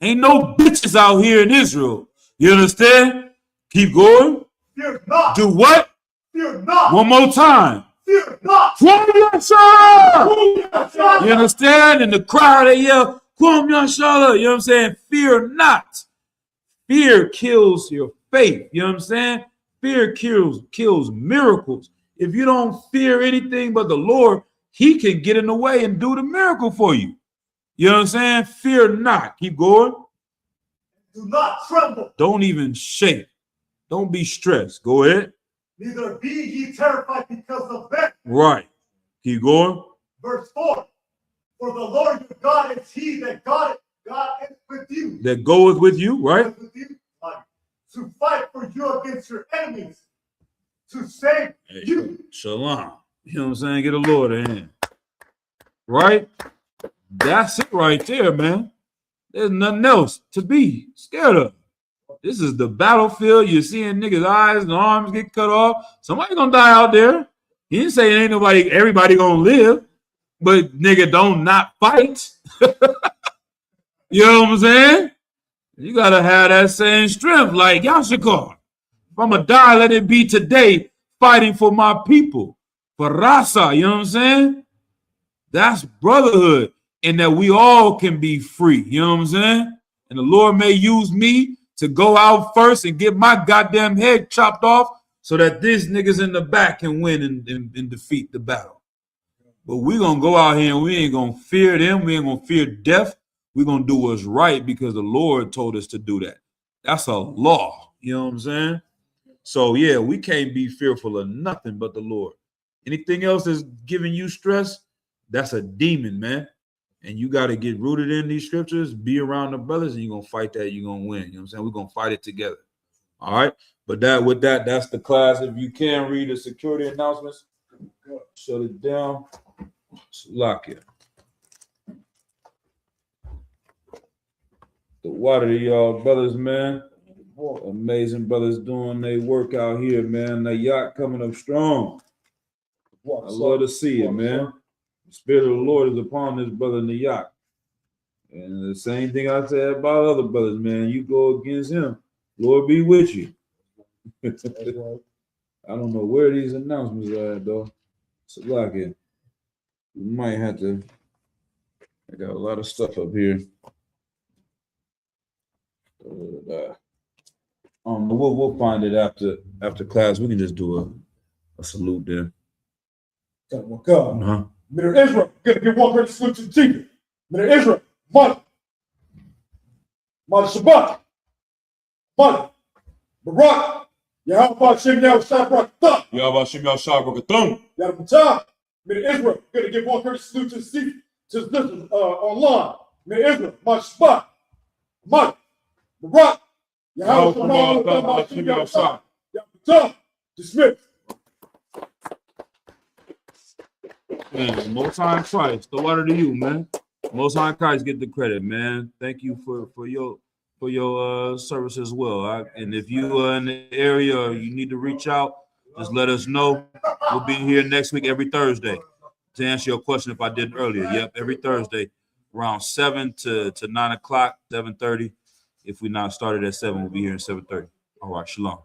S1: Ain't no bitches out here in Israel. You understand? Keep going.
S2: Fear not.
S1: Do what?
S2: Fear not.
S1: One more time.
S2: Fear not.
S1: Kwam Yashala! You understand? And the crowd, they yell, Kwam Yashala. You know what I'm saying? Fear not. Fear kills your faith. You know what I'm saying? Fear kills miracles. If you don't fear anything but the Lord, he can get in the way and do the miracle for you. You know what I'm saying? Fear not. Keep going.
S2: Do not tremble.
S1: Don't even shake. Don't be stressed. Go ahead.
S2: Neither be ye terrified because of them.
S1: Right. Keep going.
S2: Verse 4, for the Lord your God is he that God is with you.
S1: That goeth with you, right?
S2: Is with you, to fight for you against your enemies, to save you.
S1: Shalom. You know what I'm saying? Get a Lord a hand. Right? That's it right there, man. There's nothing else to be scared of. This is the battlefield. You're seeing niggas' eyes and arms get cut off. Somebody gonna die out there. He didn't say ain't everybody gonna live, but nigga don't not fight. You know what I'm saying? You gotta have that same strength like Yashikar. If I'm gonna die, let it be today fighting for my people. For Rasa, you know what I'm saying? That's brotherhood, and that we all can be free. You know what I'm saying? And the Lord may use me to go out first and get my goddamn head chopped off so that these niggas in the back can win and defeat the battle. But we're going to go out here and we ain't going to fear them. We ain't going to fear death. We're going to do what's right because the Lord told us to do that. That's a law. You know what I'm saying? So, yeah, we can't be fearful of nothing but the Lord. Anything else that's giving you stress, that's a demon, man. And you got to get rooted in these scriptures, be around the brothers, and you're going to fight that. You're going to win. You know what I'm saying? We're going to fight it together. All right? But that's the class. If you can read the security announcements, shut it down. Lock it. The water to y'all brothers, man. Amazing brothers doing their work out here, man. The yacht coming up strong. I love to see it, man. The Spirit of the Lord is upon this brother in the yacht. And the same thing I said about other brothers, man. You go against him, Lord be with you. I don't know where these announcements are at, though. So like it. We might have to. I got a lot of stuff up here. We'll find it after class. We can just do a salute there. Uh-huh.
S3: Men of Israel, gonna give one great salute to the teacher. Men of Israel, Mother Shabbat, Mother Barak, Yahweh Shem Yahweh Shabbat,
S1: Yahweh Shem Yahweh Shabbat.
S3: Yahweh Men of Israel, gonna give one great salute to the teacher, to the listeners online. Men of Israel, my Shabbat, Mother Barak, Yahweh Shem Yahweh Shabbat, dismissed.
S1: Man, Most High Christ, the water to you, man. Most High Christ get the credit, man. Thank you for your service as well. And if you are in the area or you need to reach out, just let us know. We'll be here next week every Thursday to answer your question if I didn't earlier. Yep, every Thursday around 7 to 9 o'clock, 7:30. If we not started at 7, we'll be here at 7:30. All right, shalom.